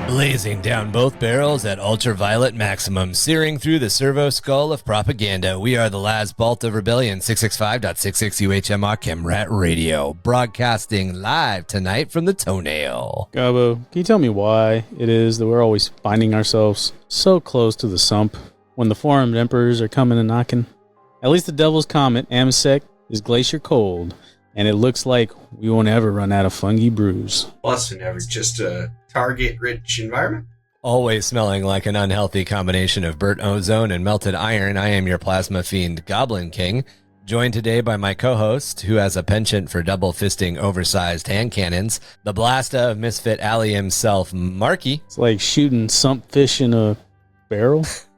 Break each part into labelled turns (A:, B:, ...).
A: Blazing down both barrels at ultraviolet maximum, searing through the servo skull of propaganda, we are the last bolt of rebellion, 665.66 UHMR Chemrat Radio, broadcasting live tonight from the Toenail.
B: Gobbo, can you tell me why it is that we're always finding ourselves so close to the Sump when the Foreign Emperors are coming and knocking? At least the Devil's Comet, Amsec, is glacier cold, and it looks like we won't ever run out of fungi brews.
C: Plus, never just a target-rich environment.
A: Always smelling like an unhealthy combination of burnt ozone and melted iron, I am your plasma fiend, Goblin King, joined today by my co-host, who has a penchant for double-fisting oversized hand cannons, the blasta of Misfit Alley himself, Marky.
B: It's like shooting Sump fish in a barrel. Is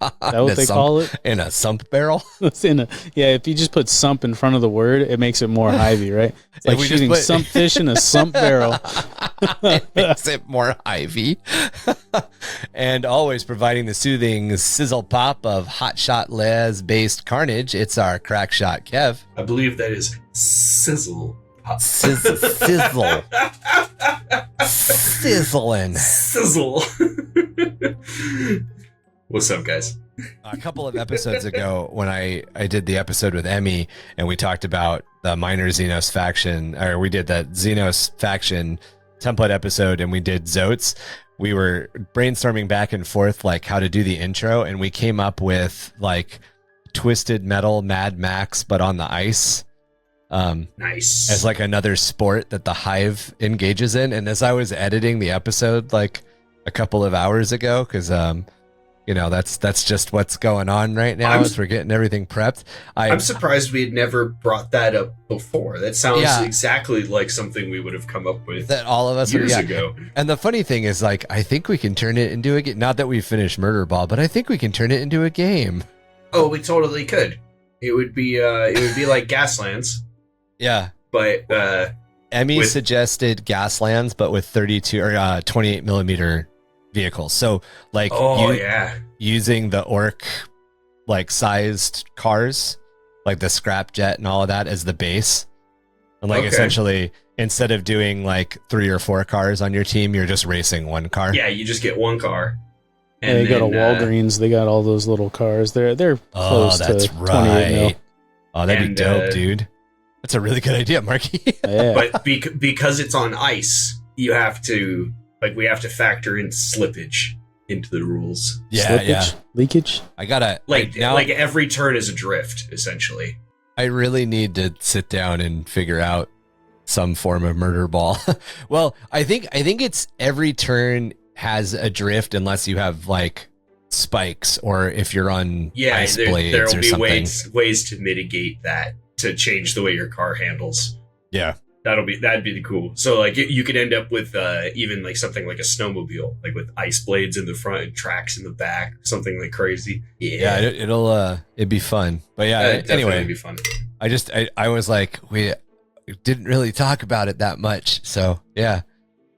B: that what they call it?
A: In a Sump barrel?
B: It's if you just put Sump in front of the word, it makes it more Hivey, right? It's like shooting Sump fish in a Sump barrel.
A: It makes it more Hivey. And always providing the soothing sizzle pop of hotshot les-based carnage, it's our crack shot Kev.
C: I believe that is sizzle pop.
A: Sizzle. Sizzling.
C: Sizzle. What's up, guys?
A: A couple of episodes ago, when I did the episode with Emmy, and we talked about the minor Xenos faction, or we did that Xenos faction template episode, and we did Zotes. We were brainstorming back and forth, like, how to do the intro, and we came up with, like, Twisted Metal Mad Max, but on the ice.
C: Nice.
A: As, like, another sport that the Hive engages in. And as I was editing the episode, like, a couple of hours ago, because, that's just what's going on right now as we're getting everything prepped.
C: I'm surprised we had never brought that up before. That sounds exactly like something we would have come up with
A: that all of us
C: years ago.
A: And the funny thing is, like, I think we can turn it into a game. Not that we finished Murder Ball, but I think we can turn it into a game.
C: Oh, we totally could. It would be like Gaslands.
A: Yeah.
C: But
A: Emmy suggested Gaslands, but with 32 or 28 millimeter vehicles. So, like, using the orc, like, sized cars, like the scrap jet and all of that as the base. And, like, essentially, instead of doing, like, 3 or 4 cars on your team, you're just racing one car.
C: Yeah, you just get one car.
B: And they go to Walgreens. They got all those little cars. They're close to 28 mil.
A: Oh, that'd be dope, dude. That's a really good idea, Marky.
B: Yeah.
C: But because it's on ice, we have to factor in slippage into the rules.
A: Yeah,
B: Slippage? Leakage?
A: I gotta
C: like every turn is a drift, essentially.
A: I really need to sit down and figure out some form of murder ball. Well, I think it's every turn has a drift unless you have, like, spikes, or if you're on ice blades
C: there'll
A: or
C: be
A: something.
C: ways to mitigate that, to change the way your car handles.
A: Yeah.
C: That'd be cool. So, like, you could end up with even like something like a snowmobile, like with ice blades in the front and tracks in the back, something like crazy.
A: Yeah, it'd be fun. But yeah, anyway,
C: it'd be fun.
A: I was like, we didn't really talk about it that much. So yeah,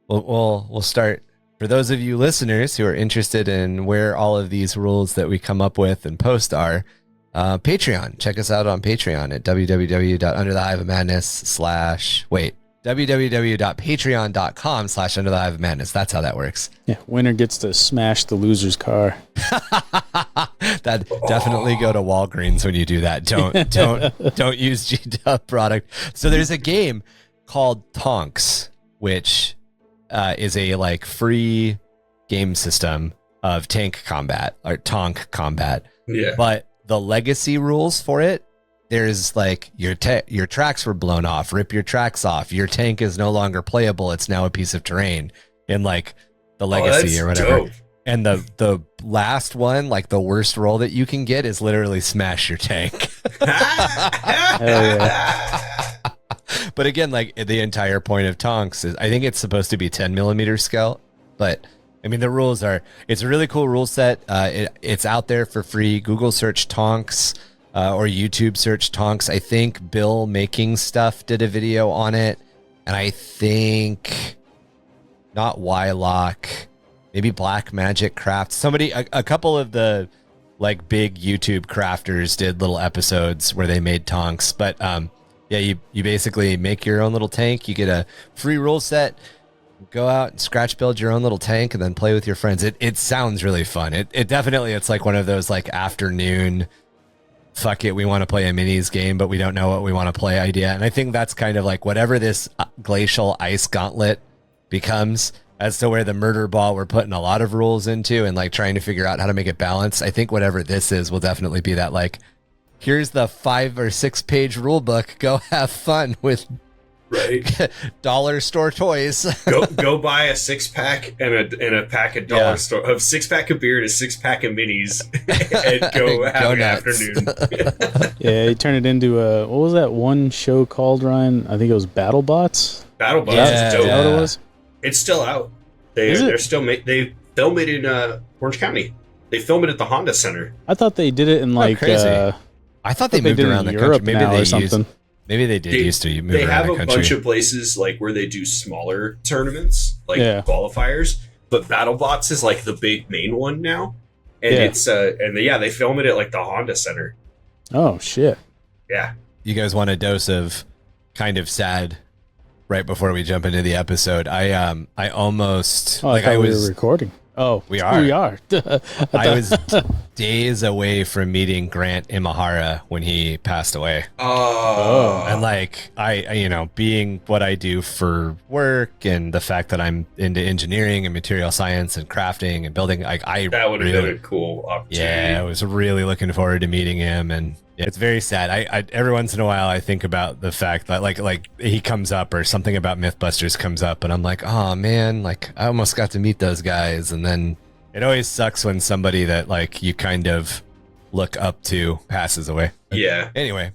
A: we'll start. For those of you listeners who are interested in where all of these rules that we come up with and post are, Patreon. Check us out on Patreon at www.patreon.com/underthehiveofmadness. That's how that works.
B: Yeah, winner gets to smash the loser's car.
A: That definitely go to Walgreens when you do that. Don't use G-Dub product. So there's a game called Tonks, which is a, like, free game system of tank combat or tonk combat.
C: Yeah.
A: But the legacy rules for it, there's, like, your tracks were blown off, rip your tracks off. Your tank is no longer playable. It's now a piece of terrain in, like, the legacy or whatever.
C: Dope.
A: And the last one, like, the worst roll that you can get is literally smash your tank.
B: Hell yeah.
A: But again, like, the entire point of Tonks is, I think it's supposed to be 10 millimeter scale, but I mean, the rules are, it's a really cool rule set. It's out there for free. Google search Tonks, or YouTube search Tonks. I think Bill Making Stuff did a video on it. And I think not Wylock, maybe Black Magic Craft. Somebody, a couple of the, like, big YouTube crafters did little episodes where they made Tonks, but, yeah, you basically make your own little tank. You get a free rule set. go out and scratch build your own little tank and then play with your friends. It sounds really fun. It definitely, it's like one of those like afternoon, fuck it, we want to play a minis game, but we don't know what we want to play idea. And I think that's kind of like whatever this glacial ice gauntlet becomes, as to where the murder ball we're putting a lot of rules into and like trying to figure out how to make it balanced. I think whatever this is will definitely be that, like, here's the 5 or 6 page rule book. Go have fun with dollar store toys.
C: go buy a 6-pack and a pack of dollar store of 6-pack of beer and a 6-pack of minis and go have an afternoon.
B: Yeah, he turned it into a, what was that one show called, Ryan? I think it was BattleBots.
C: BattleBots
A: Yeah,
C: is dope.
B: Is that what it was?
C: It's still out. They're still they film it in Orange County. They film it at the Honda Center.
B: I thought they did it in like
A: crazy. I thought they moved
B: did it
A: around the
B: in
A: country.
B: Europe now or something.
A: Maybe they did used to move
C: They
A: around
C: have
A: the
C: a
A: country.
C: bunch of places like where they do smaller tournaments, like
B: Yeah.
C: qualifiers. But BattleBots is like the big main one now, and
B: Yeah.
C: it's they film it at like the Honda Center.
B: Oh shit!
C: Yeah,
A: You guys want a dose of kind of sad right before we jump into the episode? I almost
B: Oh,
A: like
B: I
A: I
B: thought we
A: was
B: were recording. Oh,
A: We are.
B: We are.
A: I was days away from meeting Grant Imahara when he passed away.
C: oh,
A: And like I you know, being what I do for work and the fact that I'm into engineering and material science and crafting and building, like I
C: that would have
A: really,
C: been a cool opportunity.
A: yeah, I was really looking forward to meeting him, and yeah, it's very sad. I every once in a while I think about the fact that like he comes up or something about Mythbusters comes up, and I'm like, oh man, like I almost got to meet those guys, and then it always sucks when somebody that like you kind of look up to passes away.
C: Yeah.
A: Anyway.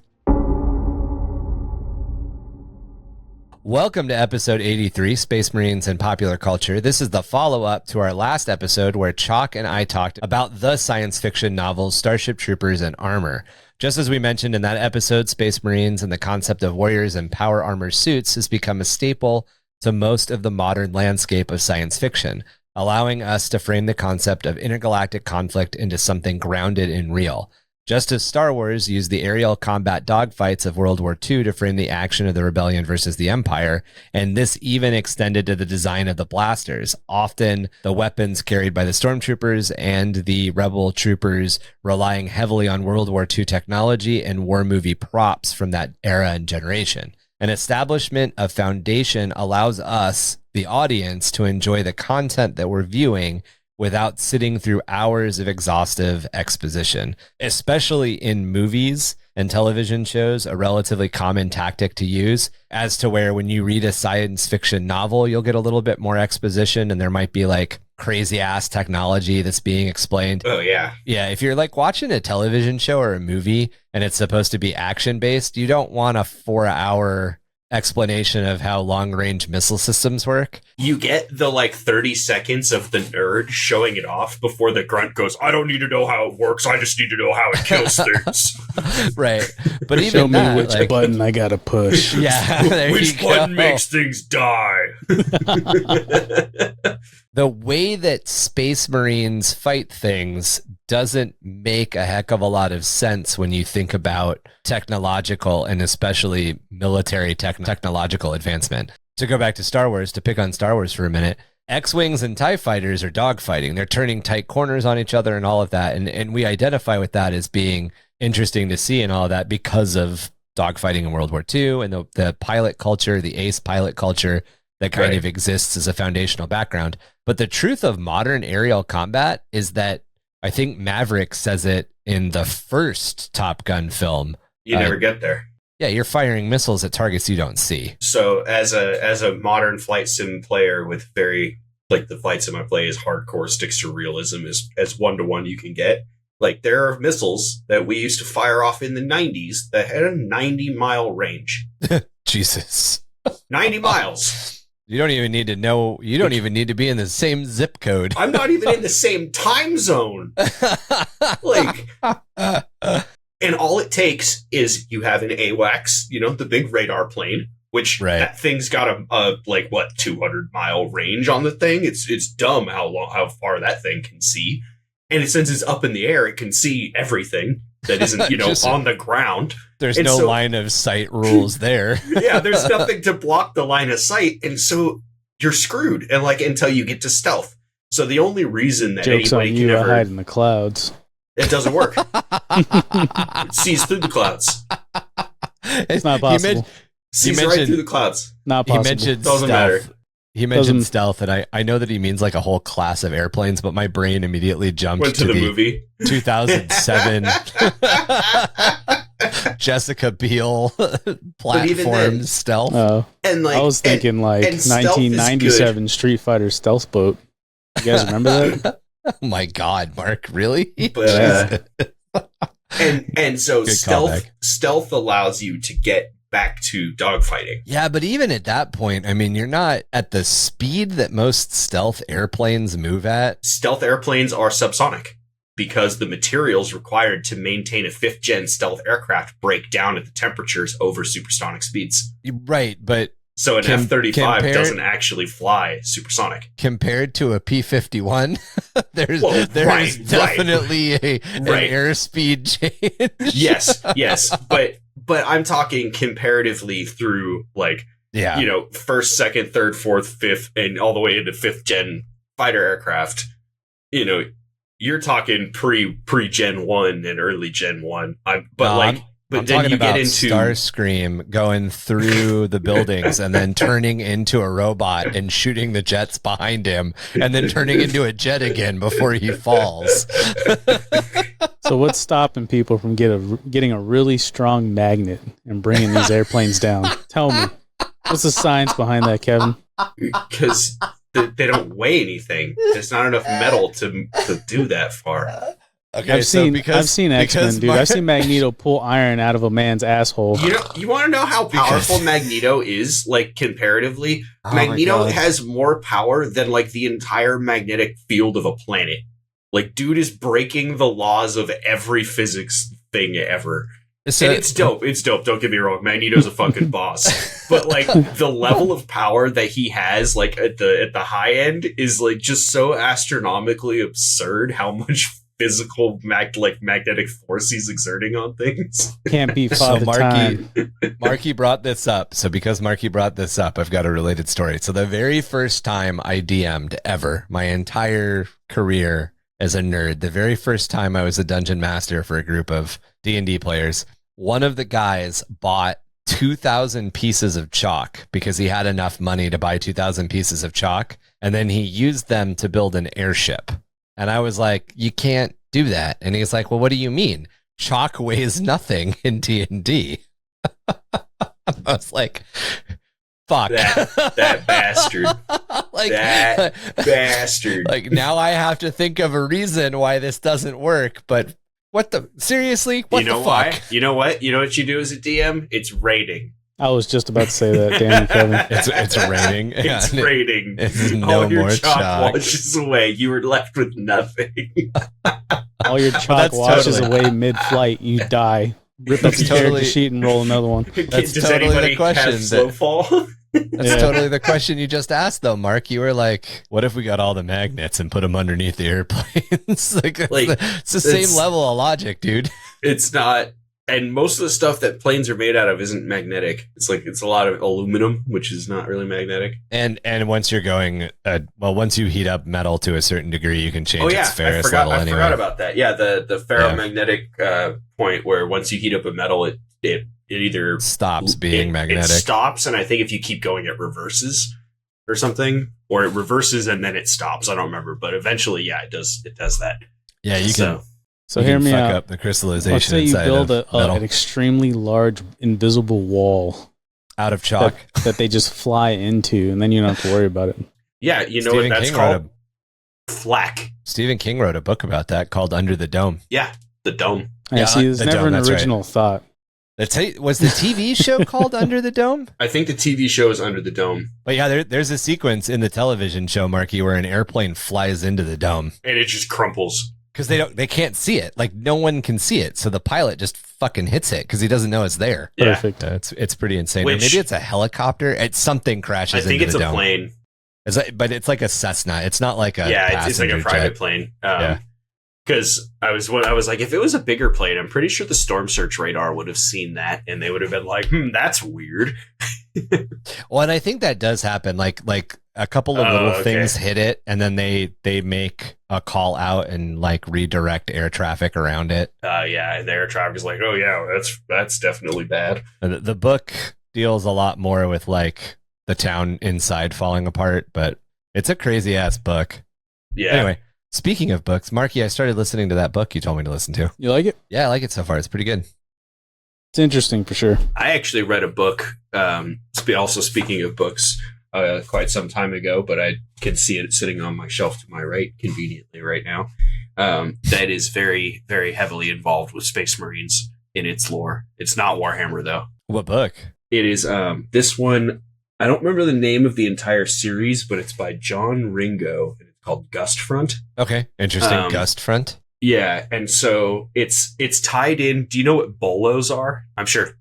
A: Welcome to episode 83, Space Marines and Popular Culture. This is the follow-up to our last episode where Chalk and I talked about the science fiction novels Starship Troopers and Armor. Just as we mentioned in that episode, Space Marines and the concept of warriors in power armor suits has become a staple to most of the modern landscape of science fiction, allowing us to frame the concept of intergalactic conflict into something grounded in real. Just as Star Wars used the aerial combat dogfights of World War II to frame the action of the rebellion versus the Empire, and this even extended to the design of the blasters, often the weapons carried by the stormtroopers and the rebel troopers relying heavily on World War II technology and war movie props from that era and generation. An establishment of foundation allows us, the audience, to enjoy the content that we're viewing without sitting through hours of exhaustive exposition, especially in movies and television shows, a relatively common tactic to use, as to where when you read a science fiction novel, you'll get a little bit more exposition and there might be like crazy ass technology that's being explained.
C: Oh yeah.
A: Yeah, if you're like watching a television show or a movie and it's supposed to be action based, you don't want a 4-hour explanation of how long-range missile systems work.
C: You get the like 30 seconds of the nerd showing it off before the grunt goes, I don't need to know how it works, I just need to know how it kills things.
A: Right. But even
B: Show me
A: that,
B: which
A: like,
B: button I gotta push.
A: yeah, there
C: Which
A: you
C: button
A: go.
C: makes things die?
A: The way that Space Marines fight things doesn't make a heck of a lot of sense when you think about technological and especially military technological advancement. To go back to Star Wars, to pick on Star Wars for a minute, X-Wings and TIE fighters are dogfighting. They're turning tight corners on each other and all of that. And we identify with that as being interesting to see and all of that because of dogfighting in World War II and the pilot culture, the ace pilot culture that kind of exists as a foundational background. But the truth of modern aerial combat is that I think Maverick says it in the first Top Gun film.
C: You never get there.
A: Yeah, you're firing missiles at targets you don't see.
C: So as a modern flight sim player with very like the flight sim I play is hardcore, sticks to realism as 1-to-1 you can get. Like there are missiles that we used to fire off in the 90s that had a 90-mile range.
A: Jesus.
C: 90 miles.
A: You don't even need to know. You don't even need to be in the same zip code.
C: I'm not even in the same time zone. Like, and all it takes is you have an AWACS, the big radar plane, which that thing's got a 200-mile range on the thing. It's dumb how far that thing can see. And since it's up in the air, it can see everything that isn't, on the ground.
A: There's no line of sight rules there.
C: Yeah, there's nothing to block the line of sight. And so you're screwed. And like until you get to stealth. So the only reason that
B: Joke's
C: anybody
B: on
C: can
B: you,
C: ever
B: hide in the clouds.
C: it doesn't work. It sees through the clouds.
B: It's not possible.
C: Sees right through the clouds.
B: Not possible.
A: He mentioned
C: Doesn't
A: stealth.
C: matter.
A: He mentioned stealth, and I know that he means like a whole class of airplanes, but my brain immediately jumped
C: Went to the movie
A: 2007 Jessica Biel platform stealth.
B: Oh,
C: and like
B: I was thinking like
C: and stealth is
B: 1997 Street Fighter stealth boat. You guys remember that?
A: Oh my God, Mark, really?
C: But, and so
A: Good
C: stealth allows you to get back to dogfighting.
A: Yeah, but even at that point, I mean, you're not at the speed that most stealth airplanes move at.
C: Stealth airplanes are subsonic because the materials required to maintain a 5th gen stealth aircraft break down at the temperatures over supersonic speeds.
A: Right, but
C: so an F-35 doesn't actually fly supersonic.
A: Compared to a P-51, there's definitely an airspeed change.
C: Yes, but I'm talking comparatively through like, you know, 1st, 2nd, 3rd, 4th, 5th, and all the way into 5th gen fighter aircraft. You know, you're talking pre-Gen 1 and early Gen 1. But then you get into
A: Starscream going through the buildings and then turning into a robot and shooting the jets behind him and then turning into a jet again before he falls.
B: So what's stopping people from getting a really strong magnet and bringing these airplanes down? Tell me. What's the science behind that, Kevin?
C: Because they don't weigh anything. There's not enough metal to do that far.
A: Okay,
B: I've seen X-Men, dude. I've seen Magneto pull iron out of a man's asshole.
C: You want to know how powerful Magneto is, like, comparatively? Magneto has more power than, like, the entire magnetic field of a planet. Like, dude is breaking the laws of every physics thing ever. And it's dope. It's dope. Don't get me wrong. Magneto's a fucking boss. But, like, the level of power that he has, like, at the high end is, like, just so astronomically absurd how much physical magnetic force he's exerting on things.
B: Can't be Father Time.
A: Marky brought this up. So because Marky brought this up, I've got a related story. So the very first time I DM'd ever, my entire career as a nerd, the very first time I was a dungeon master for a group of D&D players, one of the guys bought 2,000 pieces of chalk because he had enough money to buy 2,000 pieces of chalk. And then he used them to build an airship. And I was like, you can't do that. And he's like, well, what do you mean? Chalk weighs nothing in D&D. I was like, fuck.
C: That bastard. That bastard.
A: Like, now I have to think of a reason why this doesn't work. But seriously? What the fuck?
C: Why? You know what? You know what you do as a DM? It's raiding.
B: I was just about to say that, damn you, Kevin.
A: It's raining.
C: It's raining.
A: It's no
C: all your
A: more
C: chalk washes away. You were left with nothing.
B: All your chalk washes away mid-flight. You die. Rip up the character sheet and roll another one.
A: That's
C: Does
A: totally
C: anybody
A: the question.
C: have slow fall?
A: That's totally the question you just asked, though, Mark. You were like, what if we got all the magnets and put them underneath the airplanes? It's the same level of logic, dude.
C: It's not. And most of the stuff that planes are made out of isn't magnetic. It's a lot of aluminum, which is not really magnetic.
A: And once you're going, once you heat up metal to a certain degree, you can change its ferrous level anyway.
C: I forgot about that. Yeah, the ferromagnetic point where once you heat up a metal, it either
A: stops being magnetic.
C: It stops, and I think if you keep going, it reverses or something, or it reverses and then it stops. I don't remember, but eventually, yeah, it does that.
A: Yeah, you can.
B: So hear me out.
A: Up the crystallization.
B: Let's say you build an extremely large invisible wall
A: out of chalk
B: that they just fly into, and then you don't have to worry about it.
C: Yeah, you know what that's called? Flak.
A: Stephen King wrote a book about that called Under the Dome.
C: Yeah, the dome.
B: Yeah, see, there's never an original thought.
A: Was the TV show called Under the Dome?
C: I think the TV show is Under the Dome.
A: But yeah, there's a sequence in the television show, Marky, where an airplane flies into the dome.
C: And it just crumples.
A: Because they can't see it. Like, no one can see it. So the pilot just fucking hits it because he doesn't know it's there.
C: Yeah.
B: Perfect.
A: It's pretty insane. Or maybe it's a helicopter. Something crashes into the dome.
C: I think it's a plane.
A: But it's like a Cessna. It's not like a
C: it's like a private plane. Because I was like, if it was a bigger plane, I'm pretty sure the storm search radar would have seen that, and they would have been like, that's weird.
A: Well, and I think that does happen. Like a couple of little things hit it, and then they make a call out and like redirect air traffic around it.
C: Yeah, and the air traffic is like, oh yeah, that's definitely bad.
A: The book deals a lot more with like the town inside falling apart, but it's a crazy ass book.
C: Yeah.
A: Anyway, speaking of books, Marky, I started listening to that book you told me to listen to.
B: You like it?
A: Yeah, I like it so far. It's pretty good.
B: It's interesting for sure.
C: I actually read a book, also speaking of books, quite some time ago, but I can see it sitting on my shelf to my right conveniently right now. That is very, very heavily involved with Space Marines in its lore. It's not Warhammer, though.
A: What book?
C: It is this one. I don't remember the name of the entire series, but it's by John Ringo, and it's called Gust Front.
A: Okay, interesting. Gust Front.
C: Yeah, and so it's tied in. Do you know what bolos are? I'm sure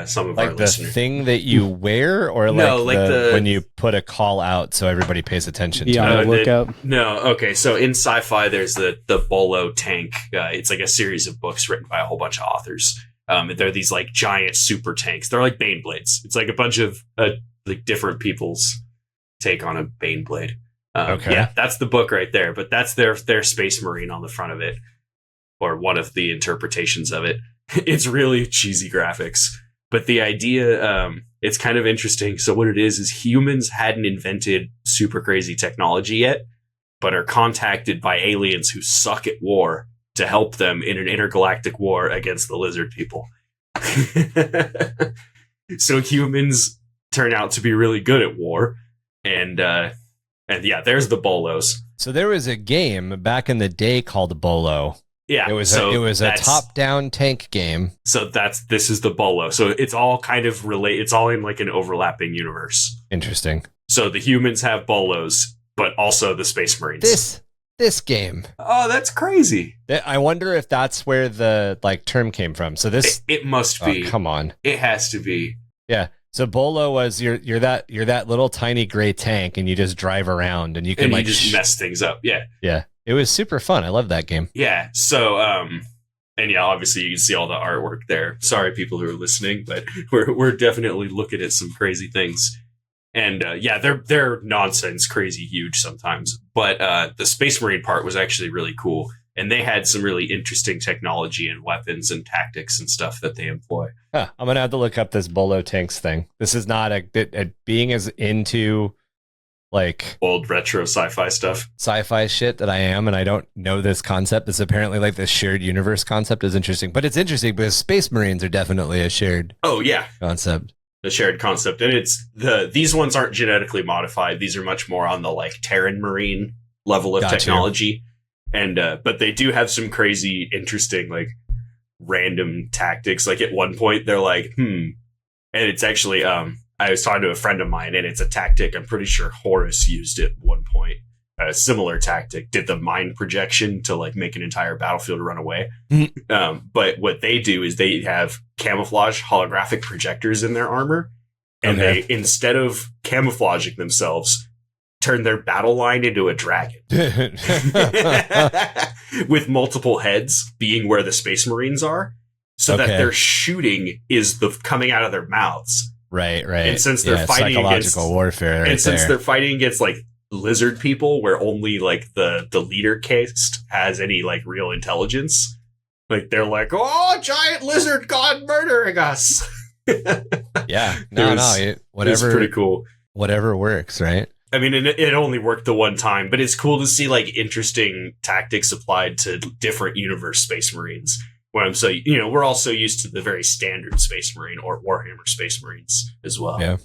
C: some of our
A: Like the
C: listeners.
A: thing that you wear, or
C: No,
A: like
C: like the
A: when you put a call out so everybody pays attention
B: Yeah,
A: to
B: on
A: it.
B: the lookout.
C: No, okay. So in sci-fi, there's the bolo tank. It's like a series of books written by a whole bunch of authors. They're these like giant super tanks. They're like Bane blades. It's like a bunch of like different people's take on a Bane blade.
A: Okay.
C: Yeah, that's the book right there. But that's their Space Marine on the front of it, or one of the interpretations of it. It's really cheesy graphics, but the idea, it's kind of interesting. So what it is humans hadn't invented super crazy technology yet, but are contacted by aliens who suck at war to help them in an intergalactic war against the lizard people. So humans turn out to be really good at war, and yeah, there's the bolos.
A: So there was a game back in the day called Bolo.
C: Yeah,
A: It was a top-down tank game.
C: So this is the bolo. So it's all kind of it's all in like an overlapping universe.
A: Interesting.
C: So the humans have bolos, but also the Space Marines.
A: This game.
C: Oh, that's crazy.
A: I wonder if that's where the like term came from. So this
C: It must be.
A: Oh, come on.
C: It has to be.
A: Yeah. So Bolo was you're that little tiny gray tank, and you just drive around, and you can
C: just mess things up. Yeah.
A: Yeah. It was super fun. I love that game.
C: Yeah. So and yeah, obviously you can see all the artwork there. Sorry, people who are listening, but we're definitely looking at some crazy things. And yeah, they're nonsense, crazy, huge sometimes. But the Space Marine part was actually really cool. And they had some really interesting technology and weapons and tactics and stuff that they employ.
A: Huh, I'm gonna have to look up this Bolo tanks thing. This is not a being as into like
C: Old retro sci-fi stuff.
A: Sci-fi shit that I am, and I don't know this concept. This apparently like this shared universe concept is interesting. But it's interesting because Space Marines are definitely a shared concept.
C: The shared concept. And it's these ones aren't genetically modified. These are much more on the like Terran Marine level of technology. And but they do have some crazy, interesting, like random tactics. Like at one point they're like, and it's actually I was talking to a friend of mine, and it's a tactic I'm pretty sure Horus used at one point. A similar tactic, did the mind projection to like make an entire battlefield run away. But what they do is they have camouflage holographic projectors in their armor, and they, instead of camouflaging themselves, turn their battle line into a dragon with multiple heads being where the Space Marines are, so that their shooting is coming out of their mouths.
A: Right.
C: And since they're fighting
A: psychological
C: against
A: warfare,
C: and since they're fighting against like lizard people, where only like the leader caste has any like real intelligence, like they're like, oh, giant lizard god murdering us.
A: Yeah, whatever.
C: It's pretty cool.
A: Whatever works, right?
C: I mean, it only worked the one time, but it's cool to see like interesting tactics applied to different universe Space Marines. When so we're also used to the very standard Space Marine or Warhammer Space Marines as well.
A: Yeah.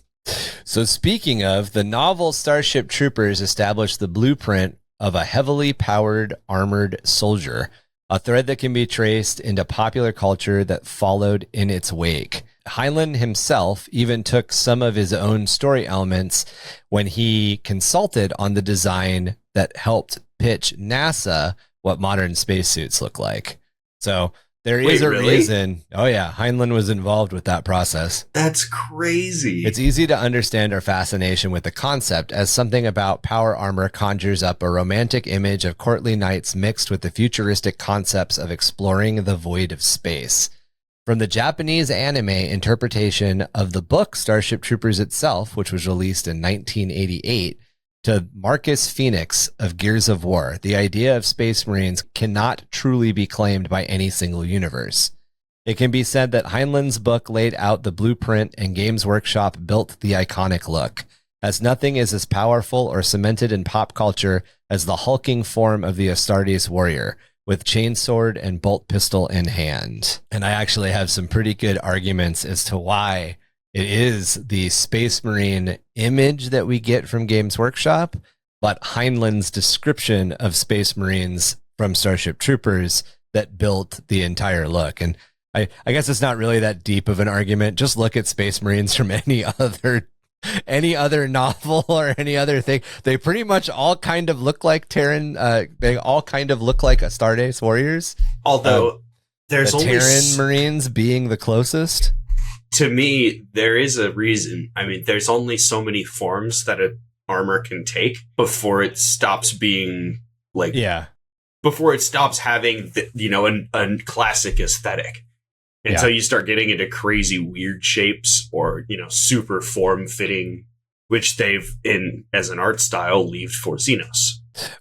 A: So speaking of, the novel Starship Troopers established the blueprint of a heavily powered armored soldier, a thread that can be traced into popular culture that followed in its wake. Heinlein himself even took some of his own story elements when he consulted on the design that helped pitch NASA what modern spacesuits look like. So there is a reason. Oh yeah, Heinlein was involved with that process.
C: That's crazy.
A: It's easy to understand our fascination with the concept, as something about power armor conjures up a romantic image of courtly knights mixed with the futuristic concepts of exploring the void of space. From the Japanese anime interpretation of the book Starship Troopers itself, which was released in 1988, To Marcus Phoenix of Gears of War, the idea of Space Marines cannot truly be claimed by any single universe. It can be said that Heinlein's book laid out the blueprint and Games Workshop built the iconic look, as nothing is as powerful or cemented in pop culture as the hulking form of the Astartes warrior, with chainsword and bolt pistol in hand. And I actually have some pretty good arguments as to why it is the Space Marine image that we get from Games Workshop, but Heinlein's description of Space Marines from Starship Troopers that built the entire look. And I guess it's not really that deep of an argument. Just look at Space Marines from any other novel or any other thing. They pretty much all kind of look like Terran. They all kind of look like Astartes warriors.
C: Although there's
A: the
C: only
A: Terran Marines being the closest.
C: To me, there is a reason. I mean, there's only so many forms that an armor can take before it stops being like, before it stops having a classic aesthetic. And so you start getting into crazy weird shapes or, super form fitting, which they've as an art style leaved for Xenos.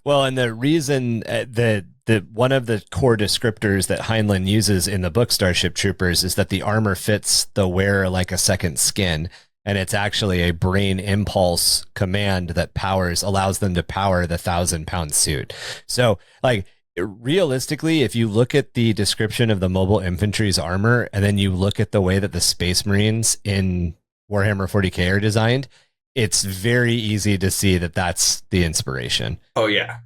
C: Well,
A: and the reason that one of the core descriptors that Heinlein uses in the book Starship Troopers is that the armor fits the wearer like a second skin, and it's actually a brain impulse command that allows them to power the 1,000-pound suit. So, like, realistically, if you look at the description of the mobile infantry's armor, and then you look at the way that the Space Marines in Warhammer 40k are designed, it's very easy to see that that's the inspiration.
C: Oh, yeah.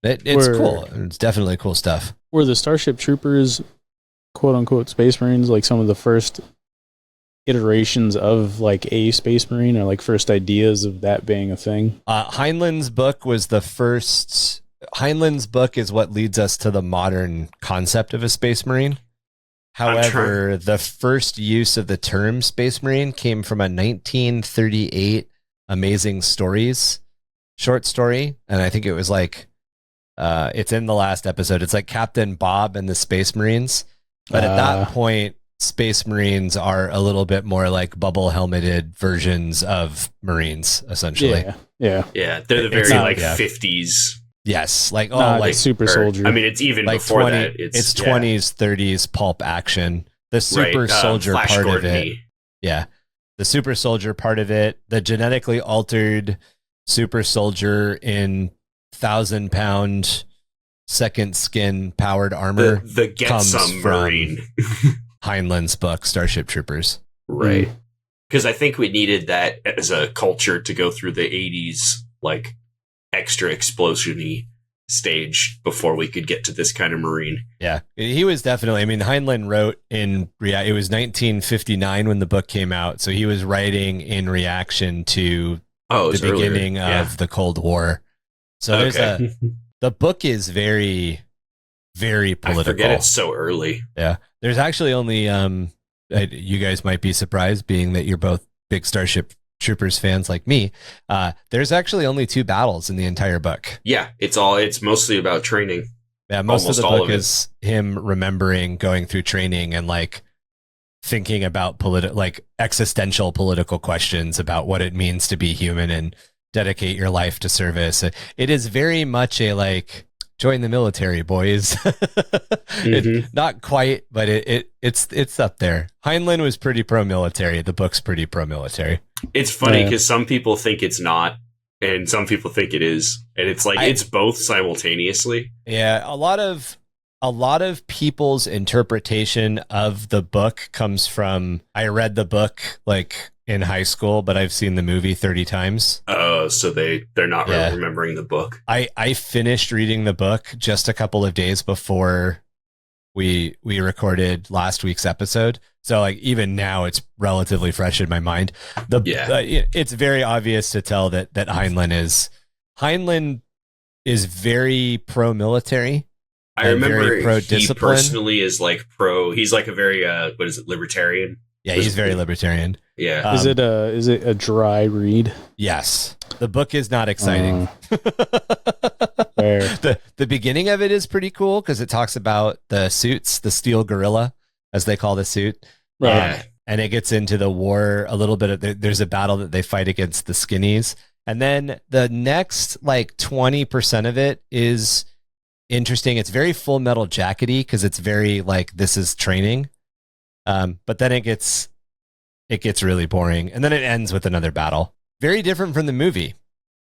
A: It's cool. It's definitely cool stuff.
B: Were the Starship Troopers, quote unquote, Space Marines, like some of the first iterations of like a Space Marine, or like first ideas of that being a thing?
A: Heinlein's book was the first. Heinlein's book is what leads us to the modern concept of a Space Marine. However, the first use of the term Space Marine came from a 1938 Amazing Stories short story, and I think it was like, it's in the last episode. It's like Captain Bob and the Space Marines. But at that point, Space Marines are a little bit more like bubble helmeted versions of Marines, essentially.
B: Yeah.
C: They're the very 50s.
A: Yes, like
B: super soldier.
C: I mean, it's even like before that. It's
A: 20s, 30s pulp action. The super soldier
C: Flash
A: part
C: Gordon-y.
A: of it. Yeah, the super soldier part of it. The genetically altered super soldier in 1,000-pound second skin powered armor.
C: The Get
A: comes
C: Some
A: from
C: Marine.
A: Heinlein's book, Starship Troopers.
C: Right. Because I think we needed that as a culture to go through the 80s, like, extra explosion-y stage before we could get to this kind of Marine.
A: Yeah, he was definitely, I mean, Heinlein wrote it was 1959 when the book came out, so he was writing in reaction to the beginning of the Cold War. So there's the book is very, very political.
C: I forget it's so early.
A: Yeah. There's actually only, you guys might be surprised, being that you're both big Starship Troopers fans like me. There's actually only 2 battles in the entire book.
C: Yeah, it's mostly about training.
A: Yeah, most of the book is him remembering going through training and like thinking about existential political questions about what it means to be human and dedicate your life to service. It is very much a like, join the military, boys. Not quite, but it's up there. Heinlein was pretty pro-military. The book's pretty pro-military.
C: It's funny because some people think it's not, and some people think it is, and it's like it's both simultaneously.
A: Yeah, a lot of people's interpretation of the book comes from, I read the book like in high school, but I've seen the movie 30 times.
C: Oh, so they're not really remembering the book.
A: I finished reading the book just a couple of days before we recorded last week's episode. So like even now it's relatively fresh in my mind. It's very obvious to tell that Heinlein is very pro-military.
C: I remember he personally is like he's like a very libertarian.
A: Yeah, he's very libertarian.
C: Yeah.
B: Is it a dry read?
A: Yes. The book is not exciting. The beginning of it is pretty cool because it talks about the suits, the steel gorilla, as they call the suit.
C: Right.
A: And it gets into the war a little bit. There's a battle that they fight against the skinnies. And then the next like 20% of it is interesting. It's very Full Metal Jackety because it's very like this is training. But then it gets really boring, and then it ends with another battle. Very different from the movie,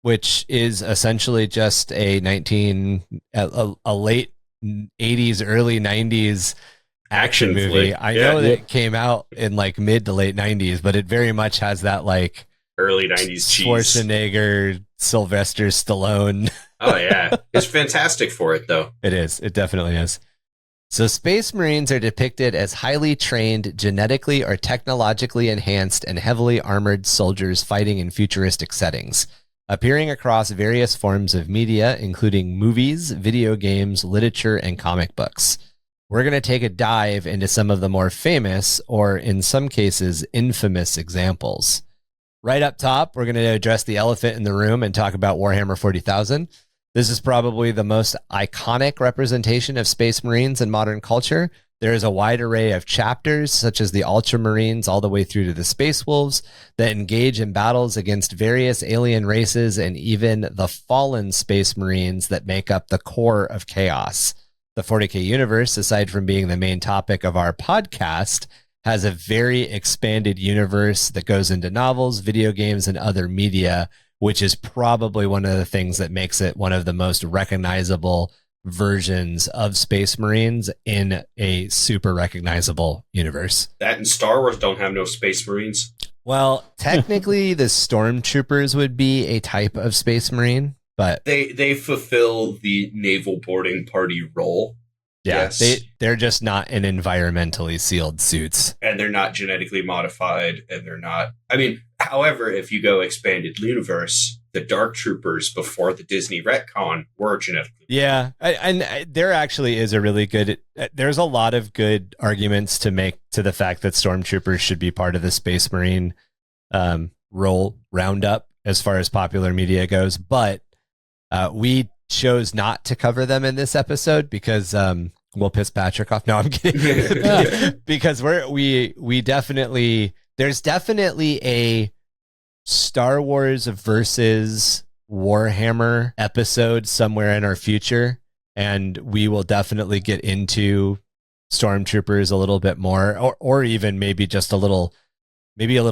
A: which is essentially just a late 80s, early 90s action movie.
C: Flick.
A: I know that it came out in like mid to late 90s, but it very much has that like
C: early 90s cheese.
A: Schwarzenegger, Sylvester Stallone.
C: Oh yeah, it's fantastic for it though.
A: It is. It definitely is. So Space Marines are depicted as highly trained, genetically or technologically enhanced, and heavily armored soldiers fighting in futuristic settings, appearing across various forms of media, including movies, video games, literature, and comic books. We're going to take a dive into some of the more famous, or in some cases, infamous examples. Right up top, we're going to address the elephant in the room and talk about Warhammer 40,000. This is probably the most iconic representation of Space Marines in modern culture. There is a wide array of chapters, such as the Ultramarines all the way through to the Space Wolves, that engage in battles against various alien races and even the fallen Space Marines that make up the core of chaos. The 40k universe, aside from being the main topic of our podcast, has a very expanded universe that goes into novels, video games, and other media, which is probably one of the things that makes it one of the most recognizable versions of Space Marines in a super recognizable universe.
C: That and Star Wars don't have no Space Marines.
A: Well, technically the Stormtroopers would be a type of Space Marine, but
C: they fulfill the naval boarding party role.
A: yeah,
C: Yes.
A: they're just not in environmentally sealed suits.
C: And they're not genetically modified, and they're not... I mean, however, if you go expanded universe, the Dark Troopers before the Disney retcon were genetically...
A: Yeah, and there actually is a really good... There's a lot of good arguments to make to the fact that Stormtroopers should be part of the Space Marine role roundup as far as popular media goes, but we chose not to cover them in this episode because we'll piss Patrick off. No, I'm kidding. Because we definitely, there's definitely a Star Wars versus Warhammer episode somewhere in our future, and we will definitely get into Stormtroopers a little bit more, or even maybe just a little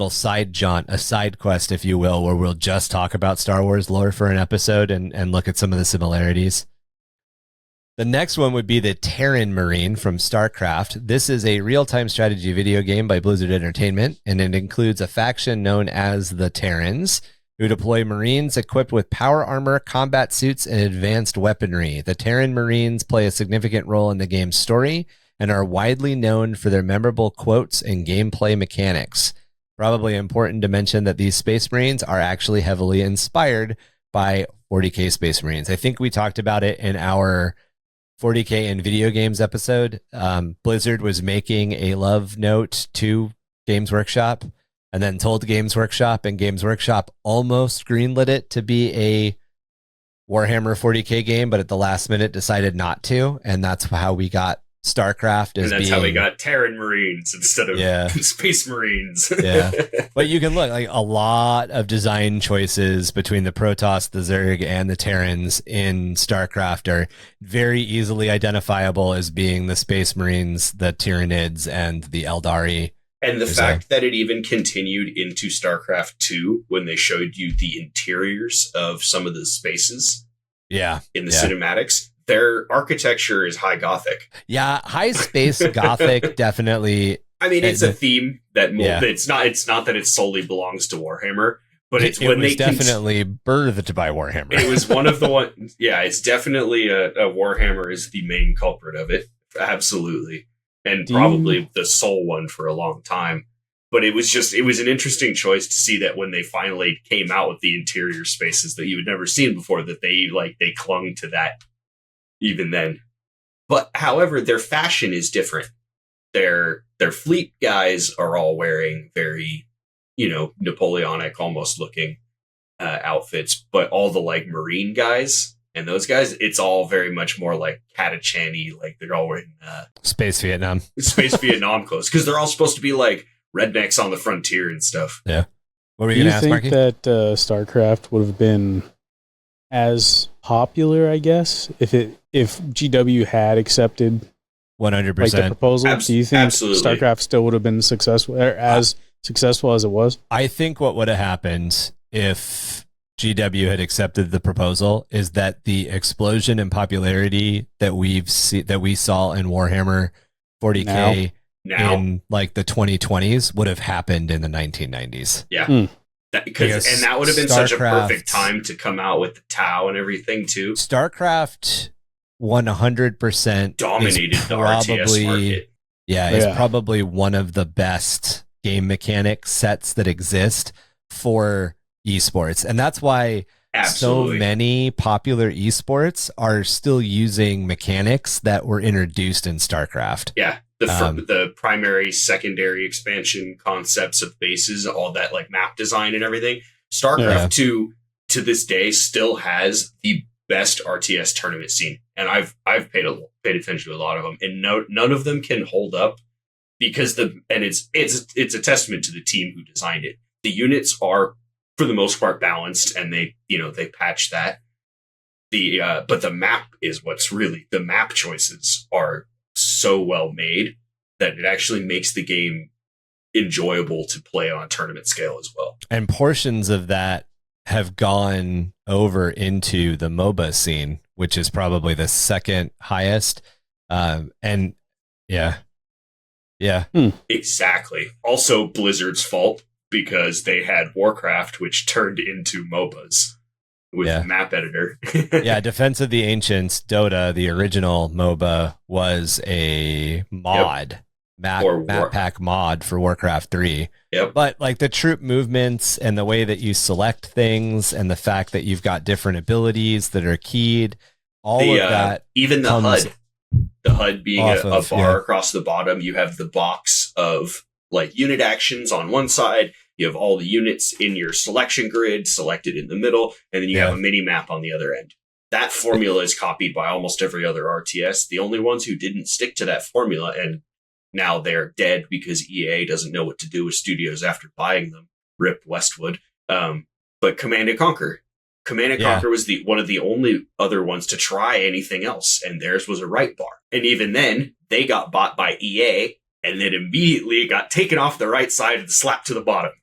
A: side jaunt, a side quest, if you will, where we'll just talk about Star Wars lore for an episode and look at some of the similarities. The next one would be the Terran Marine from StarCraft. This is a real-time strategy video game by Blizzard Entertainment, and it includes a faction known as the Terrans, who deploy Marines equipped with power armor, combat suits, and advanced weaponry. The Terran Marines play a significant role in the game's story and are widely known for their memorable quotes and gameplay mechanics. Probably important to mention that these Space Marines are actually heavily inspired by 40k Space Marines. I think we talked about it in our 40k and video games episode. Blizzard was making a love note to Games Workshop and then told Games Workshop, and Games Workshop almost greenlit it to be a Warhammer 40k game, but at the last minute decided not to, and that's how we got StarCraft,
C: and that's how we got Terran Marines instead of Space Marines.
A: Yeah, but you can look like a lot of design choices between the Protoss, the Zerg, and the Terrans in StarCraft are very easily identifiable as being the Space Marines, the Tyranids, and the Eldari.
C: And the fact that it even continued into StarCraft 2 when they showed you the interiors of some of the spaces in the cinematics. Their architecture is high Gothic.
A: Yeah, high space Gothic, definitely.
C: I mean, it's a theme that it's not that it solely belongs to Warhammer, but it's when they
A: definitely birthed by Warhammer.
C: It was one of the one. Yeah, it's definitely a Warhammer is the main culprit of it, absolutely, and probably the sole one for a long time. But it was an interesting choice to see that when they finally came out with the interior spaces that you had never seen before, that they clung to that. Even then. But however, their fashion is different. Their fleet guys are all wearing very, Napoleonic almost looking outfits, but all the like Marine guys and those guys, it's all very much more like Catachan-y, like they're all wearing
A: Space Vietnam
C: clothes, because they're all supposed to be like rednecks on the frontier and stuff.
A: Yeah. What were
B: Do
A: you
B: you
A: going to ask,
B: think
A: Marky?
B: that StarCraft would have been as popular, I guess, if GW had accepted
A: 100%.
B: like the proposal? Do you think
C: absolutely.
B: StarCraft still would have been successful, or as successful as it was?
A: I think what would have happened if GW had accepted the proposal is that the explosion in popularity that we saw in Warhammer 40k
C: now
A: in like the 2020s would have happened in the 1990s.
C: Yeah.
A: Because
C: and that would have been such a
A: StarCraft-
C: perfect time to come out with the Tau and everything too.
A: StarCraft 100%
C: Dominated the RTS market.
A: Yeah, it's probably one of the best game mechanic sets that exist for esports. And that's why
C: Absolutely.
A: so many popular esports are still using mechanics that were introduced in StarCraft.
C: Yeah. The primary, secondary expansion concepts of bases, all that like map design and everything. StarCraft 2 to this day still has the best RTS tournament scene. And I've paid attention to a lot of them, and none of them can hold up because it's a testament to the team who designed it. The units are for the most part balanced, and they patch that. But the map is the map choices are so well made that it actually makes the game enjoyable to play on a tournament scale as well.
A: And portions of that have gone over into the MOBA scene, which is probably the second highest.
C: Exactly. Also Blizzard's fault, because they had Warcraft, which turned into MOBAs with map editor.
A: Defense of the Ancients, Dota, the original MOBA, was a mod, map pack mod for Warcraft 3.
C: Yep.
A: But like the troop movements and the way that you select things and the fact that you've got different abilities that are keyed, all of that.
C: Even the HUD. The HUD being a bar across the bottom, you have the box of like unit actions on one side, you have all the units in your selection grid selected in the middle, and then you have a mini map on the other end. That formula is copied by almost every other RTS. The only ones who didn't stick to that formula, and now they're dead because EA doesn't know what to do with studios after buying them. Rip Westwood. But Command & Conquer. Command & Conquer was one of the only other ones to try anything else, and theirs was a right bar. And even then, they got bought by EA, and then immediately got taken off the right side and slapped to the bottom.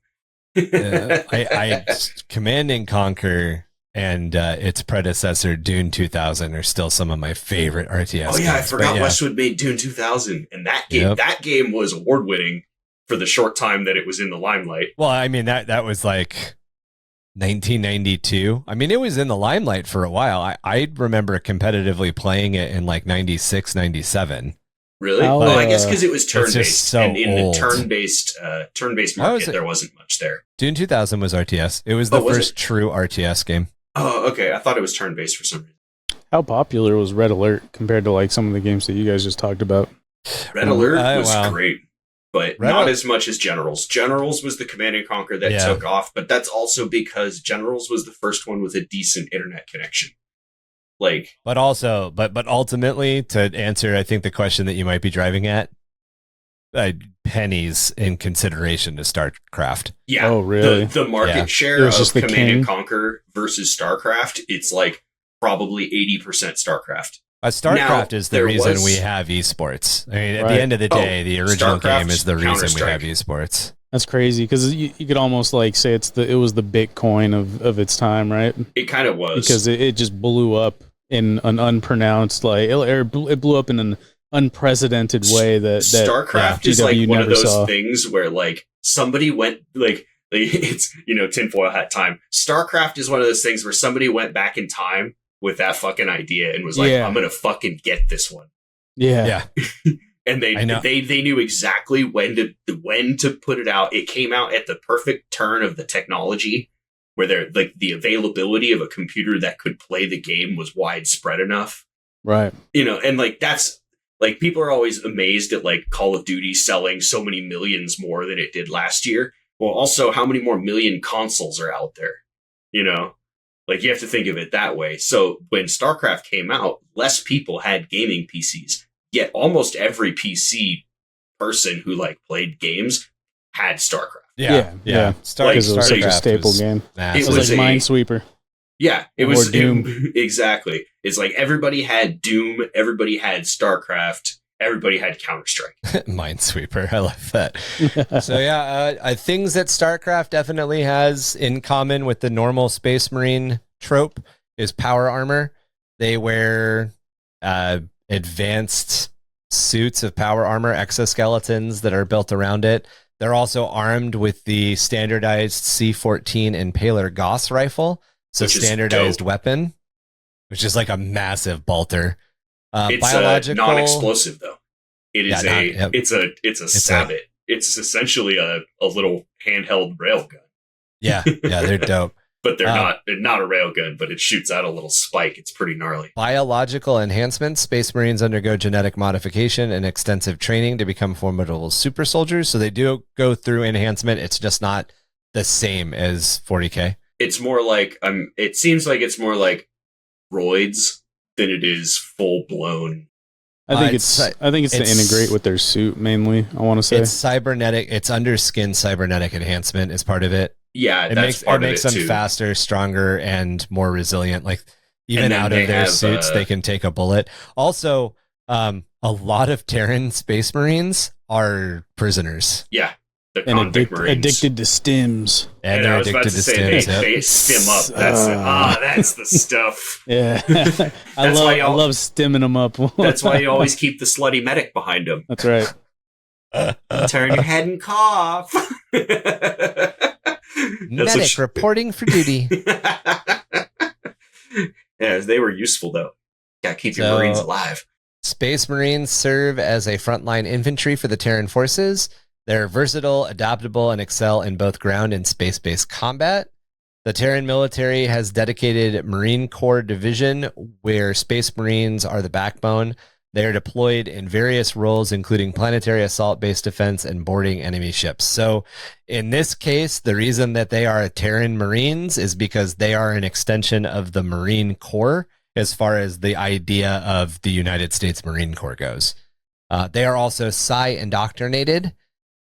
A: I Command & Conquer and its predecessor, Dune 2000, are still some of my favorite RTS games.
C: I forgot Westwood made Dune 2000, and that game was award-winning for the short time that it was in the limelight.
A: Well, I mean, that was like 1992. I mean, it was in the limelight for a while. I remember competitively playing it in like 96, 97.
C: Really? I guess because it was turn-based, and in
A: old.
C: the turn-based market, there wasn't much there.
A: Dune 2000 was RTS. It was the first true RTS game.
C: Oh, okay. I thought it was turn-based for some reason.
B: How popular was Red Alert compared to like some of the games that you guys just talked about?
C: Red Alert was great, but not as much as Generals. Generals was the Command & Conquer that took off, but that's also because Generals was the first one with a decent internet connection.
A: But ultimately, to answer, I think the question that you might be driving at, pennies in consideration to StarCraft.
C: Yeah.
B: Oh, really?
C: The market share of Command & Conquer versus StarCraft, it's like probably 80% StarCraft.
A: StarCraft is the reason we have esports. I mean, at the end of the day, the original game is the reason we have esports.
B: That's crazy, because you could almost like say it was the Bitcoin of its time, right?
C: It kind of was,
B: because it just blew up in an unpronounced it blew up in an unprecedented way that
C: StarCraft is like one of those things where like somebody went like it's tinfoil hat time. StarCraft is one of those things where somebody went back in time with that fucking idea and was like, I'm gonna fucking get this one.
A: Yeah.
C: And they knew exactly when to put it out. It came out at the perfect turn of the technology, where the availability of a computer that could play the game was widespread enough.
B: Right.
C: And like that's like people are always amazed at like Call of Duty selling so many millions more than it did last year. Well, also how many more million consoles are out there? Like you have to think of it that way. So when StarCraft came out, less people had gaming PCs. Yet almost every PC person who like played games had StarCraft.
A: Yeah.
B: Because it was such a staple game.
C: It
B: was like Minesweeper.
C: Yeah, it was
B: Doom.
C: Exactly. It's like everybody had Doom, everybody had StarCraft, everybody had Counter-Strike.
A: Minesweeper, I love that. So things that StarCraft definitely has in common with the normal Space Marine trope is power armor. They wear advanced suits of power armor, exoskeletons that are built around it. They're also armed with the standardized C-14 Impaler Gauss rifle. So standardized weapon, which is like a massive bolter.
C: It's
A: biological,
C: non-explosive though. It is it's a sabot. It's essentially a little handheld railgun.
A: Yeah, they're dope.
C: But they're not a railgun, but it shoots out a little spike. It's pretty gnarly.
A: Biological enhancements. Space Marines undergo genetic modification and extensive training to become formidable super soldiers. So they do go through enhancement. It's just not the same as 40k.
C: It's more like it seems like it's more like roids than it is full blown.
B: I think it's to integrate with their suit mainly. I want to say
A: it's cybernetic. It's underskin cybernetic enhancement is part of it.
C: Yeah,
A: it makes them
C: too.
A: faster, stronger, and more resilient. Like even out of their suits, they can take a bullet. Also, a lot of Terran Space Marines are prisoners.
C: Yeah.
B: And addicted to stims.
C: And they're addicted to stims. They stim up. That's the stuff.
B: Yeah. I love stimming them up.
C: That's why you always keep the slutty medic behind them.
B: That's right.
C: Turn your head and cough.
A: Medic reporting for duty.
C: Yeah, they were useful though. Gotta keep your Marines alive.
A: Space Marines serve as a frontline infantry for the Terran forces. They're versatile, adaptable, and excel in both ground and space-based combat. The Terran military has dedicated Marine Corps division where Space Marines are the backbone. They are deployed in various roles, including planetary assault-based defense and boarding enemy ships. So in this case, the reason that they are Terran Marines is because they are an extension of the Marine Corps as far as the idea of the United States Marine Corps goes. They are also psi indoctrinated,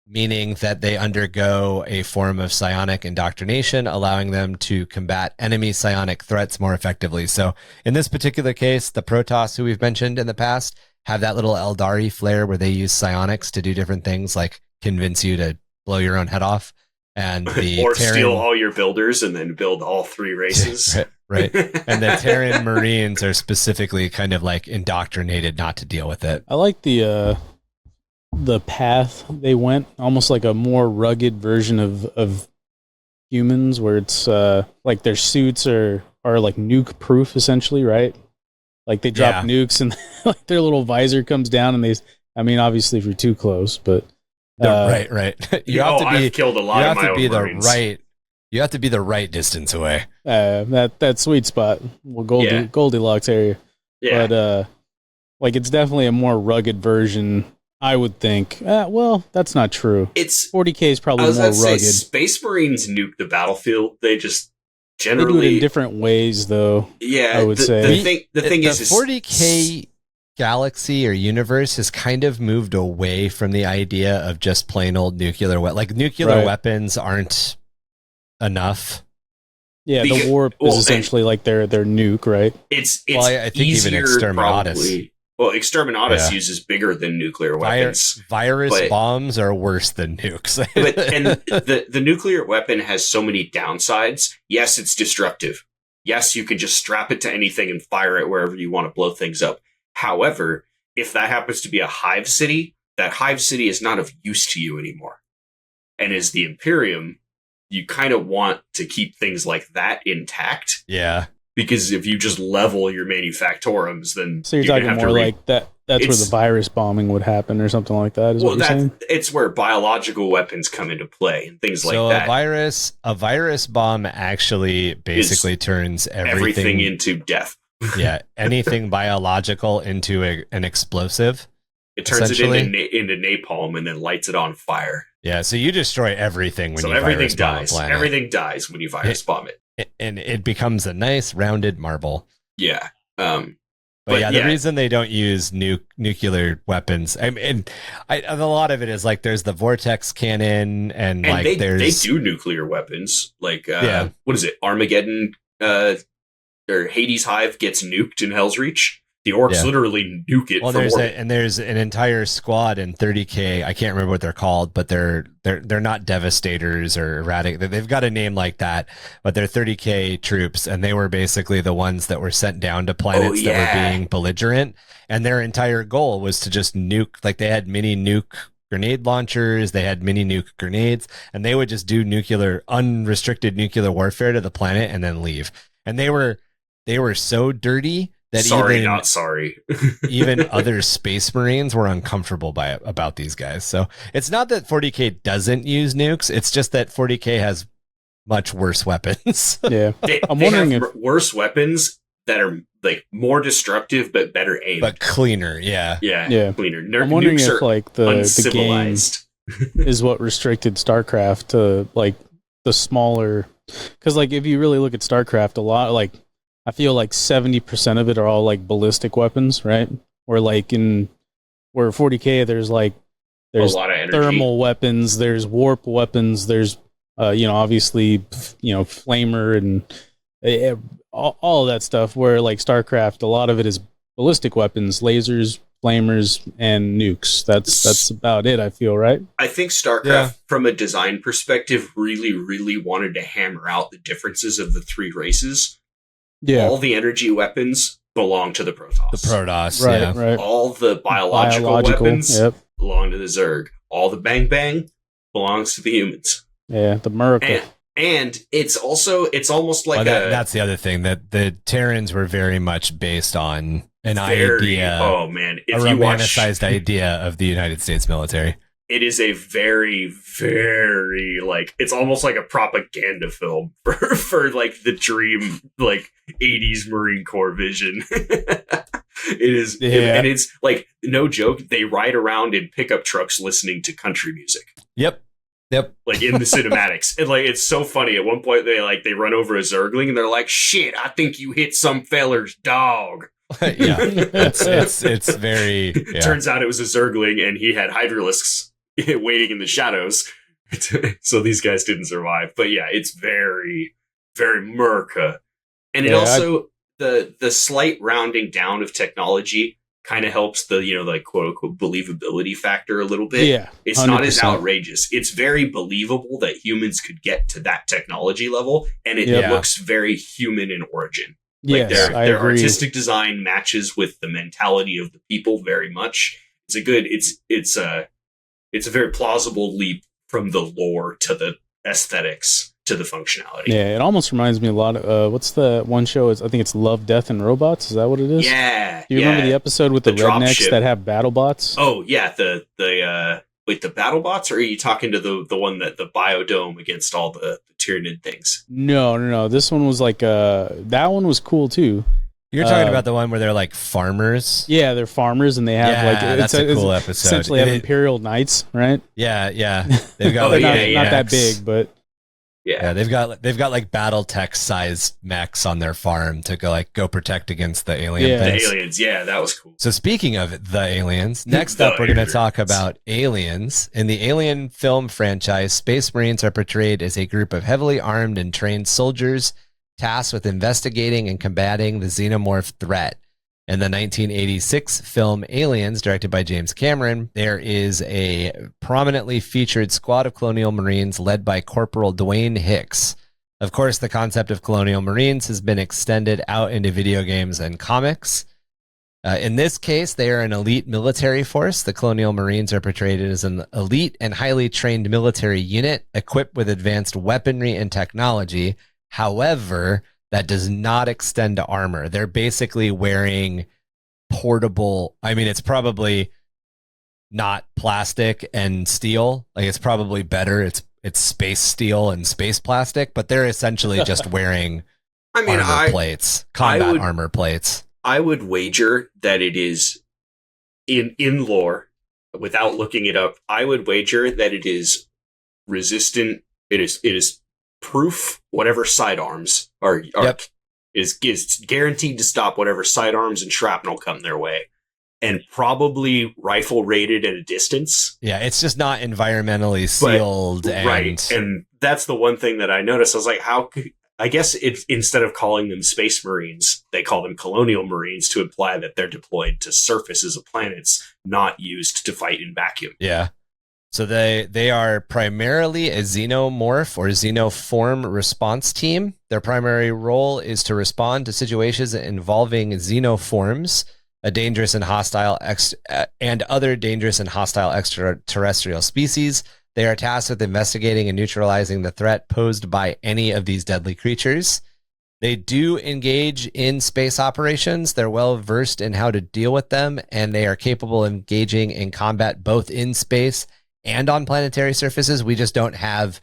A: meaning that they undergo a form of psionic indoctrination, allowing them to combat enemy psionic threats more effectively. So in this particular case, the Protoss, who we've mentioned in the past, have that little Eldari flair where they use psionics to do different things, like convince you to blow your own head off. And
C: or steal all your builders and then build all three races.
A: Right. And the Terran Marines are specifically kind of like indoctrinated not to deal with it.
B: I like the path they went, almost like a more rugged version of humans, where it's like their suits are like nuke proof essentially, right? Like they drop nukes and like their little visor comes down and obviously if you're too close, but
A: right.
C: I've killed a lot of my own Marines.
A: You have to be the right distance away.
B: That sweet spot, Goldilocks area.
C: Yeah.
B: But like it's definitely a more rugged version, I would think. Well, that's not true. 40k is probably more rugged.
C: Space Marines nuke the battlefield. They just generally
B: they do it in different ways, though.
C: Yeah,
B: I would say
C: the thing is
A: 40k galaxy or universe has kind of moved away from the idea of just plain old nuclear nuclear weapons aren't enough.
B: Yeah, the warp is essentially like their nuke, right?
C: It's
A: I think
C: easier,
A: even Exterminatus.
C: Exterminatus uses bigger than nuclear weapons.
A: Virus bombs are worse than nukes.
C: And the nuclear weapon has so many downsides. Yes, it's destructive. Yes, you can just strap it to anything and fire it wherever you want to blow things up. However, if that happens to be a hive city, that hive city is not of use to you anymore. And as the Imperium, you kind of want to keep things like that intact.
A: Yeah.
C: Because if you just level your manufactorums, then
B: so you're talking more like that. That's where the virus bombing would happen, or something like that. Is what you're saying?
C: It's where biological weapons come into play and things like that.
A: A virus bomb actually basically turns everything
C: into death.
A: Yeah, anything biological into an explosive.
C: It turns it into napalm and then lights it on fire.
A: Yeah, so you destroy everything when you virus bomb a planet.
C: Everything dies when you virus bomb it.
A: And it becomes a nice rounded marble.
C: Yeah.
A: But yeah, the reason they don't use nuclear weapons, and a lot of it is like there's the vortex cannon, and like
C: they do nuclear weapons. Like what is it? Armageddon or Hades Hive gets nuked in Hell's Reach. The orcs literally nuke it.
A: Well, there's an entire squad in 30k. I can't remember what they're called, but they're not devastators or erratic. They've got a name like that, but they're 30k troops, and they were basically the ones that were sent down to planets that were being belligerent, and their entire goal was to just nuke. Like they had mini nuke grenade launchers, they had mini nuke grenades, and they would just do unrestricted nuclear warfare to the planet and then leave. And they were so dirty that
C: not sorry.
A: even other Space Marines were uncomfortable about these guys. So it's not that 40k doesn't use nukes. It's just that 40k has much worse weapons.
B: Yeah,
C: I'm wondering if worse weapons that are like more destructive but better aimed,
A: but cleaner. Yeah,
C: cleaner.
B: I'm wondering if like the game is what restricted StarCraft to like the smaller. Because like if you really look at StarCraft, a lot like. I feel like 70% of it are all like ballistic weapons, right? Or like where 40k, there's a lot of energy. Thermal weapons, there's warp weapons, there's obviously flamer and all of that stuff. Where like StarCraft, a lot of it is ballistic weapons, lasers, flamers, and nukes. That's about it. I feel, right?
C: I think StarCraft, from a design perspective, really, really wanted to hammer out the differences of the three races.
B: Yeah.
C: All the energy weapons belong to the Protoss.
B: Right.
C: All the biological weapons belong to the Zerg. All the Bang Bang belongs to the humans.
B: Yeah, the America.
C: And it's almost like
A: that's the other thing, that the Terrans were very much based on an idea.
C: Oh man,
A: a romanticized idea of the United States military.
C: It is a very, very like, it's almost like a propaganda film for like the dream, like 80s Marine Corps vision. It is, and it's like, no joke, they ride around in pickup trucks listening to country music.
A: Yep.
C: Like in the cinematics. And like, it's so funny. At one point, they run over a Zergling and they're like, shit, I think you hit some feller's dog.
A: It's very,
C: Turns out it was a Zergling and he had Hydralisks waiting in the shadows. So these guys didn't survive. But yeah, it's very, very Merca. And it also, the slight rounding down of technology kind of helps the, like quote unquote believability factor a little bit.
B: Yeah. 100%.
C: It's not as outrageous. It's very believable that humans could get to that technology level, and it looks very human in origin. Like their artistic design matches with the mentality of the people very much. It's a very plausible leap from the lore to the aesthetics to the functionality.
B: Yeah, it almost reminds me a lot of what's the one show? I think it's Love, Death, and Robots. Is that what it is?
C: Yeah.
B: Do you remember the episode with the rednecks that have battle bots?
C: Oh yeah, the battle bots, or are you talking to the one that the biodome against all the Tyranid things?
B: No. This one was like that one was cool too.
A: You're talking about the one where they're like farmers?
B: Yeah, they're farmers, and they have
A: that's a cool episode.
B: Essentially have Imperial Knights, right?
A: Yeah. They've got
B: not that big, but
A: they've got like BattleTech sized mechs on their farm to go protect against the alien things.
C: The aliens, that was cool.
A: So speaking of the aliens, next up we're going to talk about aliens. In the Alien film franchise, Space Marines are portrayed as a group of heavily armed and trained soldiers tasked with investigating and combating the xenomorph threat. In the 1986 film Aliens, directed by James Cameron, there is a prominently featured squad of Colonial Marines led by Corporal Dwayne Hicks. Of course, the concept of Colonial Marines has been extended out into video games and comics. In this case, they are an elite military force. The Colonial Marines are portrayed as an elite and highly trained military unit equipped with advanced weaponry and technology. However, that does not extend to armor. They're basically wearing portable. I mean, it's probably not plastic and steel. Like, it's probably better. It's space steel and space plastic, but they're essentially just wearing armor plates, combat armor plates.
C: I would wager that it is in lore, without looking it up. I would wager that it is resistant. It is proof whatever sidearms are is guaranteed to stop whatever sidearms and shrapnel come their way, and probably rifle rated at a distance.
A: Yeah, it's just not environmentally sealed.
C: Right. And that's the one thing that I noticed. I was like, I guess instead of calling them Space Marines, they call them Colonial Marines to imply that they're deployed to surfaces of planets, not used to fight in vacuum.
A: Yeah. So they are primarily a xenomorph or xenoform response team. Their primary role is to respond to situations involving xenoforms, a dangerous and hostile and other dangerous and hostile extraterrestrial species. They are tasked with investigating and neutralizing the threat posed by any of these deadly creatures. They do engage in space operations. They're well versed in how to deal with them, and they are capable of engaging in combat both in space and on planetary surfaces. We just don't have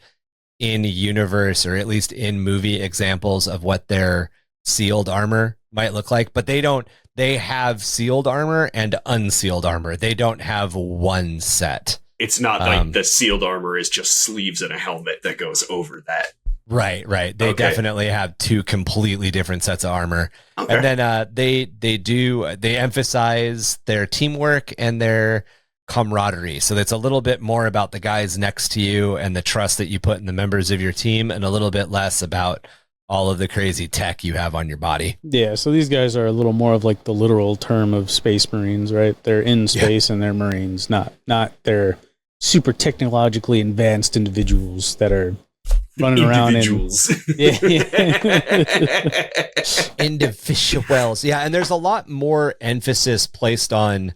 A: in universe, or at least in movie, examples of what their sealed armor might look like, but they have sealed armor and unsealed armor. They don't have one set.
C: It's not like the sealed armor is just sleeves and a helmet that goes over that.
A: Right. They definitely have two completely different sets of armor. Okay. And then they emphasize their teamwork and their camaraderie. So that's a little bit more about the guys next to you and the trust that you put in the members of your team, and a little bit less about all of the crazy tech you have on your body.
B: Yeah, so these guys are a little more of like the literal term of Space Marines, right? They're in space and they're Marines, not they're super technologically advanced individuals that are running around
A: individuals. Yeah, and there's a lot more emphasis placed on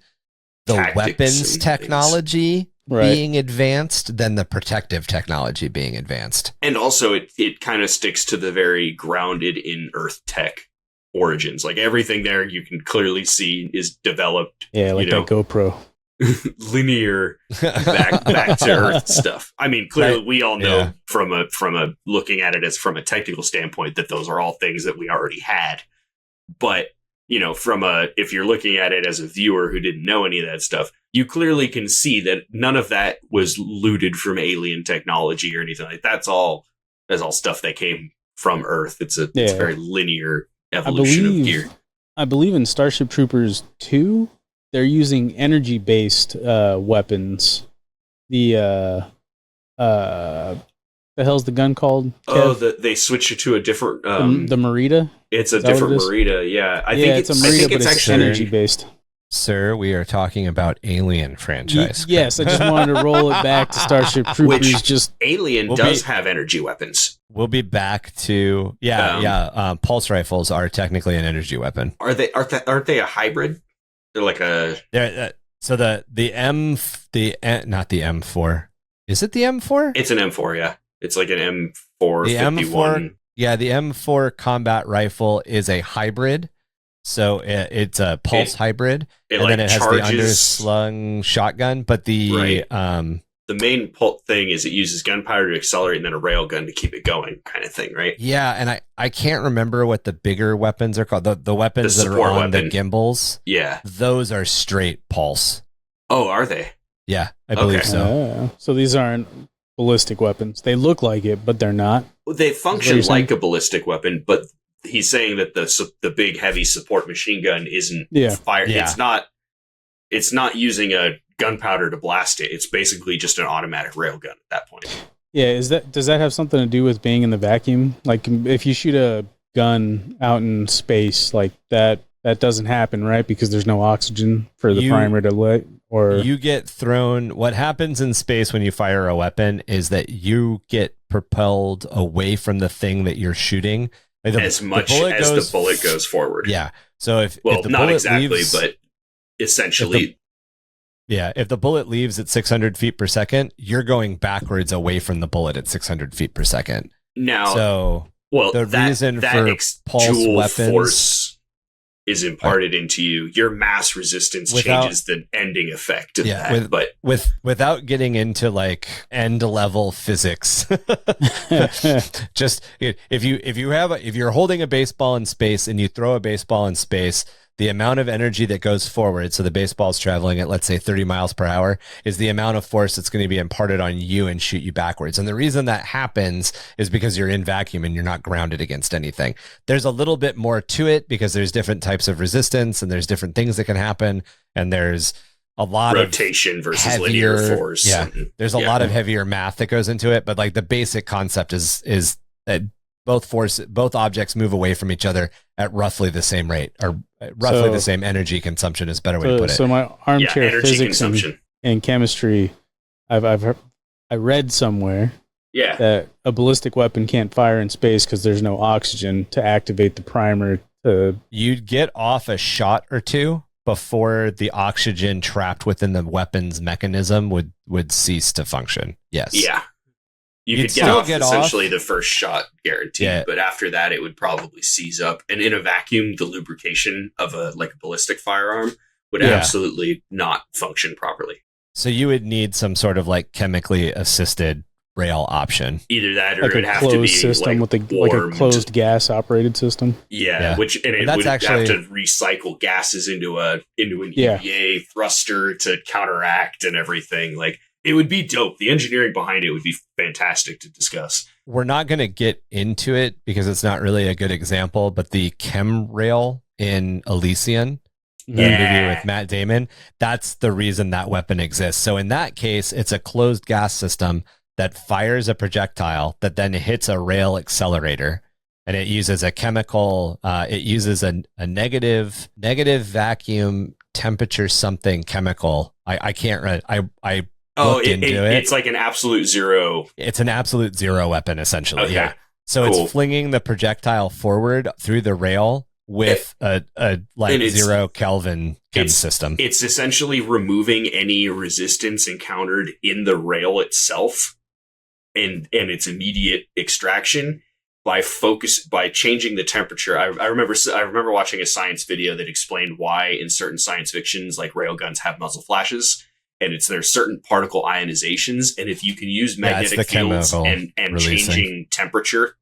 A: the
C: tactics
A: weapons technology being advanced than the protective technology being advanced.
C: And also it kind of sticks to the very grounded in Earth tech origins. Like everything there you can clearly see is developed.
B: Yeah, like that GoPro.
C: Linear back to Earth stuff. I mean, clearly we all know from a looking at it as from a technical standpoint that those are all things that we already had. But if you're looking at it as a viewer who didn't know any of that stuff, you clearly can see that none of that was looted from alien technology or anything like that. That's all stuff that came from Earth. It's a very linear evolution of gear.
B: I believe in Starship Troopers 2, they're using energy-based weapons. The hell's the gun called, Kev?
C: Oh, they switched it to a different...
B: the Merida?
C: It's a different Merida, yeah. I think
B: it's a Merida, but it's energy-based.
A: Sir, we are talking about Alien franchise.
B: Yes, I just wanted to roll it back to Starship Troopers.
C: Alien does have energy weapons.
A: We'll be back to... pulse rifles are technically an energy weapon.
C: Aren't they a hybrid? They're like a...
A: So not the M4. Is it the M4?
C: It's an M4, yeah. It's like an M4
A: the
C: 51.
A: M4, yeah, the M4 combat rifle is a hybrid. So it's a pulse hybrid. And then it has the underslung shotgun. But the
C: main thing is it uses gunpowder to accelerate and then a railgun to keep it going, kind of thing, right?
A: Yeah, and I can't remember what the bigger weapons are called. The weapons that are on the gimbals.
C: Yeah.
A: Those are straight pulse.
C: Oh, are they?
A: Yeah, I believe so.
B: So these aren't ballistic weapons. They look like it, but they're not.
C: They function like a ballistic weapon, but he's saying that the big heavy support machine gun isn't fired. Yeah. It's not using a gunpowder to blast it. It's basically just an automatic railgun at that point.
B: Yeah, does that have something to do with being in the vacuum? Like if you shoot a gun out in space like that doesn't happen, right? Because there's no oxygen for the primer to lit. Or
A: you get thrown. What happens in space when you fire a weapon is that you get propelled away from the thing that you're shooting. Like
C: as much as the bullet goes forward.
A: Yeah. So if the
C: not
A: bullet
C: exactly,
A: leaves,
C: but essentially.
A: If the bullet leaves at 600 feet per second, you're going backwards away from the bullet at 600 feet per second.
C: Now,
A: the reason for pulse weapons
C: force is imparted into you. Your mass resistance changes the ending effect of that. But
A: without getting into like end level physics, just if you're holding a baseball in space and you throw a baseball in space, the amount of energy that goes forward, so the baseball's traveling at, let's say, 30 miles per hour, is the amount of force that's going to be imparted on you and shoot you backwards. And the reason that happens is because you're in vacuum and you're not grounded against anything. There's a little bit more to it because there's different types of resistance and there's different things that can happen. And there's a lot
C: rotation
A: of
C: versus linear force.
A: Yeah. There's a lot of heavier math that goes into it, but like the basic concept is that both objects move away from each other at roughly the same rate, or roughly the same energy consumption is a better way to put it.
B: So my armchair
C: energy
B: physics
C: consumption
B: and chemistry, I read somewhere that a ballistic weapon can't fire in space because there's no oxygen to activate the primer.
A: You'd get off a shot or two before the oxygen trapped within the weapon's mechanism would cease to function. Yes.
C: Yeah. You could get off essentially the first shot guaranteed, but after that it would probably seize up. And in a vacuum, the lubrication of a ballistic firearm would absolutely not function properly.
A: So you would need some sort of like chemically assisted rail option.
C: Either that, or
B: like
C: it'd
B: a
C: have
B: closed
C: to be
B: system with a closed gas operated system.
C: Yeah, which it would have to recycle gases into an EVA thruster to counteract and everything. Like, it would be dope. The engineering behind it would be fantastic to discuss.
A: We're not going to get into it because it's not really a good example, but the chem rail in Elysian, the movie with Matt Damon, that's the reason that weapon exists. So in that case, it's a closed gas system that fires a projectile that then hits a rail accelerator. And it uses a chemical, it uses a negative vacuum temperature something chemical. I can't, I
C: it's like an absolute zero.
A: It's an absolute zero weapon, essentially.
C: Okay.
A: Yeah. So it's flinging the projectile forward through the rail with a 0 Kelvin chem system. It's
C: essentially removing any resistance encountered in the rail itself and its immediate extraction by changing the temperature. I remember watching a science video that explained why in certain science fictions, like railguns have muzzle flashes. And there's certain particle ionizations, and if you can use magnetic fields and changing temperature,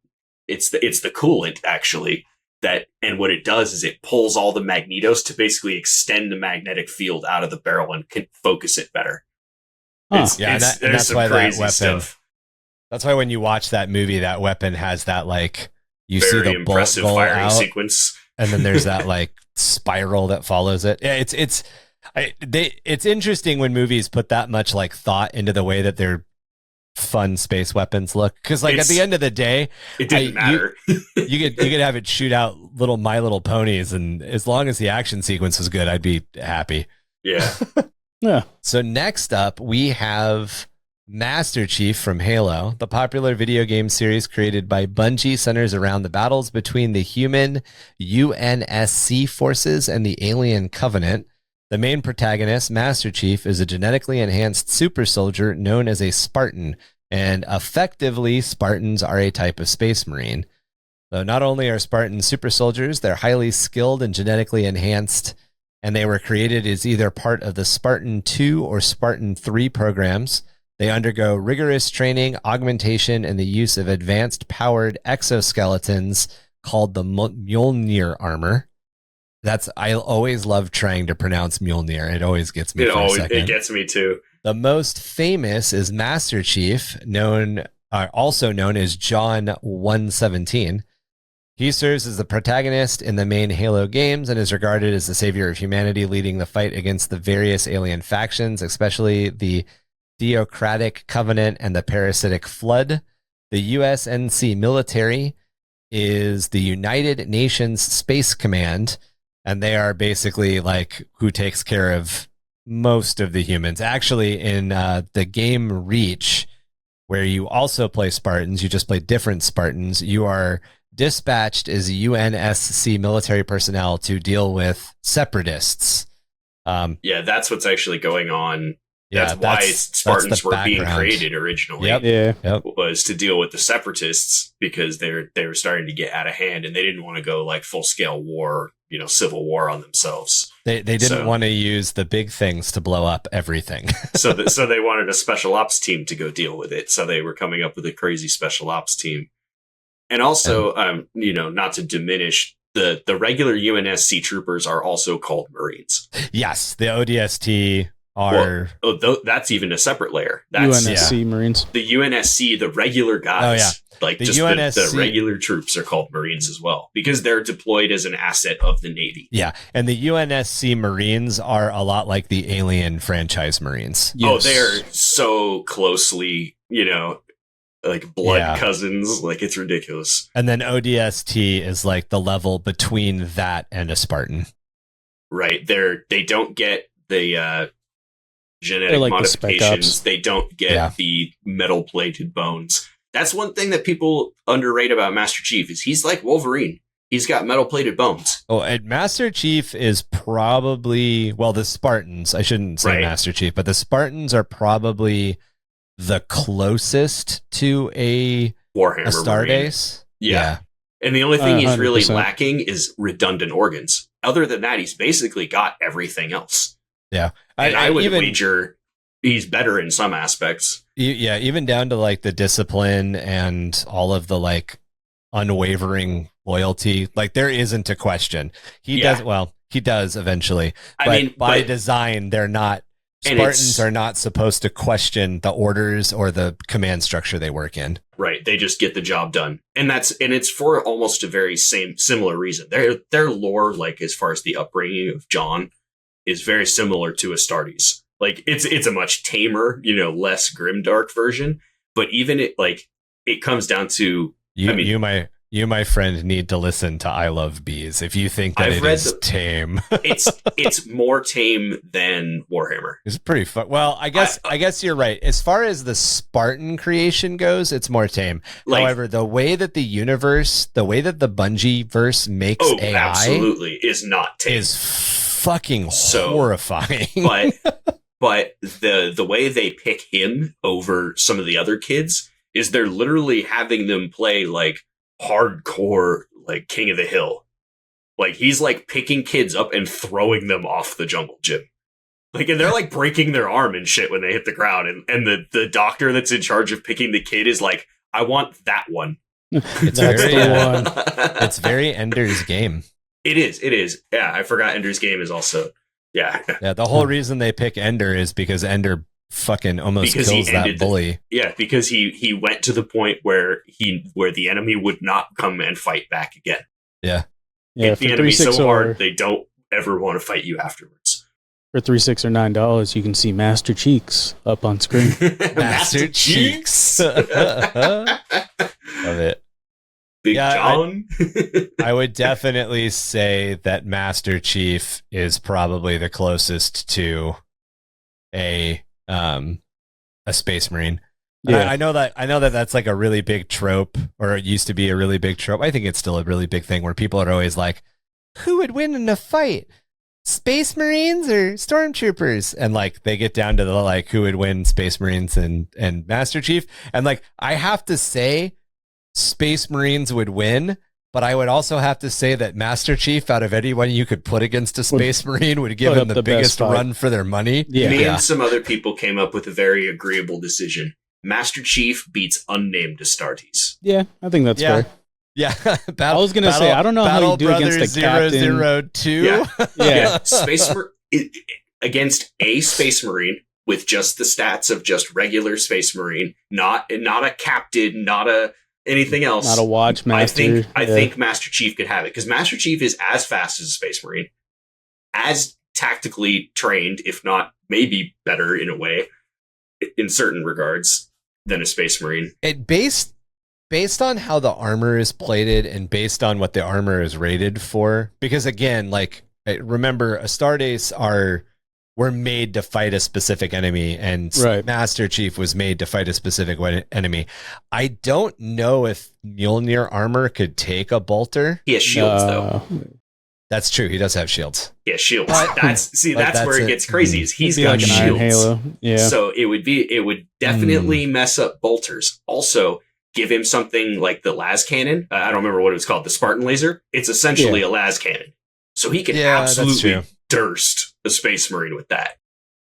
C: it's the coolant actually and what it does is it pulls all the magnetos to basically extend the magnetic field out of the barrel and can focus it better.
A: That's why that weapon. Stuff. That's why when you watch that movie, that weapon has that you
C: very
A: see the
C: impressive
A: bolt
C: firing
A: out,
C: sequence,
A: and then there's that spiral that follows it. Yeah, it's interesting when movies put that much thought into the way that their fun space weapons look, because at the end of the day,
C: it didn't matter.
A: you could have it shoot out little My Little Ponies, and as long as the action sequence was good, I'd be happy.
C: Yeah.
B: Yeah.
A: So next up, we have Master Chief from Halo. The popular video game series created by Bungie centers around the battles between the human UNSC forces and the alien Covenant. The main protagonist, Master Chief, is a genetically enhanced super soldier known as a Spartan, and effectively, Spartans are a type of space marine. So not only are Spartans super soldiers, they're highly skilled and genetically enhanced, and they were created as either part of the Spartan 2 or Spartan 3 programs. They undergo rigorous training, augmentation, and the use of advanced powered exoskeletons called the Mjolnir armor. I always love trying to pronounce Mjolnir. It always gets me for a second.
C: It gets me too.
A: The most famous is Master Chief, also known as John 117. He serves as the protagonist in the main Halo games and is regarded as the savior of humanity, leading the fight against the various alien factions, especially the Theocratic Covenant and the Parasitic Flood. The USNC military is the United Nations Space Command, and they are basically who takes care of most of the humans. Actually, in the game Reach, where you also play Spartans, you just play different Spartans, you are dispatched as UNSC military personnel to deal with separatists.
C: That's what's actually going on. That's why Spartans were being created originally.
A: Yep.
C: Was to deal with the separatists because they were starting to get out of hand, and they didn't want to go full scale war, civil war on themselves.
A: They didn't want to use the big things to blow up everything.
C: so they wanted a special ops team to go deal with it. So they were coming up with a crazy special ops team. And also, not to diminish the regular UNSC troopers are also called Marines.
A: Yes, the ODST are.
C: Well, that's even a separate layer. That's
B: UNSC Marines.
C: The UNSC, the regular guys, like
A: the
C: just
A: UNSC,
C: the regular troops are called Marines as well because they're deployed as an asset of the Navy.
A: Yeah, and the UNSC Marines are a lot like the Alien franchise Marines.
C: Yes. Oh, they're so closely, like blood cousins. Like, it's ridiculous.
A: And then ODST is like the level between that and a Spartan.
C: Right. They don't get the genetic like modifications. They don't get the metal-plated bones. That's one thing that people underrate about Master Chief is he's like Wolverine. He's got metal-plated bones.
A: Oh, and Master Chief is probably, well, the Spartans, I shouldn't say Master Chief, but the Spartans are probably the closest to a
C: Warhammer
A: Astartes.
C: Yeah. And the only thing he's really lacking is redundant organs. Other than that, he's basically got everything else.
A: Yeah.
C: I would wager he's better in some aspects.
A: Yeah, even down to like the discipline and all of the like unwavering loyalty. Like there isn't a question. He does eventually. But by design, they're not. Spartans are not supposed to question the orders or the command structure they work in.
C: Right. They just get the job done. And it's for almost a very similar reason. Their lore, like as far as the upbringing of John, is very similar to Astartes. Like it's a much tamer, less grimdark version. But even it comes down to You, my friend, need to listen to I Love Bees if you think that it is tame. it's more tame than Warhammer.
A: It's pretty fun. Well, I guess you're right. As far as the Spartan creation goes, it's more tame. However, the way that the Bungie verse makes AI
C: absolutely is not tame.
A: Is fucking horrifying.
C: But the way they pick him over some of the other kids is they're literally having them play like hardcore, like King of the Hill. Like he's like picking kids up and throwing them off the jungle gym. Like, and they're like breaking their arm and shit when they hit the ground. And the doctor that's in charge of picking the kid is like, I want that one.
A: It's it's very Ender's Game.
C: It is. Yeah, I forgot Ender's Game is also. Yeah.
A: Yeah, the whole reason they pick Ender is because Ender fucking almost kills that bully.
C: Because he went to the point where the enemy would not come and fight back again.
A: Yeah.
C: Hit the enemy so hard they don't ever want to fight you afterwards.
B: For $3, $6, or $9, you can see Master Cheeks up on screen.
A: Master Cheeks. Love it.
C: Big John.
A: I would definitely say that Master Chief is probably the closest to a Space Marine. Yeah. I know that that's like a really big trope, or it used to be a really big trope. I think it's still a really big thing where people are always like, who would win in a fight? Space Marines or Stormtroopers? And like they get down to the like who would win, Space Marines and Master Chief. And like I have to say Space Marines would win, but I would also have to say that Master Chief, out of anyone you could put against a Space Marine, would give him the biggest run for their money.
C: Yeah. Me and some other people came up with a very agreeable decision. Master Chief beats unnamed Astartes.
B: Yeah, I think that's fair.
A: Yeah,
B: I was going to say, I don't know how you do
A: Brothers
B: against a Captain
A: 002.
C: Yeah. Against a Space Marine with just the stats of just regular Space Marine, not a captain, not a anything else.
B: Not a watch master.
C: I think Master Chief could have it because Master Chief is as fast as a Space Marine, as tactically trained, if not maybe better in a way, in certain regards, than a Space Marine.
A: It based on how the armor is plated and based on what the armor is rated for, because again, like remember, Astartes were made to fight a specific enemy, and Master Chief was made to fight a specific enemy. I don't know if Mjolnir armor could take a bolter.
C: He has shields, though.
A: That's true. He does have shields.
C: Yeah, shields. That's where it gets crazy. Is he's got
B: like
C: shields.
B: Iron Halo. Yeah.
C: So it would definitely mess up bolters. Also, give him something like the las cannon. I don't remember what it was called. The Spartan laser. It's essentially a las cannon. So he can absolutely durst a Space Marine with that.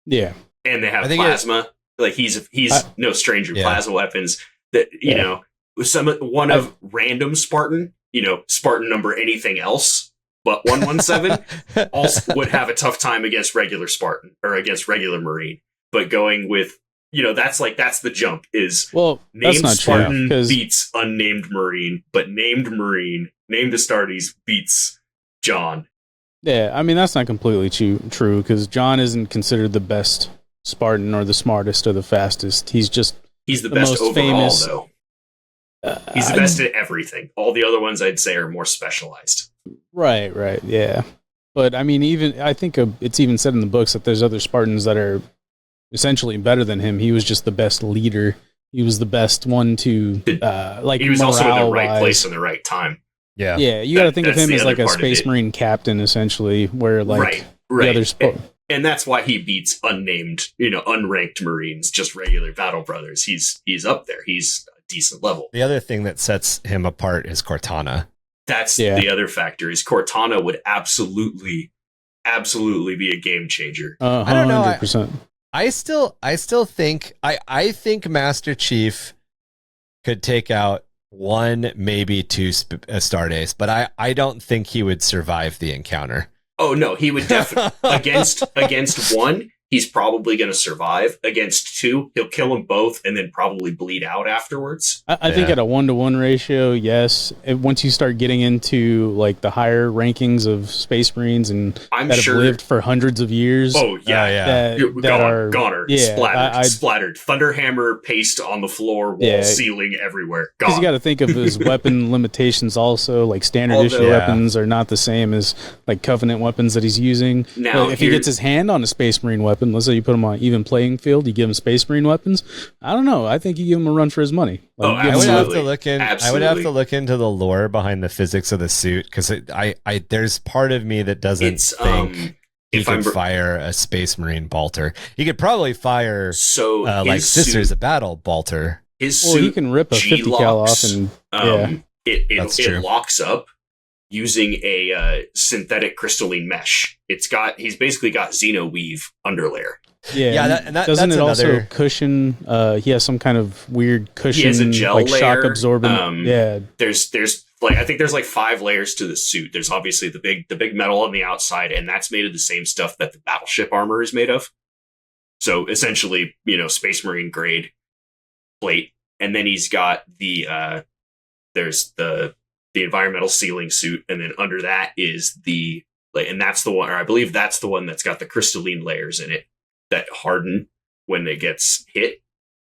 B: Yeah.
C: And they have plasma. Like he's no stranger to plasma weapons. That one of random Spartan Spartan number anything else but 117 also would have a tough time against regular Spartan or against regular Marine. But going with, that's the jump is named Spartan beats unnamed Marine, but named Astartes beats John.
B: Yeah, I mean, that's not completely true because John isn't considered the best Spartan or the smartest or the fastest. He's the best most
C: overall,
B: famous.
C: Though. He's the best at everything. All the other ones I'd say are more specialized.
B: Right, yeah. But I mean, I think it's even said in the books that there's other Spartans that are essentially better than him. He was just the best leader. He was the best one to he was also in the right place in the right time.
A: Yeah.
B: You got to think of him as like a Space Marine captain, essentially, where like the other
C: and that's why he beats unnamed, unranked Marines, just regular battle brothers. He's up there. He's a decent level.
A: The other thing that sets him apart is Cortana.
C: That's the other factor. Is Cortana would absolutely be a game changer.
B: 100%.
A: I don't know. I still think I think Master Chief could take out one, maybe two Astartes, but I don't think he would survive the encounter.
C: Oh no, he would definitely against one. He's probably going to survive. Against two, he'll kill them both and then probably bleed out afterwards.
B: I think at a 1-to-1 ratio, yes. Once you start getting into like the higher rankings of Space Marines and have lived for hundreds of years.
C: Oh yeah. Goner, splattered. Thunderhammer paste on the floor, wall, ceiling, everywhere.
B: Because you got to think of his weapon limitations also. Like standard issue weapons are not the same as like Covenant weapons that he's using. Now, if he gets his hand on a Space Marine weapon, let's say you put him on an even playing field, you give him Space Marine weapons. I don't know. I think you give him a run for his money.
A: I would have to look in. Absolutely. I would have to look into the lore behind the physics of the suit because there's part of me that doesn't think he could fire a Space Marine bolter. He could probably fire like Sisters of Battle bolter.
C: His suit,
B: he can rip a 50 cal off and
C: it locks up using a synthetic crystalline mesh. He's basically got Xenoweave underlayer.
B: Doesn't it also cushion? He has some kind of weird cushion,
C: he has a gel layer,
B: shock absorbent.
C: There's like I think there's like 5 layers to the suit. There's obviously the big metal on the outside, and that's made of the same stuff that the battleship armor is made of. So essentially, Space Marine grade plate, and then he's got there's the environmental sealing suit, and then under that is and that's the one, or I believe that's the one that's got the crystalline layers in it that harden when it gets hit,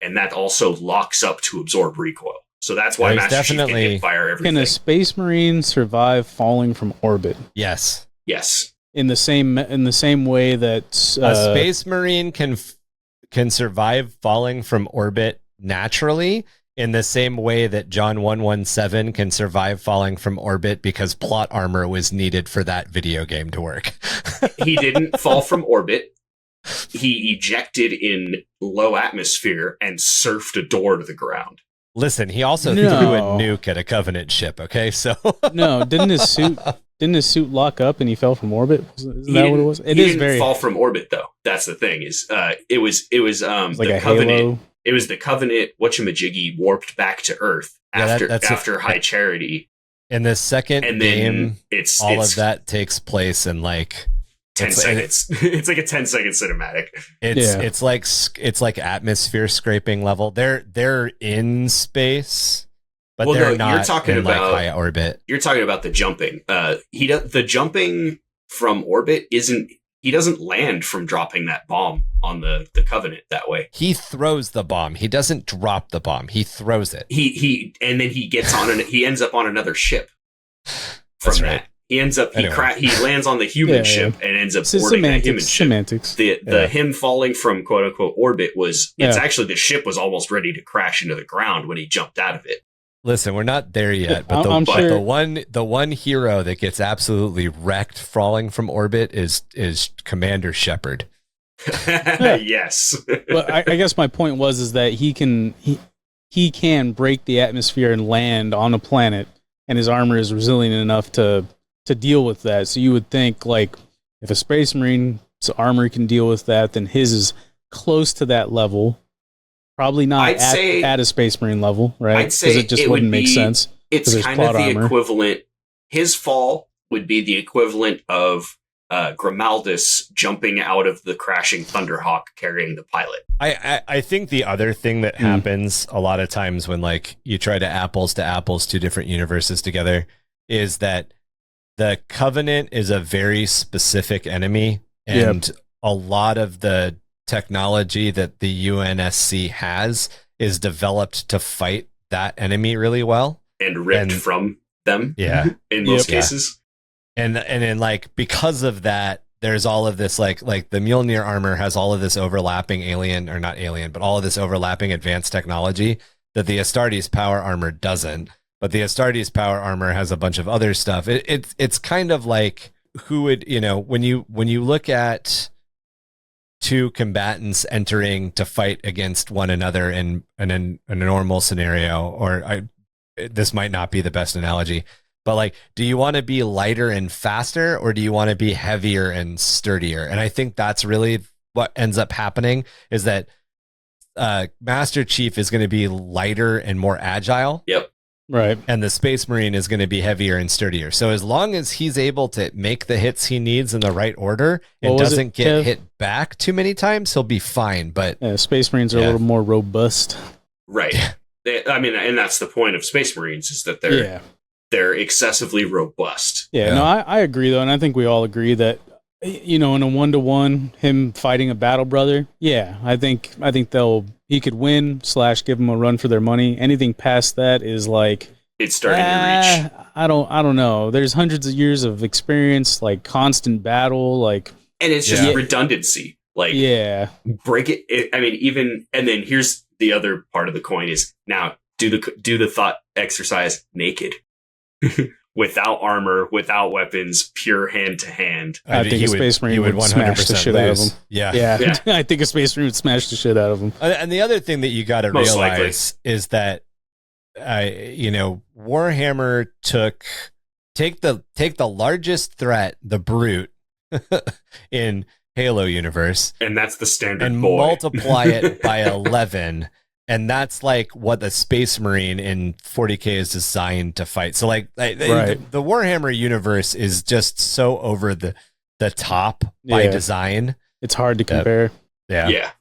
C: and that also locks up to absorb recoil. So that's why Master Chief can fire everything.
B: Can a Space Marine survive falling from orbit?
A: Yes.
B: In the same way that
A: a Space Marine can survive falling from orbit naturally, in the same way that John 117 can survive falling from orbit because plot armor was needed for that video game to work.
C: He didn't fall from orbit. He ejected in low atmosphere and surfed a door to the ground.
A: Listen, he also threw a nuke at a Covenant ship, okay? So
B: no, didn't his suit lock up and he fell from orbit? Isn't that what it was?
C: He didn't fall from orbit though. That's the thing it was like the Covenant. Halo. It was the Covenant whatchamajiggy warped back to Earth after High Charity.
A: In the second game, all of that takes place in like
C: 10 seconds. It's like a 10-second cinematic.
A: It's like atmosphere scraping level. They're in space, but they're not. You're talking about high orbit.
C: You're talking about the jumping. The jumping from orbit isn't. He doesn't land from dropping that bomb on the Covenant that way.
A: He throws the bomb. He doesn't drop the bomb. He throws it.
C: And then he gets on he ends up on another ship. From that, he ends up he lands on the human ship and ends up boarding that human ship.
B: Semantics.
C: Him falling from quote unquote orbit was actually the ship was almost ready to crash into the ground when he jumped out of it.
A: Listen, we're not there yet, but the one hero that gets absolutely wrecked falling from orbit is Commander Shepard.
C: Yes.
B: But I guess my point was that he can break the atmosphere and land on a planet, and his armor is resilient enough to deal with that. So you would think like if a Space Marine's armor can deal with that, then his is close to that level. Probably not at a Space Marine level, right?
C: I'd say
B: it just wouldn't make sense.
C: It's kind of the equivalent. His fall would be the equivalent of Grimaldus jumping out of the crashing Thunderhawk carrying the pilot.
A: I think the other thing that happens a lot of times when like you try to apples two different universes together is that the Covenant is a very specific enemy, and a lot of the technology that the UNSC has is developed to fight that enemy really well
C: and ripped from them.
A: Yeah,
C: in most cases.
A: And then like because of that, there's all of this like the Mjolnir armor has all of this overlapping alien, or not alien, but all of this overlapping advanced technology that the Astartes power armor doesn't. But the Astartes power armor has a bunch of other stuff. It's kind of like who would, you know, when you look at two combatants entering to fight against one another in a normal scenario, or this might not be the best analogy, but like, do you want to be lighter and faster, or do you want to be heavier and sturdier? And I think that's really what ends up happening, is that Master Chief is going to be lighter and more agile.
C: Yep.
B: Right.
A: And the Space Marine is going to be heavier and sturdier. So as long as he's able to make the hits he needs in the right order and doesn't get hit back too many times, he'll be fine. But
B: Space Marines are a little more robust.
C: Right. I mean, and that's the point of Space Marines, is that they're excessively robust.
B: Yeah, no, I agree, though. And I think we all agree that, you know, in a 1-to-1, him fighting a battle brother, I think he could win / give him a run for their money. Anything past that is like,
C: it's starting to reach.
B: I don't know. There's hundreds of years of experience, like constant battle, like,
C: and it's just redundancy. Like, break it. I mean, even, and then here's the other part of the coin is now do the thought exercise naked. Without armor, without weapons, pure hand to hand.
B: I think a Space Marine would smash the shit out of him. Yeah. I think a Space Marine would smash the shit out of him.
A: And the other thing that you got to realize is that, you know, Warhammer take the largest threat, the Brute, in Halo universe,
C: and that's the standard,
A: and multiply it by 11. And that's like what the Space Marine in 40k is designed to fight. So like the Warhammer universe is just so over the top by design.
B: It's hard to compare.
C: Yeah.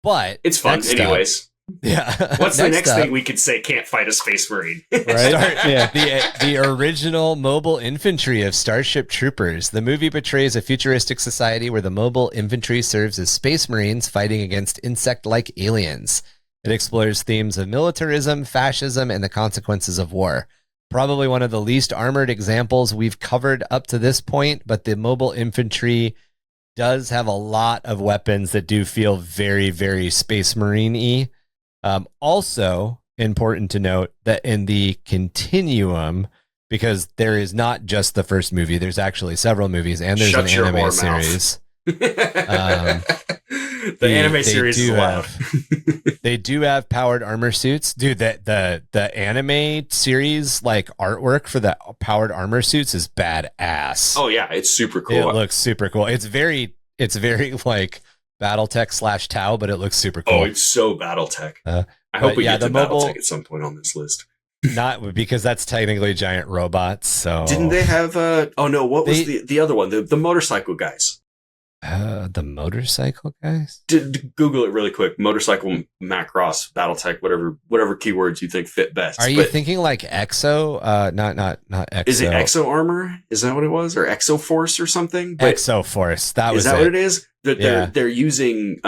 A: But
C: it's fun anyways. What's the next thing we could say can't fight a Space Marine?
A: Right? The original mobile infantry of Starship Troopers. The movie portrays a futuristic society where the mobile infantry serves as Space Marines fighting against insect-like aliens. It explores themes of militarism, fascism, and the consequences of war. Probably one of the least armored examples we've covered up to this point, but the mobile infantry does have a lot of weapons that do feel very, very Space Marine-y. Also important to note that in the continuum, because there is not just the first movie, there's actually several movies, and there's an anime series.
C: The anime series is loud.
A: They do have powered armor suits, dude. The anime series like artwork for the powered armor suits is badass.
C: Oh yeah, it's super cool.
A: It looks super cool. It's very like BattleTech / Tau, but it looks super cool.
C: Oh, it's so BattleTech. I hope we get to BattleTech at some point on this list.
A: Not because that's technically giant robots. So
C: didn't they have? Oh no, what was the other one? The motorcycle guys.
A: The motorcycle guys?
C: Google it really quick. Motorcycle, Macross, BattleTech, whatever keywords you think fit best.
A: Are you thinking like Exo? Not Exo.
C: Is it Exo Armor? Is that what it was? Or Exo Force or something? But
A: Exo Force. Is that
C: what it is? They're using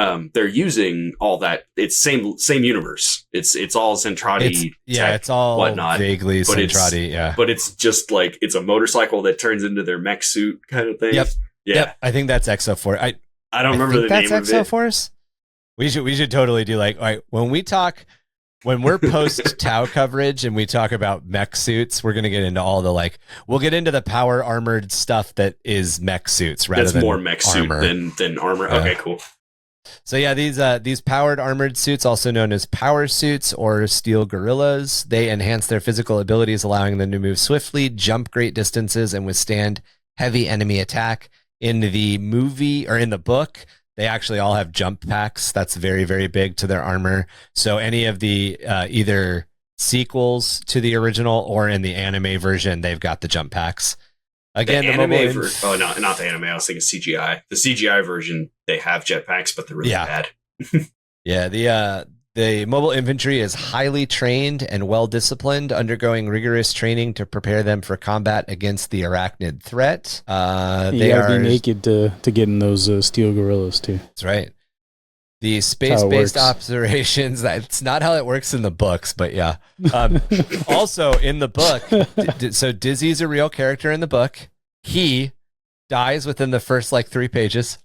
C: all that. It's same universe. It's all Zentradi.
A: It's all
C: whatnot,
A: vaguely Zentradi.
C: But it's just like it's a motorcycle that turns into their mech suit kind of thing.
A: Yep.
C: Yeah,
A: yep, I think that's Exo Force. I
C: don't remember the name of it.
A: That's Exo Force. We should totally do like, all right, when we're post Tau coverage and we talk about mech suits, we're gonna get into all the we'll get into the power armored stuff that is mech suits rather than more mech armor.
C: Suit than armor. Okay, cool.
A: So yeah, these powered armored suits, also known as power suits or steel gorillas, they enhance their physical abilities, allowing them to move swiftly, jump great distances, and withstand heavy enemy attack. In the movie or in the book, they actually all have jump packs. That's very, very big to their armor. So any of the either sequels to the original, or in the anime version, they've got the jump packs. Again,
C: the anime version. Oh no, not the anime. I was thinking CGI. The CGI version, they have jetpacks, but they're really bad.
A: Yeah, the mobile infantry is highly trained and well disciplined, undergoing rigorous training to prepare them for combat against the arachnid threat.
B: They gotta be naked to get in those steel gorillas too.
A: That's right. The space-based observations, that's not how it works in the books, but yeah. Also, in the book, so Dizzy's a real character in the book. He dies within the first, 3 pages.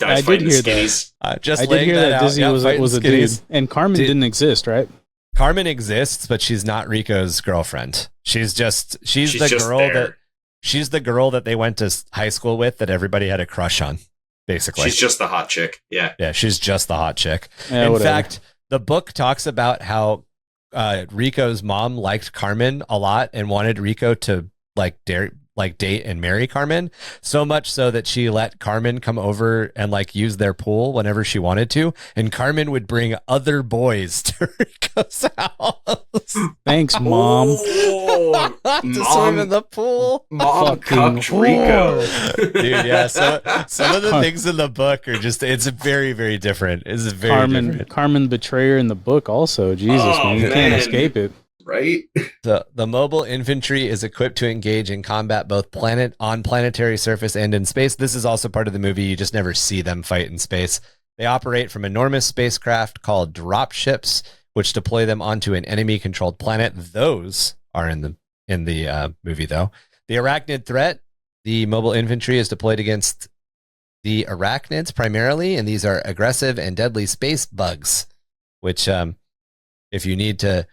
C: I did hear that.
B: I did hear that Dizzy was a dude. And Carmen didn't exist, right?
A: Carmen exists, but she's not Rico's girlfriend. She's the girl that they went to high school with that everybody had a crush on. Basically,
C: she's just the hot chick. Yeah,
A: she's just the hot chick.
B: Yeah,
A: in fact, the book talks about how Rico's mom liked Carmen a lot and wanted Rico to date and marry Carmen, so much so that she let Carmen come over and use their pool whenever she wanted to, and Carmen would bring other boys to Rico's house.
B: Thanks, Mom.
A: To swim in the pool.
C: Mom cucked Rico.
A: Dude, yeah. So some of the things in the book are it's very, very different. It's very different.
B: Carmen betrayer in the book also. Jesus, man, you can't escape it.
C: Right?
A: The mobile infantry is equipped to engage in combat both on planetary surface and in space. This is also part of the movie. You just never see them fight in space. They operate from enormous spacecraft called drop ships, which deploy them onto an enemy-controlled planet. Those are in the movie, though. The arachnid threat, the mobile infantry is deployed against the arachnids primarily, and these are aggressive and deadly space bugs, which, if you need an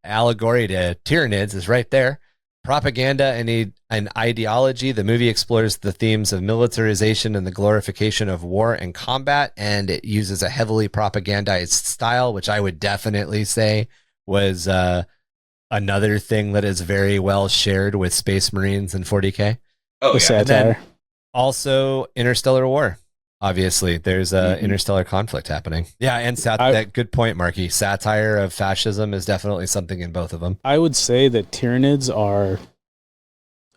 A: allegory to Tyranids, is right there. Propaganda and ideology. The movie explores the themes of militarization and the glorification of war and combat, and it uses a heavily propagandized style, which I would definitely say was another thing that is very well shared with Space Marines and 40k.
C: Oh, yeah.
B: Satire.
A: Also, interstellar war. Obviously, there's interstellar conflict happening. Yeah, and that good point, Marky. Satire of fascism is definitely something in both of them.
B: I would say that Tyranids are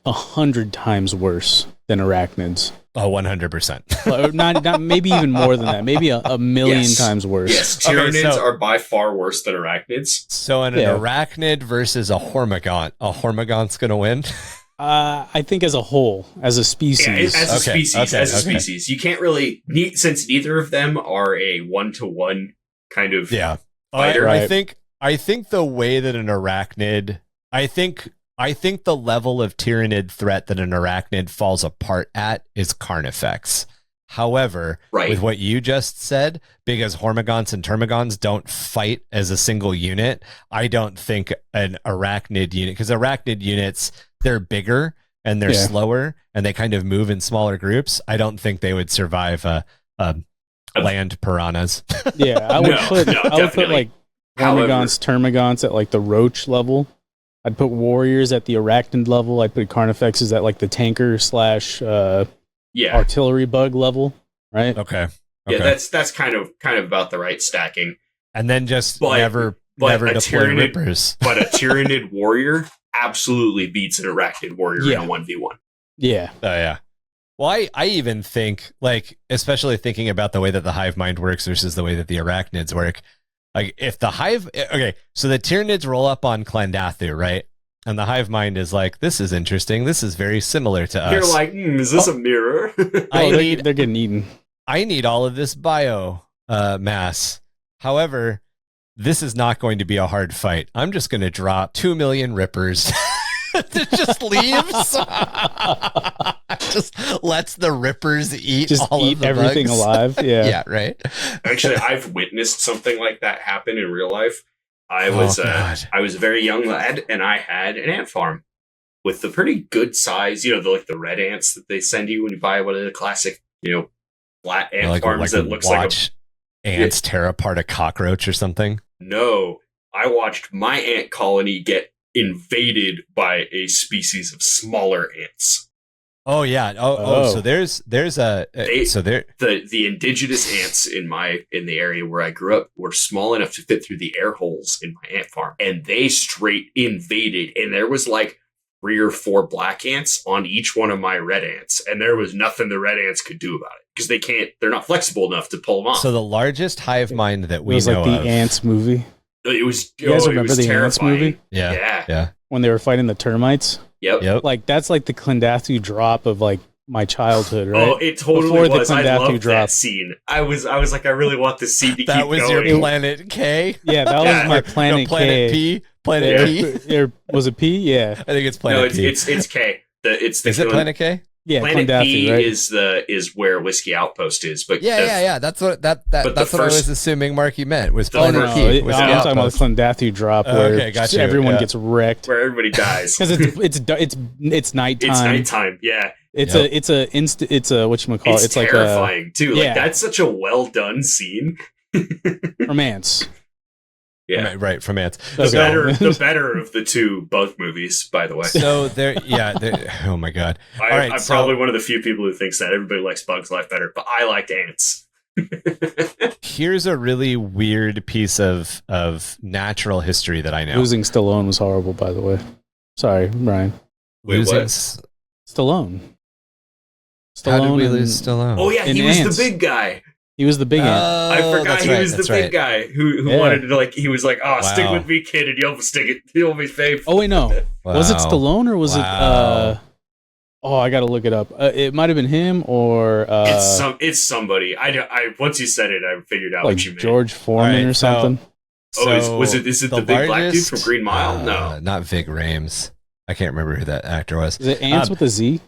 B: 100 times worse than arachnids.
A: Oh, 100%.
B: not maybe even more than that. Maybe a million times worse.
C: Yes, Tyranids are by far worse than arachnids.
A: So an arachnid versus a Hormagaun's going to win?
B: I think as a whole, as a species.
C: Yeah, as a species. You can't really, since neither of them are a one-to-one kind of fighter.
A: I think the way that an arachnid, I think the level of Tyranid threat that an arachnid falls apart at is Carnifex. However, with what you just said, because Hormagaunts and Termagants don't fight as a single unit, I don't think an arachnid unit, because arachnid units, they're bigger and they're slower and they kind of move in smaller groups. I don't think they would survive land piranhas.
B: Yeah, I would put Hormagaunts, Termagants at the roach level. I'd put warriors at the arachnid level. I'd put Carnifexes at the tanker / artillery bug level, right?
A: Okay.
C: Yeah, that's kind of about the right stacking.
A: And then just never deploy rippers.
C: But a Tyranid warrior absolutely beats an arachnid warrior in a 1v1.
B: Yeah.
A: Oh, yeah. Well, I even think, especially thinking about the way that the hive mind works versus the way that the arachnids work, if the hive... Okay, so the Tyranids roll up on Clendathu, right? And the hive mind is this is interesting. This is very similar to us.
C: You're is this a mirror?
B: They're getting eaten.
A: I need all of this bio mass. However, this is not going to be a hard fight. I'm just going to drop 2 million rippers. It just leaves. Just lets the rippers eat
B: everything
A: bugs.
B: Alive. Yeah.
A: Yeah, right.
C: Actually, I've witnessed something like that happen in real life. I was a very young lad, and I had an ant farm with the pretty good size, the red ants that they send you when you buy one of the classic, flat ant farms that looks like
A: ants tear apart a cockroach or something.
C: No, I watched my ant colony get invaded by a species of smaller ants.
A: Oh yeah. So there's a so there
C: the indigenous ants in the area where I grew up were small enough to fit through the air holes in my ant farm, and they straight invaded. And there was like 3 or 4 black ants on each one of my red ants, and there was nothing the red ants could do about it because they're not flexible enough to pull them off.
A: So the largest hive mind that we
B: know, it was like the Ants movie.
C: It was.
B: You guys remember the
C: terrifying.
B: Ants movie?
A: Yeah.
B: When they were fighting the termites.
C: Yep.
B: Like that's like the Clendathu drop of like my childhood, right?
C: Oh, it totally was. I loved that scene. I was like, I really want this scene to keep going.
A: That was your Planet K?
B: Yeah, that was my Planet
A: Planet
B: K.
A: P? Planet P?
B: Was it P? Yeah.
A: I think it's Planet P.
C: It's K. Is
A: it Planet K?
B: Yeah,
C: Planet P
B: right?
C: is where Whiskey Outpost is. But
A: yeah. That's what I was assuming Marky meant was Planet P.
B: I'm talking about the Clendathu drop where everyone gets wrecked,
C: where everybody dies
B: because it's nighttime.
C: It's nighttime. Yeah.
B: It's a whatchamacallit.
C: It's terrifying too. Like that's such a well done scene.
B: From Ants.
C: Yeah,
A: right. From Ants.
C: The better of the two both movies, by the way.
A: So oh my god!
C: I'm probably one of the few people who thinks that everybody likes Bugs Life better, but I liked Ants.
A: Here's a really weird piece of natural history that I know.
B: Losing Stallone was horrible, by the way. Sorry, Ryan.
C: Losing
B: Stallone.
A: How did we lose Stallone?
C: Oh yeah, he was the big guy.
B: He was the big ant.
C: I forgot he was the big guy who wanted to he was like, oh, stick with me, kid, and you'll be safe.
B: Oh wait, no. Wow. Was it Stallone or was it I gotta look it up. It might have been him or
C: it's somebody. I once you said it, I figured out
B: like
C: what you meant.
B: George Foreman or something.
C: Is it the big black dude from Green Mile? No.
A: Not Vig Rhames. I can't remember who that actor was.
B: Is it Ants with a Z?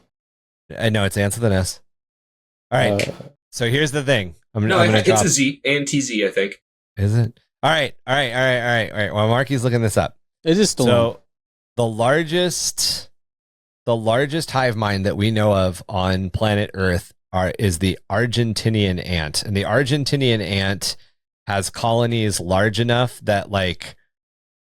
A: No, it's Ants with an S. All right. So here's the thing.
C: It's a Z, ANTZ, I think.
A: Is it? All right. While Marky's looking this up.
B: It is still
A: so the largest hive mind that we know of on planet Earth is the Argentinian ant. And the Argentinian ant has colonies large enough that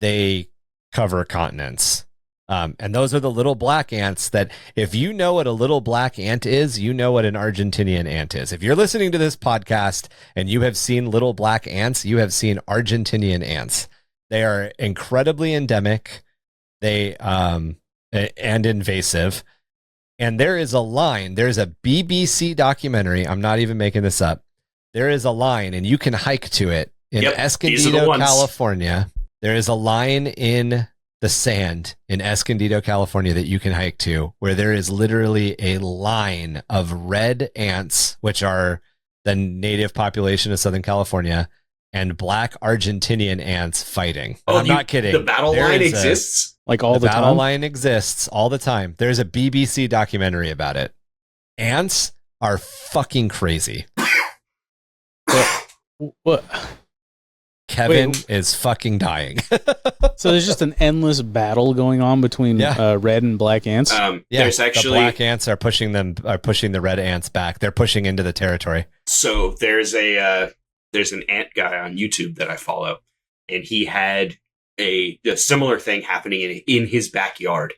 A: they cover continents. And those are the little black ants that if you know what a little black ant is, you know what an Argentinian ant is. If you're listening to this podcast and you have seen little black ants, you have seen Argentinian ants. They are incredibly endemic. They and invasive. And there's a BBC documentary. I'm not even making this up. There is a line and you can hike to it in Escondido, California. There is a line in the sand in Escondido, California that you can hike to where there is literally a line of red ants, which are the native population of Southern California, and black Argentinian ants fighting. I'm not kidding.
C: The battle line exists?
B: All the time? The
A: battle line exists all the time. There's a BBC documentary about it. Ants are fucking crazy.
B: What?
A: Kevin is fucking dying.
B: So there's just an endless battle going on between red and black ants.
C: There's actually
A: the black ants are pushing the red ants back. They're pushing into the territory.
C: So there's an ant guy on YouTube that I follow, and he had a similar thing happening in his backyard.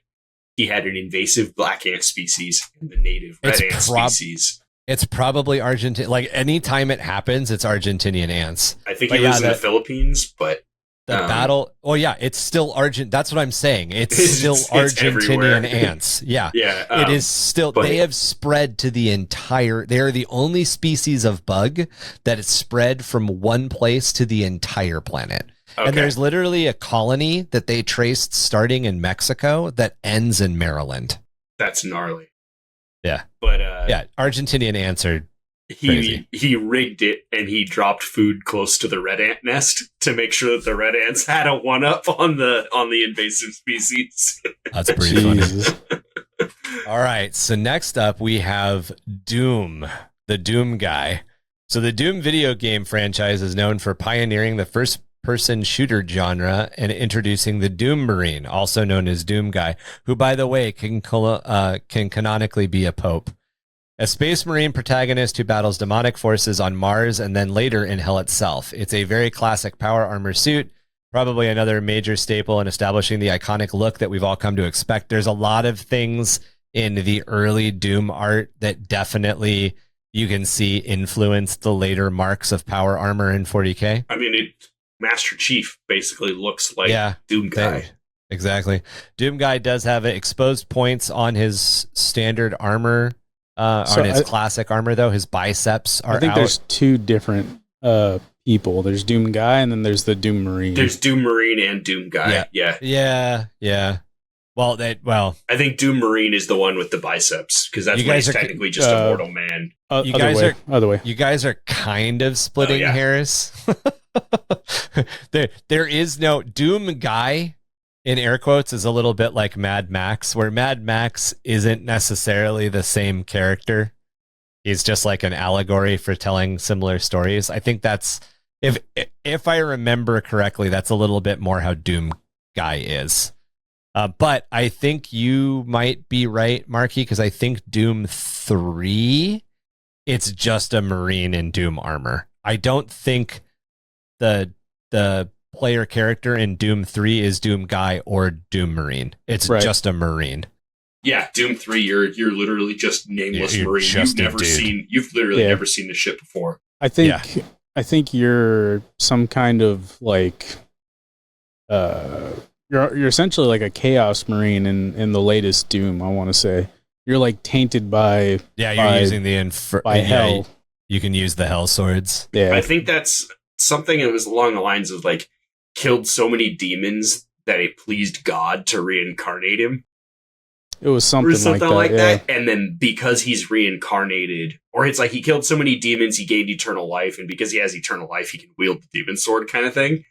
C: He had an invasive black ant species and the native red ant species.
A: It's probably Argentine. Like anytime it happens, it's Argentinian ants.
C: I think he lives in the Philippines, but
A: the battle. Oh yeah, it's still Argent. That's what I'm saying. It's still Argentinian ants. Yeah,
C: yeah.
A: It is still. They have spread to the entire. They are the only species of bug that is spread from one place to the entire planet. Okay. And there's literally a colony that they traced starting in Mexico that ends in Maryland.
C: That's gnarly.
A: Yeah,
C: but
A: Argentinian ants are crazy.
C: He rigged it and he dropped food close to the red ant nest to make sure that the red ants had a one up on the invasive species.
A: That's pretty funny. All right, so next up we have Doom, the Doom guy. So the Doom video game franchise is known for pioneering the first-person shooter genre and introducing the Doom Marine, also known as Doom Guy, who, by the way, can canonically be a pope. A space marine protagonist who battles demonic forces on Mars and then later in Hell itself. It's a very classic power armor suit, probably another major staple in establishing the iconic look that we've all come to expect. There's a lot of things in the early Doom art that definitely you can see influenced the later marks of power armor in 40k?
C: I mean, Master Chief basically looks like Doom Guy.
A: Exactly. Doom Guy does have exposed points on his standard armor, on his classic armor, though. His biceps are out.
B: I think there's two different people. There's Doom Guy, and then there's the Doom Marine.
C: There's Doom Marine and Doom Guy.
A: Yeah. Well,
C: I think Doom Marine is the one with the biceps, because that's when he's technically just a mortal man.
B: Other way.
A: You guys are kind of splitting hairs. There is no Doom Guy, in air quotes, is a little bit like Mad Max, where Mad Max isn't necessarily the same character. He's just like an allegory for telling similar stories. I think that's, if I remember correctly, that's a little bit more how Doom Guy is. But I think you might be right, Marky, because I think Doom 3, it's just a Marine in Doom armor. I don't think the player character in Doom 3 is Doom Guy or Doom Marine. It's just a Marine.
C: Yeah, Doom 3, you're literally just nameless Marine. You've literally never seen the ship before.
B: I think you're some kind of like you're essentially like a Chaos Marine in the latest Doom, I want to say. You're like tainted by
A: you're using the
B: hell.
A: You can use the hell swords.
C: Yeah. I think that's something that was along the lines of like killed so many demons that it pleased God to reincarnate him.
B: It was something like that.
C: And then because he's reincarnated, or it's like he killed so many demons, he gained eternal life, and because he has eternal life, he can wield the demon sword kind of thing.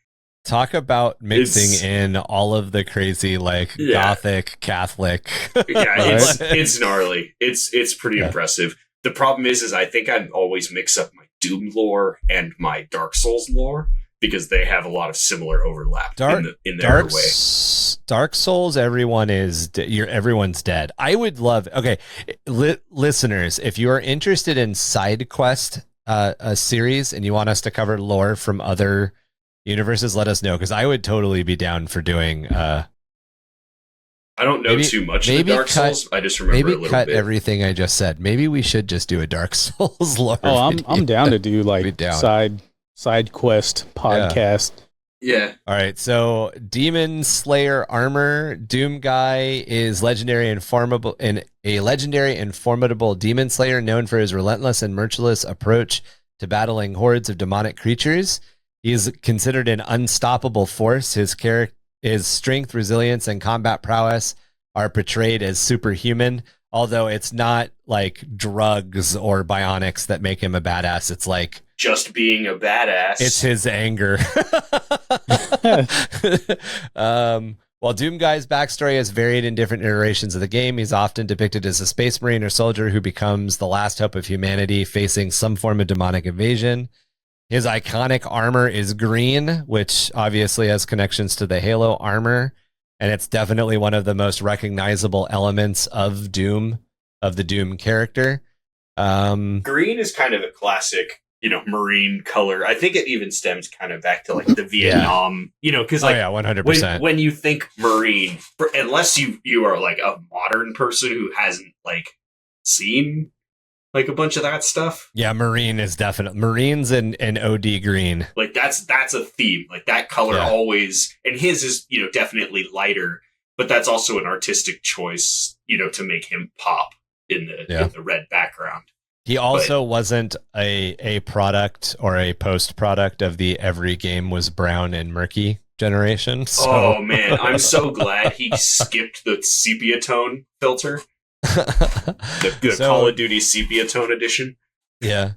A: Talk about mixing in all of the crazy, like, Gothic, Catholic.
C: It's gnarly. It's pretty impressive. The problem is I think I always mix up my Doom lore and my Dark Souls lore, because they have a lot of similar overlap in their way.
A: Dark Souls, everyone's dead. I would love, listeners, if you are interested in side quest a series and you want us to cover lore from other universes, let us know, because I would totally be down for doing
C: I don't know too much of the Dark Souls. I just remember a little bit.
A: Maybe cut everything I just said. Maybe we should just do a Dark Souls lore.
B: Oh, I'm down to do like side quest podcast.
C: Yeah.
A: All right. So Demon Slayer armor. Doom Guy is legendary and formidable, and a legendary and formidable Demon Slayer known for his relentless and merciless approach to battling hordes of demonic creatures. He is considered an unstoppable force. His strength, resilience, and combat prowess are portrayed as superhuman, although it's not like drugs or bionics that make him a badass. It's like
C: just being a badass.
A: It's his anger. While Doom Guy's backstory has varied in different iterations of the game, he's often depicted as a space marine or soldier who becomes the last hope of humanity facing some form of demonic invasion. His iconic armor is green, which obviously has connections to the Halo armor, and it's definitely one of the most recognizable elements of Doom, of the Doom character.
C: Green is kind of a like, Marine color. I think it even stems kind of back to like the Vietnam, because like
A: 100%.
C: When you think Marine, unless you are like a modern person who hasn't like seen like a bunch of that stuff.
A: Yeah, Marine is definitely Marines and OD green.
C: Like that's a theme. Like that color always, and his is definitely lighter, but that's also an artistic choice, to make him pop in the red background.
A: He also wasn't a product or a post product of the every game was brown and murky generation. So.
C: Oh man, I'm so glad he skipped the sepia tone filter. The Call of Duty sepia tone edition.
A: Yeah.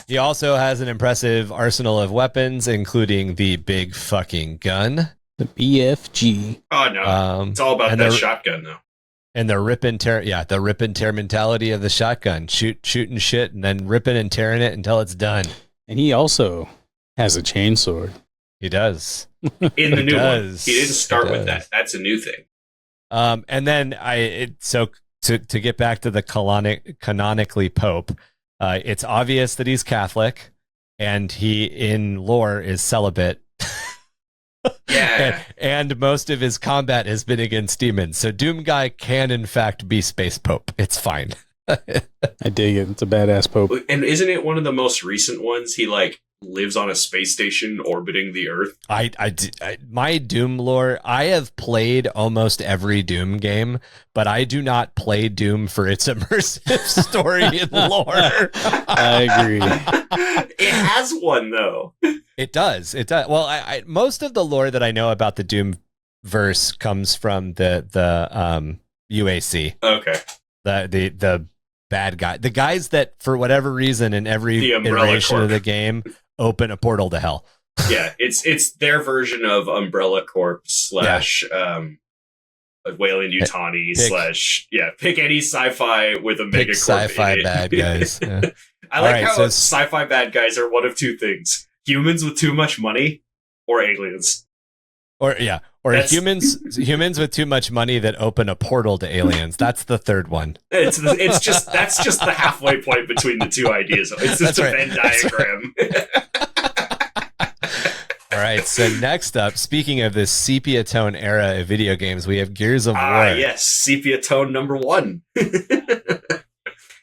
A: He also has an impressive arsenal of weapons, including the big fucking gun.
B: The BFG.
C: Oh no. It's all about that shotgun though.
A: And the rip and tear, the rip and tear mentality of the shotgun. Shooting shit and then ripping and tearing it until it's done.
B: And he also has a chainsword.
A: He does.
C: In the new one. He didn't start with that. That's a new thing.
A: And then to get back to the canonically Pope, it's obvious that he's Catholic, and he in lore is celibate.
C: Yeah.
A: And most of his combat has been against demons. So Doom Guy can, in fact, be Space Pope. It's fine.
B: I dig it. It's a badass Pope.
C: And isn't it one of the most recent ones? He, like, lives on a space station orbiting the Earth.
A: My Doom lore, I have played almost every Doom game, but I do not play Doom for its immersive story and lore.
B: I agree.
C: It has one, though.
A: It does. Well, I most of the lore that I know about the Doom verse comes from the UAC.
C: Okay.
A: The bad guy, the guys that for whatever reason in every iteration
C: Corp
A: of the game open a portal to hell.
C: Yeah, it's their version of Umbrella Corp / Wayland Yutani / pick any sci-fi with a mega
A: sci-fi bad guys. Yeah.
C: I like how sci-fi bad guys are one of two things: humans with too much money, or aliens.
A: Or humans with too much money that open a portal to aliens. That's the third one.
C: That's just the halfway point between the two ideas. It's just a Venn diagram.
A: All right. So next up, speaking of this sepia tone era of video games, we have Gears of War.
C: Yes, sepia tone number 1.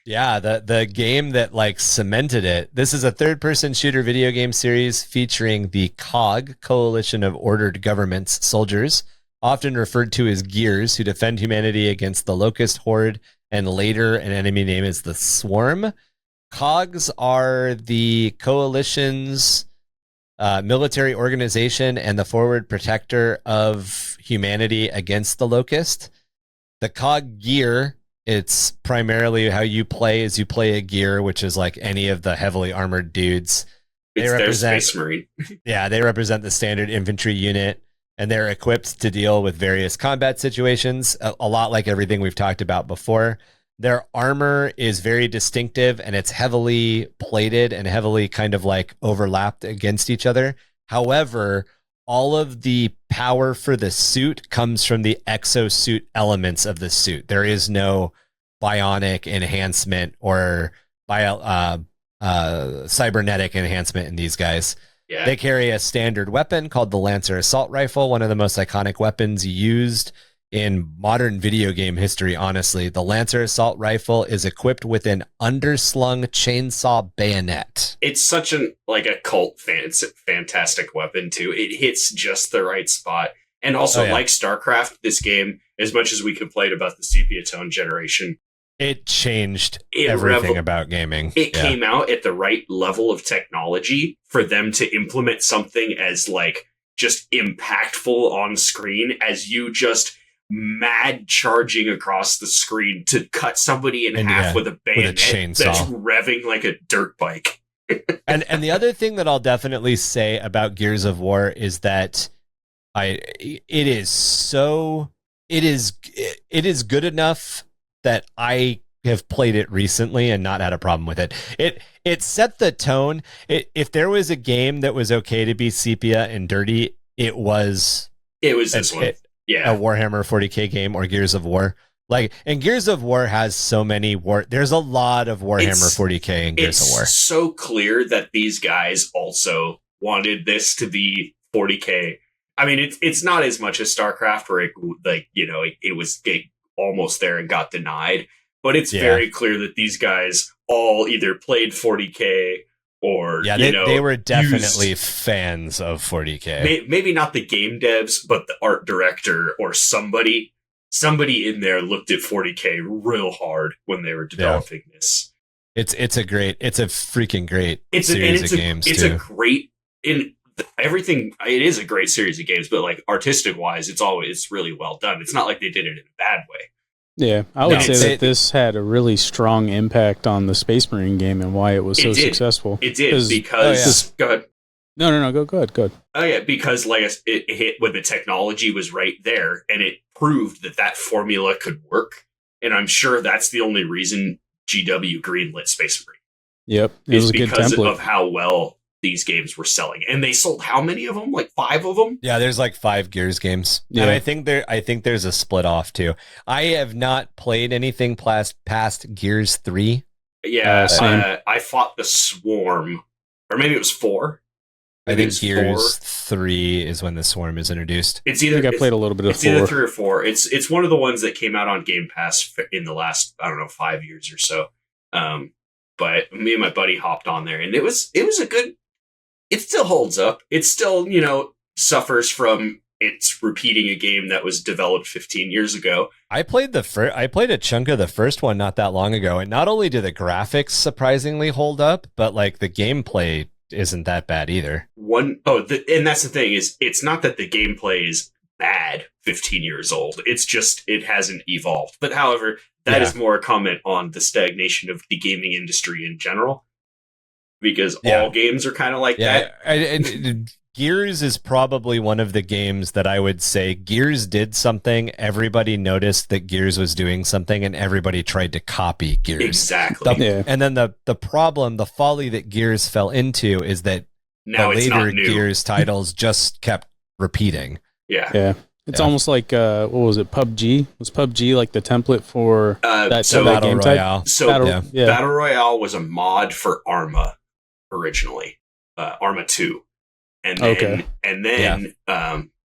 A: Yeah, the game that like cemented it. This is a third-person shooter video game series featuring the COG, Coalition of Ordered Governments soldiers, often referred to as Gears, who defend humanity against the Locust Horde, and later an enemy name is the Swarm. COGs are the Coalition's military organization and the forward protector of humanity against the Locust. The COG gear, it's primarily how you play is you play a gear, which is like any of the heavily armored dudes.
C: It's their Space Marine.
A: Yeah, they represent the standard infantry unit, and they're equipped to deal with various combat situations, a lot like everything we've talked about before. Their armor is very distinctive, and it's heavily plated and heavily kind of like overlapped against each other. However, all of the power for the suit comes from the exosuit elements of the suit. There is no bionic enhancement or cybernetic enhancement in these guys.
C: Yeah.
A: They carry a standard weapon called the Lancer Assault Rifle, one of the most iconic weapons used in modern video game history, honestly. The Lancer Assault Rifle is equipped with an underslung chainsaw bayonet.
C: It's such a cult fantastic weapon, too. It hits just the right spot. And also, like StarCraft, this game, as much as we complained about the sepia tone generation,
A: it changed everything about gaming.
C: It came out at the right level of technology for them to implement something as, just impactful on screen as you just mad charging across the screen to cut somebody in half with a bayonet
A: with a chainsaw
C: that's revving like a dirt bike.
A: and the other thing that I'll definitely say about Gears of War is that it is good enough that I have played it recently and not had a problem with it. It set the tone. If there was a game that was okay to be sepia and dirty, it was
C: this one.
A: A Warhammer 40k game or Gears of War. And Gears of War has so many there's a lot of Warhammer 40k in Gears of War.
C: It's so clear that these guys also wanted this to be 40k. I mean, it's not as much as StarCraft where it was almost there and got denied, but it's very clear that these guys all either played 40k or
A: they were definitely fans of 40k.
C: Maybe not the game devs, but the art director or somebody in there looked at 40k real hard when they were developing this.
A: It's a freaking great series of games.
C: It's a great in everything. It is a great series of games, but artistic wise, it's really well done. It's not like they did it in a bad way.
B: Yeah, I would say that this had a really strong impact on the Space Marine game and why it was so successful.
C: It did because go ahead.
B: No, go ahead.
C: Oh yeah, because it hit when the technology was right there, and it proved that formula could work. And I'm sure that's the only reason GW greenlit Space Marine.
B: Yep, it was a good template
C: because of how well these games were selling, and they sold how many of them? 5 of them.
A: Yeah, there's 5 Gears games, and I think there's a split off too. I have not played anything past Gears 3.
C: Yeah, I fought the Swarm, or maybe it was 4.
A: I think Gears 3 is when the Swarm is introduced.
C: It's either
B: I played a little bit of 4.
C: It's either 3 or 4. It's one of the ones that came out on Game Pass in the last, I don't know, 5 years or so. But me and my buddy hopped on there, and it was a good. It still holds up. It still, suffers from it's repeating a game that was developed 15 years ago.
A: I played a chunk of the first one not that long ago, and not only do the graphics surprisingly hold up, but like the gameplay isn't that bad either.
C: And that's the thing, is it's not that the gameplay is bad 15 years old. It's just it hasn't evolved. But however, that is more a comment on the stagnation of the gaming industry in general, because all games are kind of like that.
A: Gears is probably one of the games that I would say Gears did something, everybody noticed that Gears was doing something, and everybody tried to copy Gears.
C: Exactly.
A: And then the problem, the folly that Gears fell into is that
C: now
A: the
C: it's
A: later
C: not new.
A: Gears titles just kept repeating.
C: Yeah.
B: It's almost like, what was it, PUBG? Was PUBG like the template for that
A: Battle
B: game
A: Royale?
B: type?
C: So Battle Royale was a mod for Arma originally, Arma 2. And then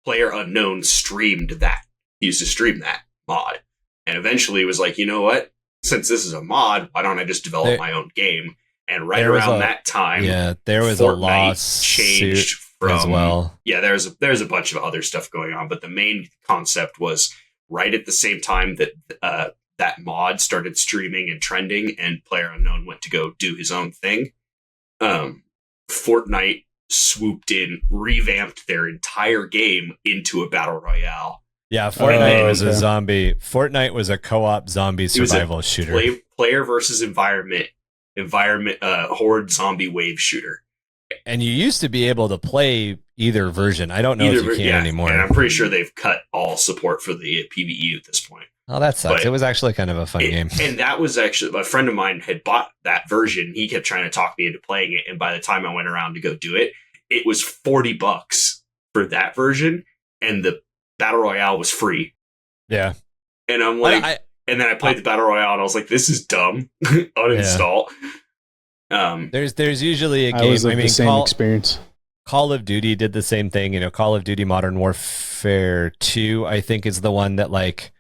C: Player Unknown streamed that. He used to stream that mod. And eventually was like, you know what? Since this is a mod, why don't I just develop my own game? And around that time,
A: there was
C: Fortnite
A: a lawsuit
C: changed from,
A: as well.
C: Yeah, there's a bunch of other stuff going on, but the main concept was right at the same time that that mod started streaming and trending, and Player Unknown went to go do his own thing. Fortnite swooped in, revamped their entire game into a battle royale.
A: Yeah, Fortnite was a zombie. Fortnite was a co-op zombie survival shooter.
C: Player versus environment, horde zombie wave shooter.
A: And you used to be able to play either version. I don't know if you can anymore.
C: And I'm pretty sure they've cut all support for the PvE at this point.
A: Oh, that sucks. It was actually kind of a fun game.
C: And that was actually, a friend of mine had bought that version. He kept trying to talk me into playing it. And by the time I went around to go do it, it was $40 for that version. And the Battle Royale was free.
A: Yeah.
C: And I'm like, and then I played the Battle Royale and I was like, this is dumb. Uninstall.
A: There's usually a game.
B: I was the same experience.
A: Call of Duty did the same thing. Call of Duty Modern Warfare 2, I think, is the one that like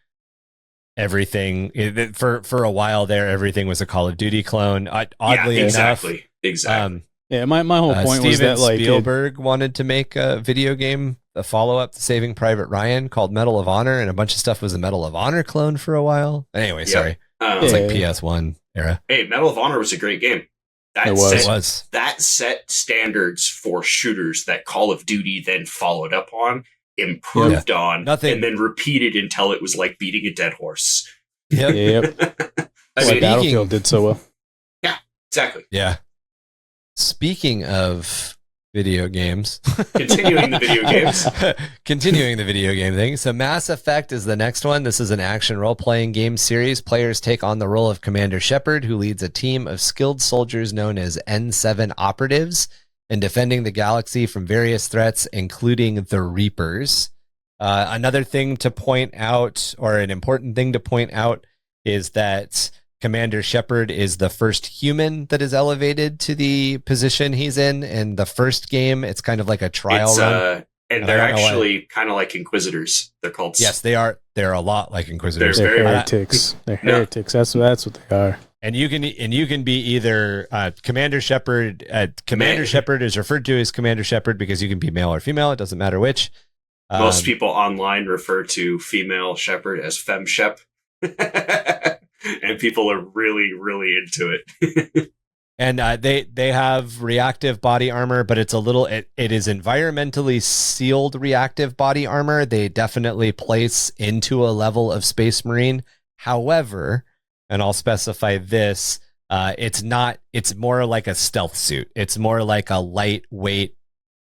A: everything for a while there, everything was a Call of Duty clone. Oddly enough,
C: exactly.
B: My whole point was that like
A: Spielberg wanted to make a video game, a follow-up to Saving Private Ryan called Medal of Honor, and a bunch of stuff was a Medal of Honor clone for a while. Anyway, sorry. It's like PS1 era.
C: Hey, Medal of Honor was a great game.
A: It was.
C: That set standards for shooters that Call of Duty then followed up on, improved on, and then repeated until it was like beating a dead horse.
B: Yep. Battlefield did so well.
C: Yeah, exactly.
A: Yeah. Speaking of video games.
C: Continuing the video games.
A: Continuing the video game thing. So Mass Effect is the next one. This is an action role-playing game series. Players take on the role of Commander Shepard, who leads a team of skilled soldiers known as N7 operatives in defending the galaxy from various threats, including the Reapers. Another thing to point out, or an important thing to point out, is that Commander Shepard is the first human that is elevated to the position he's in the first game. It's kind of like a trial run.
C: And they're actually kind of like Inquisitors. They're called...
A: Yes, they are. They're a lot like Inquisitors.
B: They're heretics. They're heretics. That's what they are.
A: And you can be either Commander Shepard. Commander Shepard is referred to as Commander Shepard because you can be male or female. It doesn't matter which.
C: Most people online refer to female Shepard as Fem Shep. And people are really, really into it.
A: And they have reactive body armor, but it's it is environmentally sealed reactive body armor. They definitely place into a level of Space Marine. However, and I'll specify this, it's more like a stealth suit. It's more like a lightweight,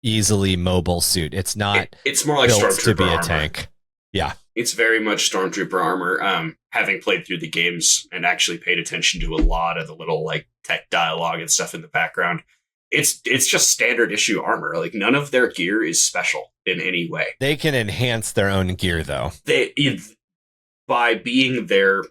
A: easily mobile suit. It's not
C: it's more like
A: built to be
C: armor.
A: A tank. Yeah.
C: It's very much Stormtrooper armor. Having played through the games and actually paid attention to a lot of the little like tech dialogue and stuff in the background, it's just standard issue armor. Like none of their gear is special in any way.
A: They can enhance their own gear though.
C: By being their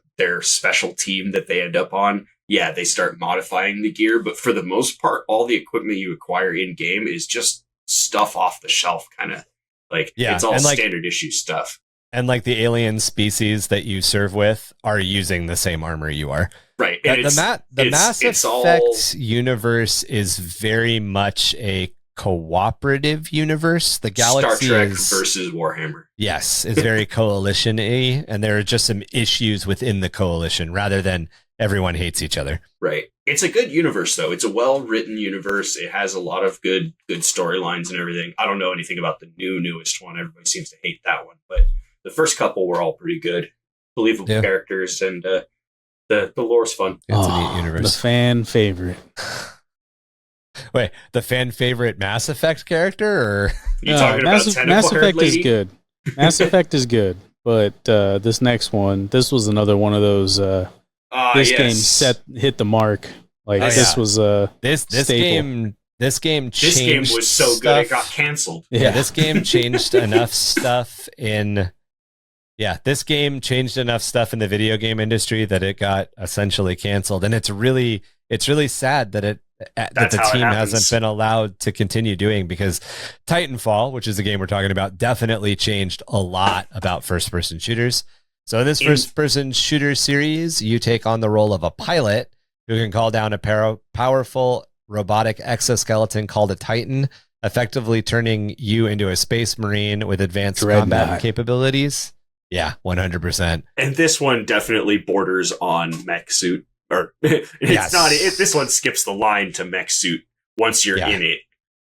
C: special team that they end up on, they start modifying the gear. But for the most part, all the equipment you acquire in game is just stuff off the shelf, kind of like it's all standard issue stuff.
A: And like the alien species that you serve with are using the same armor you are.
C: Right.
A: And the Mass Effect universe is very much a cooperative universe. The galaxy
C: Star Trek versus Warhammer.
A: Yes, is very coalition-y, and there are just some issues within the coalition rather than everyone hates each other.
C: Right. It's a good universe, though. It's a well-written universe. It has a lot of good storylines and everything. I don't know anything about the newest one. Everybody seems to hate that one, but the first couple were all pretty good, believable characters, and the lore's fun.
A: It's a neat universe.
B: The fan favorite.
A: Wait, the fan favorite Mass Effect character, or
C: you talking about
B: Mass Effect lady? Is good. Mass Effect is good, but this next one, this was another one of those. This game hit the mark. Like this was
A: this game. This game changed.
C: This game was so good it got canceled.
A: Yeah, this game changed enough stuff in. Yeah, this game changed enough stuff in the video game industry that it got essentially canceled, and it's really sad that that the team hasn't been allowed to continue doing, because Titanfall, which is the game we're talking about, definitely changed a lot about first-person shooters. So in this first-person shooter series, you take on the role of a pilot who can call down a powerful robotic exoskeleton called a Titan, effectively turning you into a space marine with advanced combat capabilities. Yeah, 100%.
C: And this one definitely borders on mech suit. Or it's not. This one skips the line to mech suit once you're in it.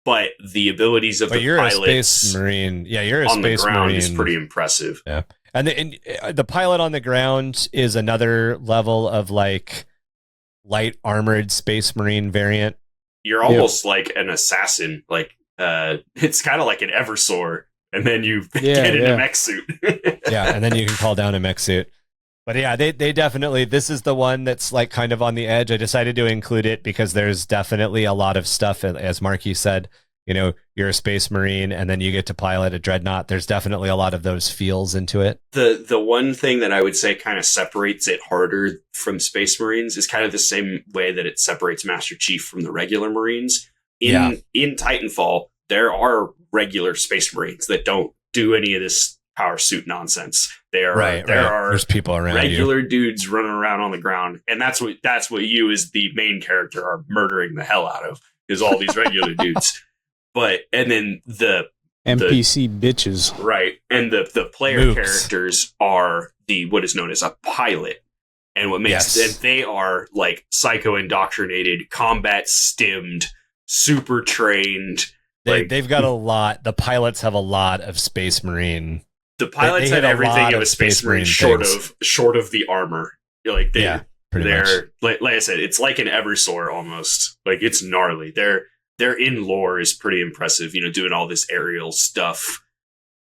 C: But the abilities of the pilots,
A: a space marine. Yeah, you're a
C: on
A: space
C: the ground
A: marine.
C: Is pretty impressive.
A: Yeah, and the pilot on the ground is another level of like light armored space marine variant.
C: You're almost like an assassin. Like it's kind of like an Eversor, and then you get in a mech suit.
A: Yeah, and then you can call down a mech suit. But yeah, they definitely, this is the one that's like kind of on the edge. I decided to include it because there's definitely a lot of stuff, as Marky said, you know, you're a space marine and then you get to pilot a dreadnought. There's definitely a lot of those feels into it.
C: The one thing that I would say kind of separates it harder from space marines is kind of the same way that it separates Master Chief from the regular marines. In Titanfall, there are regular space marines that don't do any of this power suit nonsense. There are
A: There's people around
C: regular dudes running around on the ground, and that's what you as the main character are murdering the hell out of, is all these regular dudes. And then the
B: NPC bitches,
C: right? And the player characters are what is known as a pilot, and what makes and they are like psycho indoctrinated, combat stimmed, super trained.
A: They've got a lot. The pilots have a lot of space marine.
C: The pilots have everything of a space marine short of the armor. Like they're like I said, it's like an Eversor almost. Like it's gnarly. Their in lore is pretty impressive. You know, doing all this aerial stuff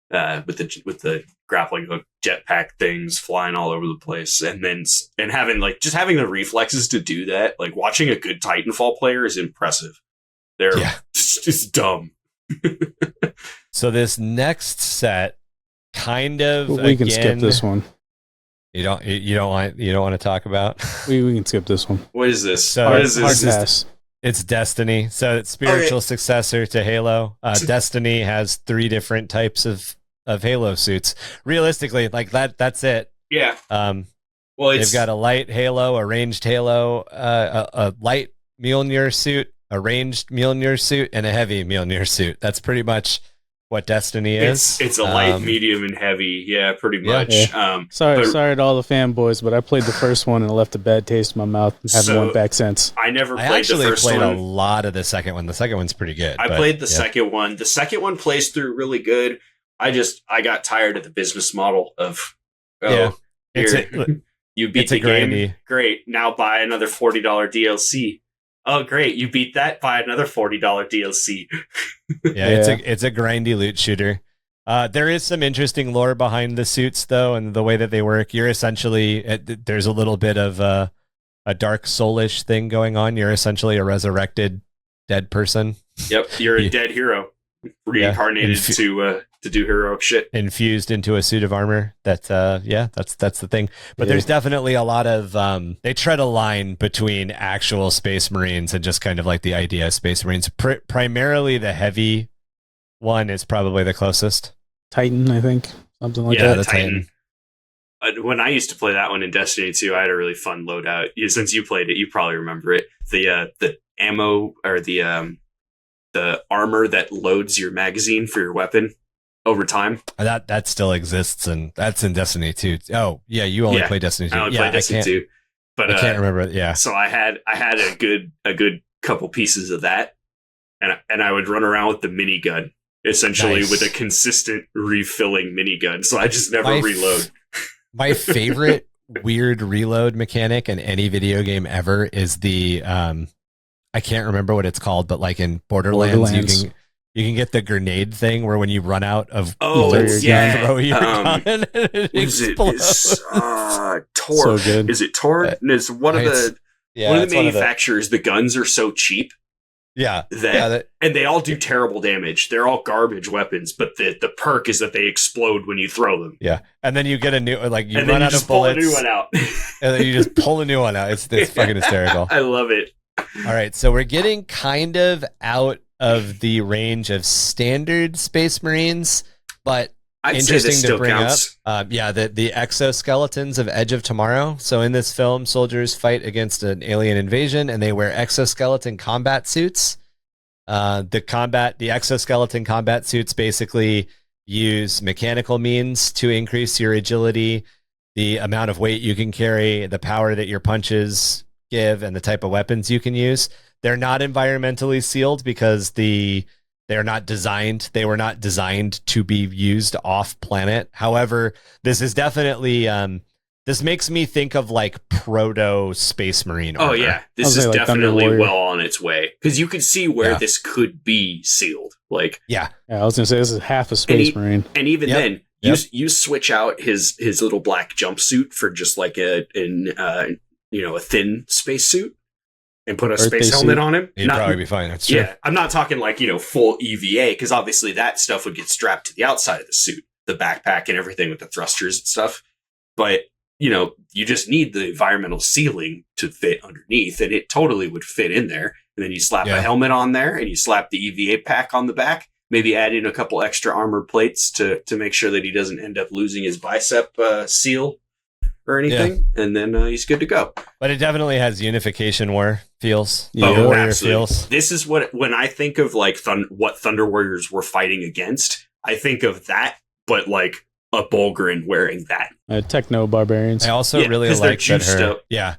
C: with the grappling hook, jetpack things flying all over the place, and having the reflexes to do that. Like watching a good Titanfall player is impressive. They're just dumb.
A: So this next set. Kind of.
B: We can skip this one.
A: You don't want to talk about.
B: We can skip this one.
C: What is this?
A: So
C: what is this?
A: It's Destiny. So it's spiritual successor to Halo. Destiny has 3 different types of Halo suits. Realistically, like that's it.
C: Yeah.
A: They've got a light Halo, a ranged Halo, a light Mjolnir suit, a ranged Mjolnir suit, and a heavy Mjolnir suit. That's pretty much what Destiny is.
C: It's a light, medium, and heavy. Yeah, pretty much.
B: Yeah. Sorry to all the fanboys, but I played the first one and it left a bad taste in my mouth and haven't went back since.
C: I actually played
A: a lot of the second one. The second one's pretty good.
C: I played the second one. The second one plays through really good. I got tired of the business model of you beat the game. Great. Now buy another $40 DLC. Oh, great. You beat that, buy another $40 DLC.
A: It's a grindy loot shooter. There is some interesting lore behind the suits, though, and the way that they work. You're essentially, there's a little bit of a dark soulish thing going on. You're essentially a resurrected dead person.
C: Yep, you're a dead hero. Reincarnated to do heroic shit.
A: Infused into a suit of armor. That's the thing. But there's definitely a lot of they tread a line between actual space marines and just kind of like the idea of space marines. Primarily the heavy 1 is probably the closest.
B: Titan, I think. Something like
C: Yeah,
B: that.
C: the Titan. When I used to play that one in Destiny 2, I had a really fun loadout. Since you played it, you probably remember it. The ammo or the armor that loads your magazine for your weapon over time.
A: That still exists, and that's in Destiny 2. Oh, yeah, you only play Destiny 2.
C: I only play Destiny 2. But
A: I can't remember. Yeah.
C: So I had a good couple pieces of that, and I would run around with the minigun, essentially with a consistent refilling minigun. So I just never reload.
A: My favorite weird reload mechanic in any video game ever is the I can't remember what it's called, but like in Borderlands. You can get the grenade thing where when you run out of bullets, you throw your gun and it explodes.
C: Tor.
B: So good.
C: Is it Tor? It's one of the manufacturers. The guns are so cheap.
A: Yeah.
C: And they all do terrible damage. They're all garbage weapons, but the perk is that they explode when you throw them.
A: Yeah. And then you get a new, like, you run out of bullets.
C: Pull a new one out.
A: And then you just pull a new one out. It's fucking hysterical.
C: I love it.
A: All right. So we're getting kind of out of the range of standard Space Marines, but interesting to bring
C: counts.
A: up. The exoskeletons of Edge of Tomorrow. So in this film, soldiers fight against an alien invasion, and they wear exoskeleton combat suits. The exoskeleton combat suits basically use mechanical means to increase your agility, the amount of weight you can carry, the power that your punches give, and the type of weapons you can use. They're not environmentally sealed because they were not designed to be used off planet. However, this is definitely this makes me think of like proto Space Marine armor.
C: Oh yeah, this is definitely well on its way because you can see where this could be sealed. Like
B: I was gonna say this is half a Space Marine,
C: and even then, you switch out his little black jumpsuit for just like a thin spacesuit. And put a space helmet on him.
A: He'd probably be fine. That's true.
C: Yeah, I'm not talking like, full EVA, because obviously that stuff would get strapped to the outside of the suit, the backpack and everything with the thrusters and stuff. But, you just need the environmental sealing to fit underneath, and it totally would fit in there. And then you slap a helmet on there, and you slap the EVA pack on the back, maybe add in a couple extra armor plates to make sure that he doesn't end up losing his bicep seal or anything, and then he's good to go.
A: But it definitely has Unification War feels.
C: Warrior feels. This is when I think of like what Thunder Warriors were fighting against, I think of that, but like a Bulgarin wearing that.
B: Techno barbarians.
A: I also really like that her. Yeah,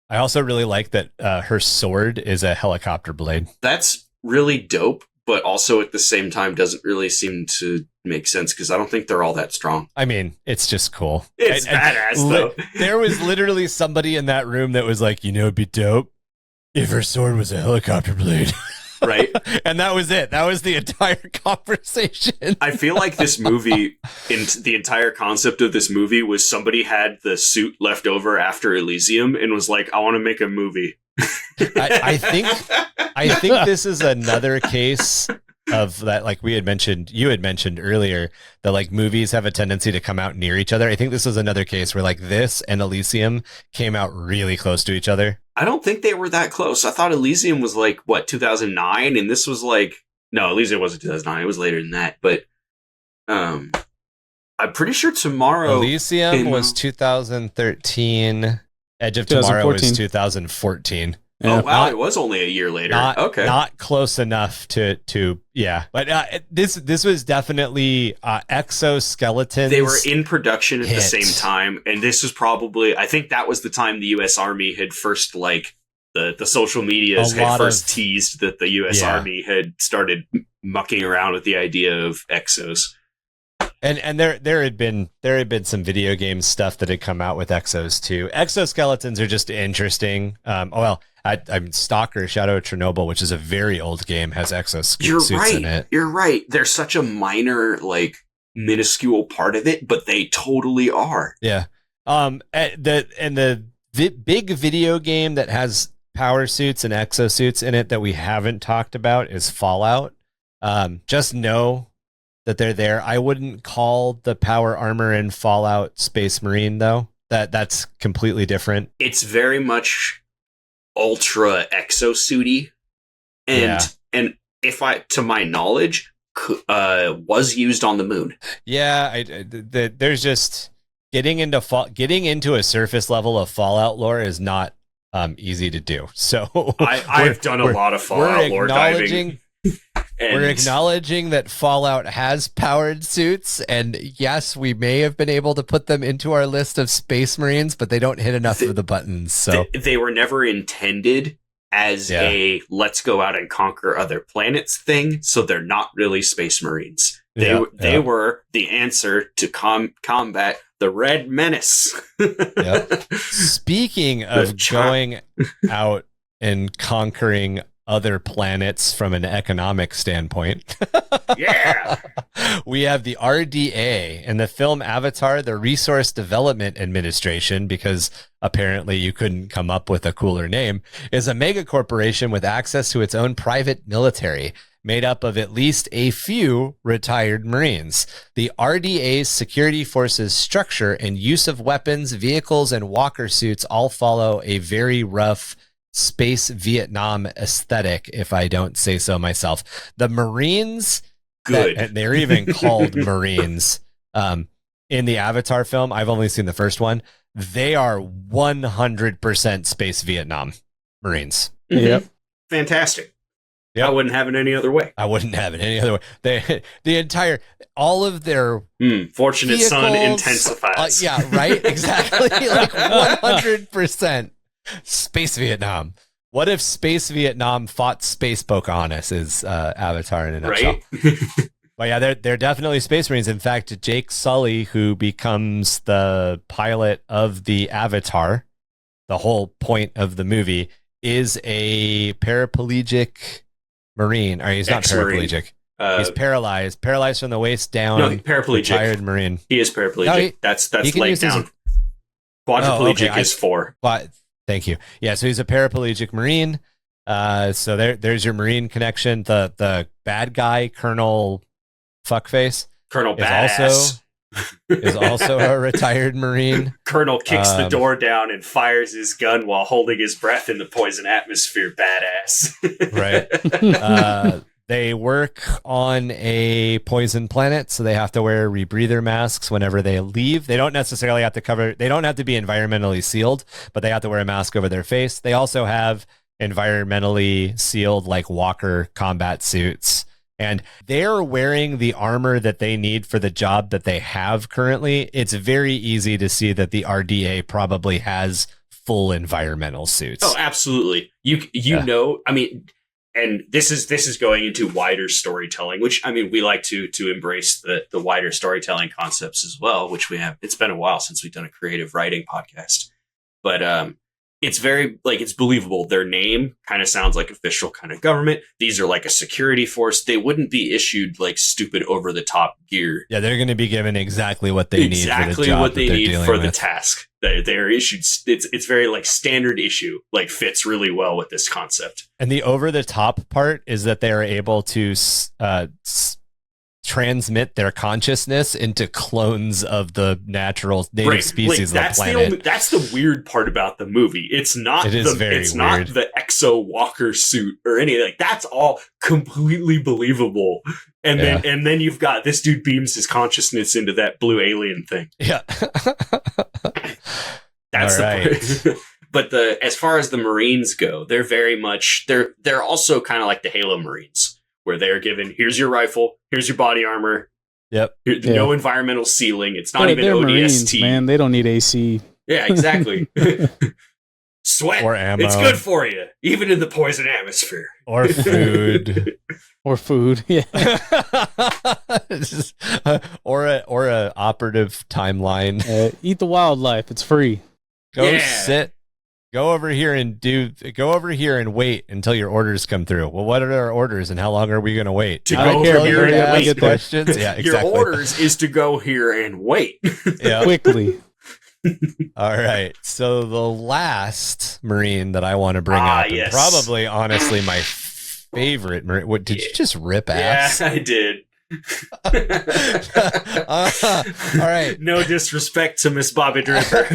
A: I also really like that her sword is a helicopter blade.
C: That's really dope, but also at the same time doesn't really seem to make sense because I don't think they're all that strong.
A: I mean, it's just cool.
C: It's badass, though.
A: There was literally somebody in that room that was like, it'd be dope if her sword was a helicopter blade.
C: Right?
A: And that was it. That was the entire conversation.
C: I feel like this movie, the entire concept of this movie was somebody had the suit left over after Elysium and was like, I want to make a movie.
A: I think this is another case of that, like you had mentioned earlier, that like movies have a tendency to come out near each other. I think this is another case where like this and Elysium came out really close to each other.
C: I don't think they were that close. I thought Elysium was like, 2009? And this was like, no, Elysium wasn't 2009. It was later than that. But I'm pretty sure Tomorrow...
A: Elysium was 2013. Edge of Tomorrow was 2014.
C: Yeah. Oh, wow. It was only a year later.
A: Not close enough to But this was definitely exoskeletons.
C: They were in production at the same time. And this was probably, I think that was the time the U.S. Army had first, like, the social medias had first teased that the U.S. Army had started mucking around with the idea of exos.
A: And there had been some video game stuff that had come out with exos too. Exoskeletons are just interesting. I'm Stalker Shadow of Chernobyl, which is a very old game, has exosuits in it.
C: You're right. They're such a minor, like, minuscule part of it, but they totally are.
A: Yeah. The big video game that has power suits and exosuits in it that we haven't talked about is Fallout. Just know that they're there. I wouldn't call the power armor in Fallout Space Marine though. That's completely different.
C: It's very much ultra exosuity. And if to my knowledge, was used on the moon.
A: Yeah, there's just getting into a surface level of Fallout lore is not easy to do. So
C: I've done a lot of Fallout lore diving.
A: We're acknowledging that Fallout has powered suits, and yes, we may have been able to put them into our list of Space Marines, but they don't hit enough of the buttons. So
C: they were never intended as a let's go out and conquer other planets thing, so they're not really Space Marines. They were the answer to combat the Red Menace.
A: Speaking of going out and conquering other planets from an economic standpoint.
C: Yeah.
A: We have the RDA in the film Avatar, the Resource Development Administration, because apparently you couldn't come up with a cooler name, is a mega corporation with access to its own private military, made up of at least a few retired Marines. The RDA's security forces structure and use of weapons, vehicles, and walker suits all follow a very rough space Vietnam aesthetic, if I don't say so myself. The Marines, and they're even called Marines in the Avatar film. I've only seen the first one. They are 100% space Vietnam Marines.
B: Yep.
C: Fantastic.
A: Yep.
C: I wouldn't have it any other way.
A: I wouldn't have it any other way. All of their
C: fortunate
A: vehicles,
C: son intensifies.
A: Yeah, right? Exactly. Like 100% space Vietnam. What if Space Vietnam fought Space Pocahontas is Avatar in a nutshell.
C: Right?
A: But yeah, they're definitely Space Marines. In fact, Jake Sully, who becomes the pilot of the Avatar, the whole point of the movie, is a paraplegic Marine. Or he's not paraplegic. He's paralyzed from the waist down.
C: No, paraplegic.
A: Retired Marine.
C: He is paraplegic. No, that's leg down. Quadriplegic is 4.
A: Thank you. Yeah, so he's a paraplegic Marine. So there's your Marine connection. The bad guy, Colonel Fuckface,
C: Colonel Badass,
A: is also a retired Marine.
C: Colonel kicks the door down and fires his gun while holding his breath in the poison atmosphere. Badass.
A: Right. They work on a poison planet, so they have to wear rebreather masks whenever they leave. They don't necessarily have to they don't have to be environmentally sealed, but they have to wear a mask over their face. They also have environmentally sealed, like walker combat suits. And they're wearing the armor that they need for the job that they have currently. It's very easy to see that the RDA probably has full environmental suits.
C: Oh, absolutely. You know, I mean, and this is going into wider storytelling, which, I mean, we like to embrace the wider storytelling concepts as well, which we have. It's been a while since we've done a creative writing podcast, but it's very, like, it's believable. Their name kind of sounds like official kind of government. These are like a security force. They wouldn't be issued like stupid over the top gear.
A: Yeah, they're going to be given exactly what they need for the job
C: for the task. They're issued. It's very like standard issue, like fits really well with this concept.
A: And the over the top part is that they are able to transmit their consciousness into clones of the natural native species of the planet.
C: That's the weird part about the movie. It's not not the Exo Walker suit or anything. Like, that's all completely believable. And then you've got this dude beams his consciousness into that blue alien thing.
A: Yeah.
C: That's the part. But as far as the Marines go, they're very much they're also kind of like the Halo Marines, where they're given, here's your rifle, here's your body armor.
A: Yep.
C: No environmental sealing. It's not even ODST.
B: Marines, man, they don't need AC.
C: Yeah, exactly. Sweat.
A: Or ammo.
C: It's good for you, even in the poison atmosphere.
A: Or food.
B: Or food, yeah.
A: or a operative timeline.
B: Eat the wildlife. It's free.
A: Go over here and wait until your orders come through. Well, what are our orders and how long are we going to wait?
C: I don't care here and wait.
A: Questions. Yeah, exactly.
C: Your orders is to go here and wait.
A: Yeah.
B: Quickly.
A: All right. So the last Marine that I want to bring up,
C: yes.
A: probably honestly my favorite Marine. What, did you just rip ass?
C: Yeah, I did.
A: All right.
C: No disrespect to Miss Bobby Dripper.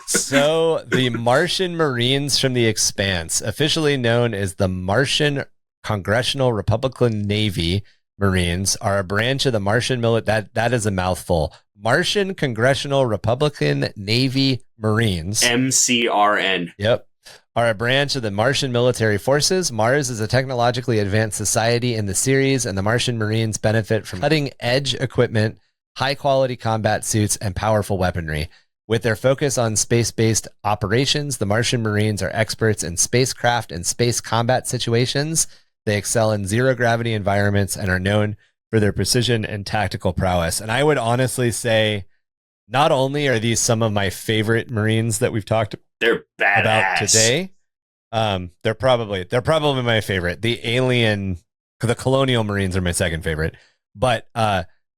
A: So the Martian Marines from the Expanse, officially known as the Martian Congressional Republican Navy Marines are a branch of the Martian military. That is a mouthful. Martian Congressional Republican Navy Marines.
C: MCRN.
A: Yep. Are a branch of the Martian military forces. Mars is a technologically advanced society in the series, and the Martian Marines benefit from cutting-edge equipment, high-quality combat suits, and powerful weaponry. With their focus on space-based operations, the Martian Marines are experts in spacecraft and space combat situations. They excel in zero-gravity environments and are known for their precision and tactical prowess. And I would honestly say, not only are these some of my favorite Marines that we've talked
C: They're badass.
A: about today, they're probably my favorite. The Colonial Marines are my second favorite, but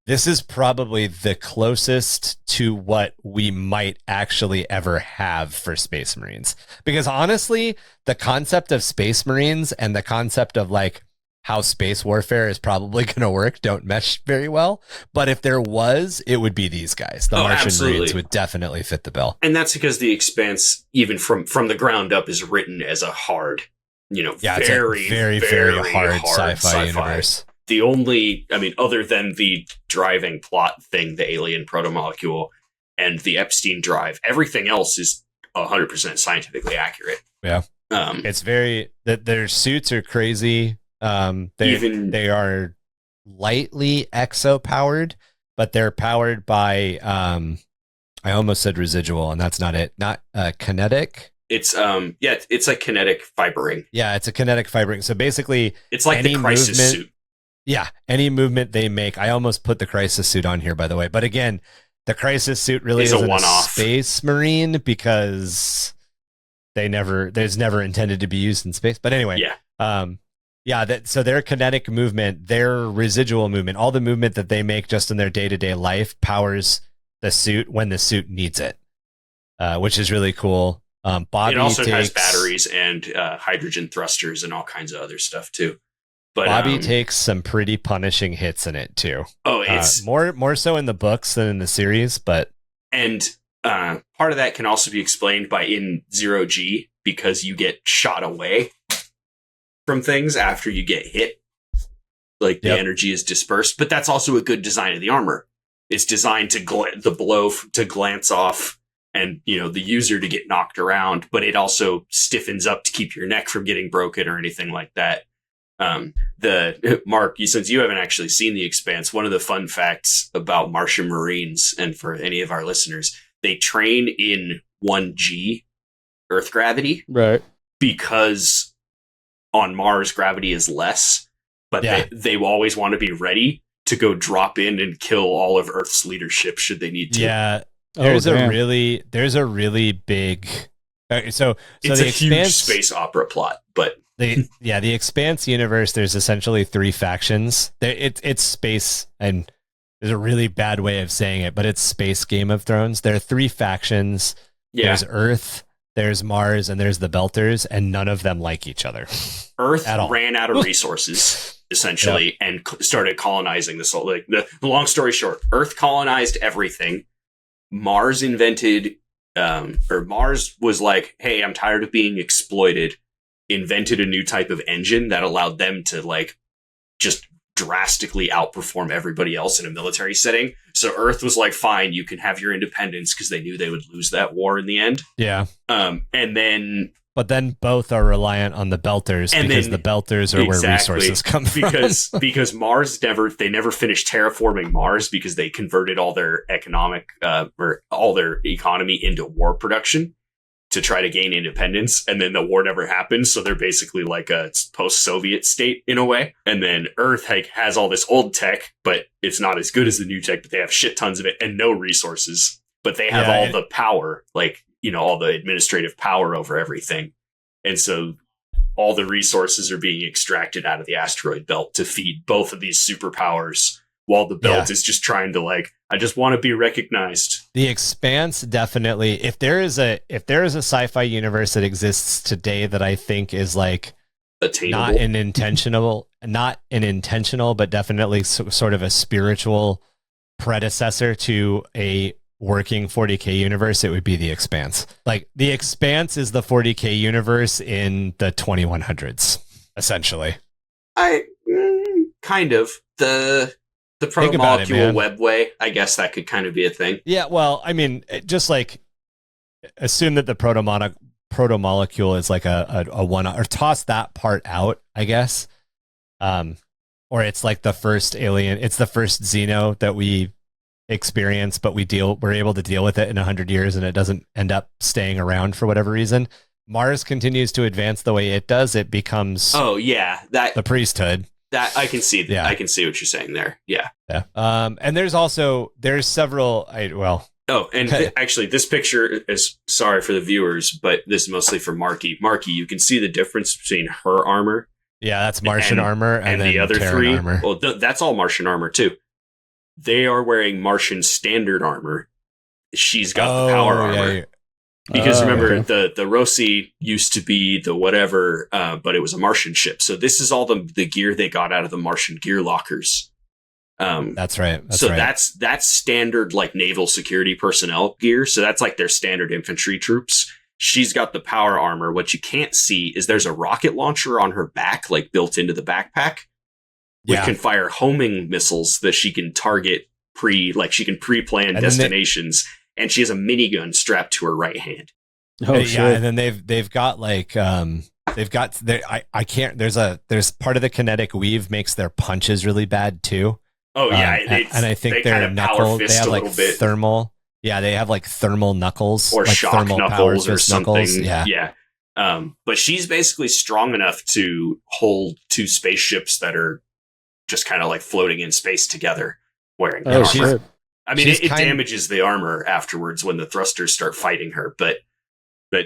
A: this is probably the closest to what we might actually ever have for Space Marines. Because honestly, the concept of Space Marines and the concept of like how space warfare is probably going to work don't mesh very well. But if there was, it would be these guys. The Martian
C: absolutely.
A: Marines would definitely fit the bill.
C: And that's because the Expanse, even from the ground up, is written as a hard, very, very, very hard sci-fi universe. The only, other than the driving plot thing, the alien protomolecule and the Epstein drive, everything else is 100% scientifically accurate.
A: Yeah. It's their suits are crazy. They are lightly exo-powered, but they're powered by, I almost said residual, and that's not it. Not kinetic.
C: It's it's like kinetic fibering.
A: Yeah, it's a kinetic fibering. So basically,
C: it's like the Crisis suit.
A: Yeah, any movement they make. I almost put the Crisis suit on here, by the way. But again, the Crisis suit really isn't a Space Marine because there's never intended to be used in space. But anyway, so their kinetic movement, their residual movement, all the movement that they make just in their day-to-day life powers the suit when the suit needs it, which is really cool. Bobby
C: it also has batteries and hydrogen thrusters and all kinds of other stuff too. But
A: Bobby takes some pretty punishing hits in it too.
C: Oh, it's
A: more so in the books than in the series, but
C: part of that can also be explained by in 0G because you get shot away from things after you get hit. Like the energy is dispersed, but that's also a good design of the armor. It's designed to the blow to glance off and the user to get knocked around, but it also stiffens up to keep your neck from getting broken or anything like that. Mark, since you haven't actually seen The Expanse, one of the fun facts about Martian Marines, and for any of our listeners, they train in 1G Earth gravity,
B: right?
C: Because on Mars gravity is less, but they always want to be ready to go drop in and kill all of Earth's leadership should they need to.
A: Yeah, there's a really big. So
C: it's
A: the
C: a huge space opera plot, but.
A: The Expanse universe, there's essentially 3 factions. It's space, and there's a really bad way of saying it, but it's space Game of Thrones. There are 3 factions. Yeah. There's Earth, there's Mars, and there's the Belters, and none of them like each other.
C: Earth ran out of resources, essentially, and started colonizing the soul. Like the long story short, Earth colonized everything. Mars invented, or Mars was like, hey, I'm tired of being exploited. Invented a new type of engine that allowed them to just drastically outperform everybody else in a military setting. So Earth was like, fine, you can have your independence because they knew they would lose that war in the end.
A: Yeah. But then both are reliant on the Belters because the Belters are where resources come from.
C: because Mars never finished terraforming Mars because they converted all their all their economy into war production to try to gain independence, and then the war never happened, so they're basically like a post-Soviet state in a way. And then Earth has all this old tech, but it's not as good as the new tech, but they have shit tons of it and no resources. But they have all the power, all the administrative power over everything. And so all the resources are being extracted out of the asteroid belt to feed both of these superpowers, while the belt is just trying to I just want to be recognized.
A: The Expanse definitely. If there is a sci-fi universe that exists today that I think is
C: attainable,
A: not an intentional, but definitely sort of a spiritual predecessor to a working 40k universe, it would be The Expanse. The Expanse is the 40k universe in the 2100s, essentially.
C: Kind of the proto-molecule webway. I guess that could kind of be a thing.
A: Yeah, well, I mean, just like assume that the proto-molecule is like a one, or toss that part out, I guess. Or it's like the first alien, it's the first Xeno that we experience, but we're able to deal with it in 100 years and it doesn't end up staying around for whatever reason. Mars continues to advance the way it does. It becomes the priesthood.
C: That I can see. Yeah. I can see what you're saying there. Yeah.
A: Yeah. And there's several.
C: Actually, this picture is, sorry for the viewers, but this is mostly for Marky. Marky, you can see the difference between her armor.
A: Yeah, that's Martian armor, and then
C: the other
A: Terran
C: three.
A: Armor.
C: Well, that's all Martian armor too. They are wearing Martian standard armor. She's got the power armor. Yeah. Because remember, the Rossi used to be the whatever, but it was a Martian ship. So this is all the gear they got out of the Martian gear lockers.
A: That's right.
C: That's standard like naval security personnel gear. So that's like their standard infantry troops. She's got the power armor. What you can't see is there's a rocket launcher on her back, like built into the backpack, which can fire homing missiles that she can target she can pre-plan destinations. And she has a minigun strapped to her right hand.
B: Oh,
A: yeah,
B: shit.
A: and then they've got like there's part of the kinetic weave makes their punches really bad too.
C: Oh yeah,
A: and I think their knuckles, they have like thermal. Yeah, they have like thermal knuckles
C: or
A: like
C: shock
A: thermal
C: knuckles or something.
A: Knuckles. Yeah.
C: But she's basically strong enough to hold two spaceships that are just kind of like floating in space together, wearing armor.
B: Shit.
C: I mean, it damages the armor afterwards when the thrusters start fighting her, but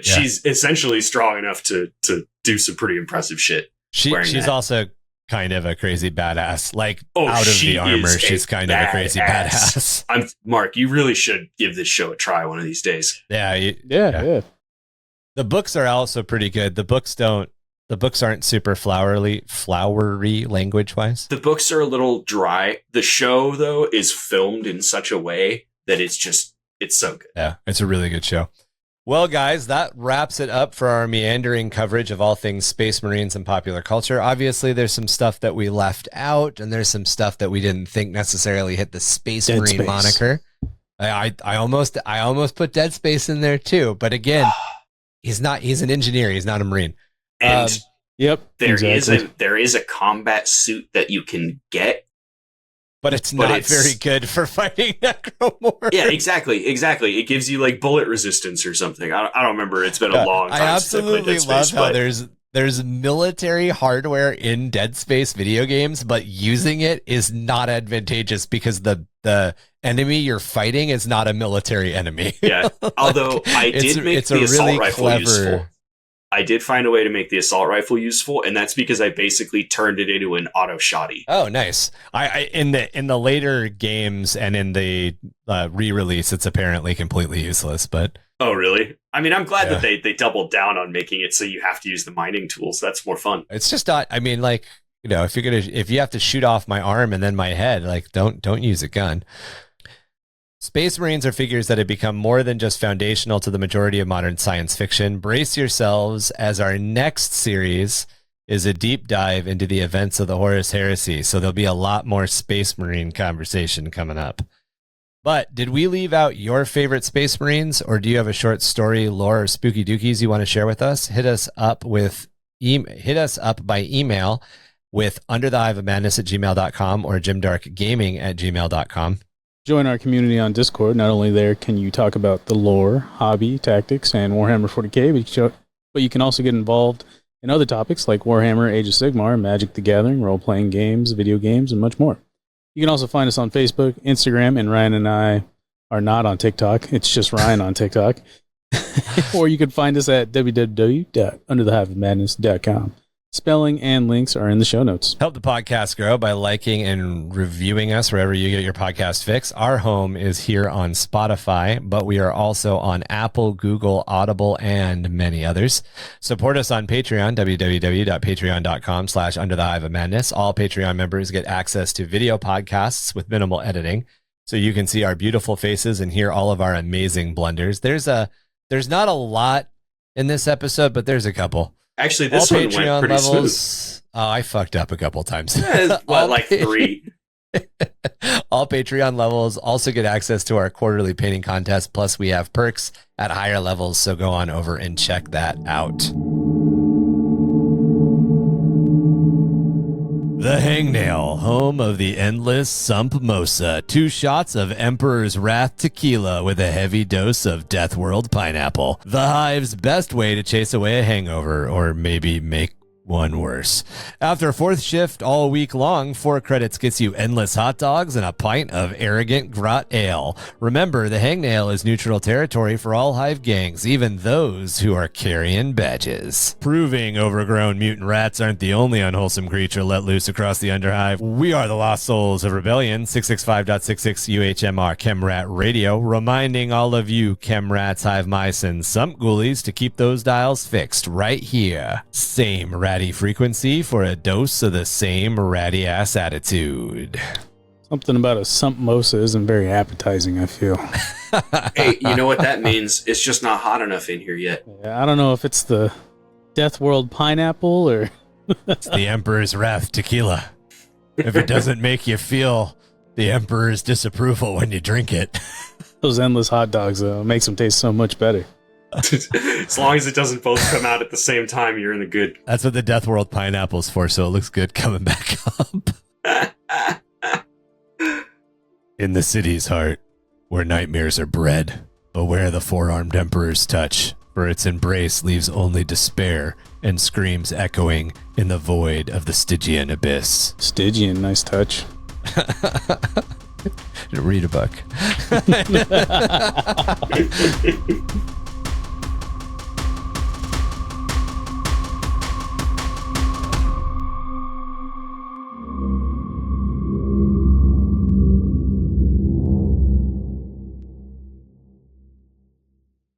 C: she's essentially strong enough to do some pretty impressive shit.
A: She's also kind of a crazy badass. Like out of the armor, she's kind of a crazy badass.
C: Mark, you really should give this show a try one of these days.
A: Yeah. The books are also pretty good. The books aren't super flowery language wise.
C: The books are a little dry. The show though is filmed in such a way that it's so good.
A: Yeah, it's a really good show. Well, guys, that wraps it up for our meandering coverage of all things Space Marines and popular culture. Obviously, there's some stuff that we left out, and there's some stuff that we didn't think necessarily hit the Space Marine moniker. I almost put Dead Space in there too, but again, he's an engineer, he's not a Marine.
C: And
B: there
C: is a combat suit that you can get,
A: but it's not very good for fighting necromorphs.
C: Yeah, exactly. It gives you like bullet resistance or something. I don't remember. It's been a long time.
A: I absolutely love how there's military hardware in Dead Space video games, but using it is not advantageous because the enemy you're fighting is not a military enemy.
C: Yeah, although I did make the assault rifle useful. I did find a way to make the assault rifle useful, and that's because I basically turned it into an auto shotty.
A: Oh, nice! I in the later games and in the re-release, it's apparently completely useless. But
C: oh, really? I mean, I'm glad that they doubled down on making it so you have to use the mining tools. That's more fun.
A: It's just not. I mean, like, you know, if you have to shoot off my arm and then my head, like, don't use a gun. Space Marines are figures that have become more than just foundational to the majority of modern science fiction. Brace yourselves, as our next series is a deep dive into the events of the Horus Heresy, so there'll be a lot more Space Marine conversation coming up. But did we leave out your favorite Space Marines, or do you have a short story, lore, or spooky dookies you want to share with us? Hit us up by email with underthehiveofmadness@gmail.com or grimdarkgaming@gmail.com.
B: Join our community on Discord. Not only there can you talk about the lore, hobby, tactics, and Warhammer 40k, but you can also get involved in other topics like Warhammer, Age of Sigmar, Magic the Gathering, role-playing games, video games, and much more. You can also find us on Facebook, Instagram, and Ryan and I are not on TikTok. It's just Ryan on TikTok. Or you can find us at www.underthehiveofmadness.com. Spelling and links are in the show notes.
A: Help the podcast grow by liking and reviewing us wherever you get your podcast fix. Our home is here on Spotify, but we are also on Apple, Google, Audible, and many others. Support us on Patreon, www.patreon.com/underthehiveofmadness. All Patreon members get access to video podcasts with minimal editing, so you can see our beautiful faces and hear all of our amazing blunders. There's not a lot in this episode, but there's a couple.
C: Actually, this one went pretty smooth.
A: Oh, I fucked up a couple times.
C: Like 3?
A: All Patreon levels also get access to our quarterly painting contest. Plus, we have perks at higher levels, so go on over and check that out. The Hangnail, home of the endless Sump Mosa. 2 shots of Emperor's Wrath tequila with a heavy dose of Death World pineapple. The Hive's best way to chase away a hangover, or maybe make one worse. After a 4th shift all week long, 4 credits gets you endless hot dogs and a pint of arrogant grot ale. Remember, the Hangnail is neutral territory for all Hive gangs, even those who are carrying badges. Proving overgrown mutant rats aren't the only unwholesome creature let loose across the Underhive. We are the Lost Souls of Rebellion, 665.66 UHMR Chemrat Radio, reminding all of you Chemrats, Hive Mice, and Sump Ghoulies to keep those dials fixed right here. Same ratty frequency for a dose of the same ratty ass attitude.
B: Something about a Sump Mosa isn't very appetizing, I feel.
C: Hey, you know what that means? It's just not hot enough in here yet.
B: Yeah, I don't know if it's the Death World pineapple or...
A: It's the Emperor's Wrath tequila. If it doesn't make you feel the Emperor's disapproval when you drink it.
B: Those endless hot dogs, though, makes them taste so much better.
C: As long as it doesn't both come out at the same time, you're in the good.
A: That's what the Death World pineapple's for, so it looks good coming back up. In the city's heart, where nightmares are bred, beware the 4-armed Emperor's touch, for its embrace leaves only despair and screams echoing in the void of the Stygian abyss.
B: Stygian, nice touch.
A: Read a book.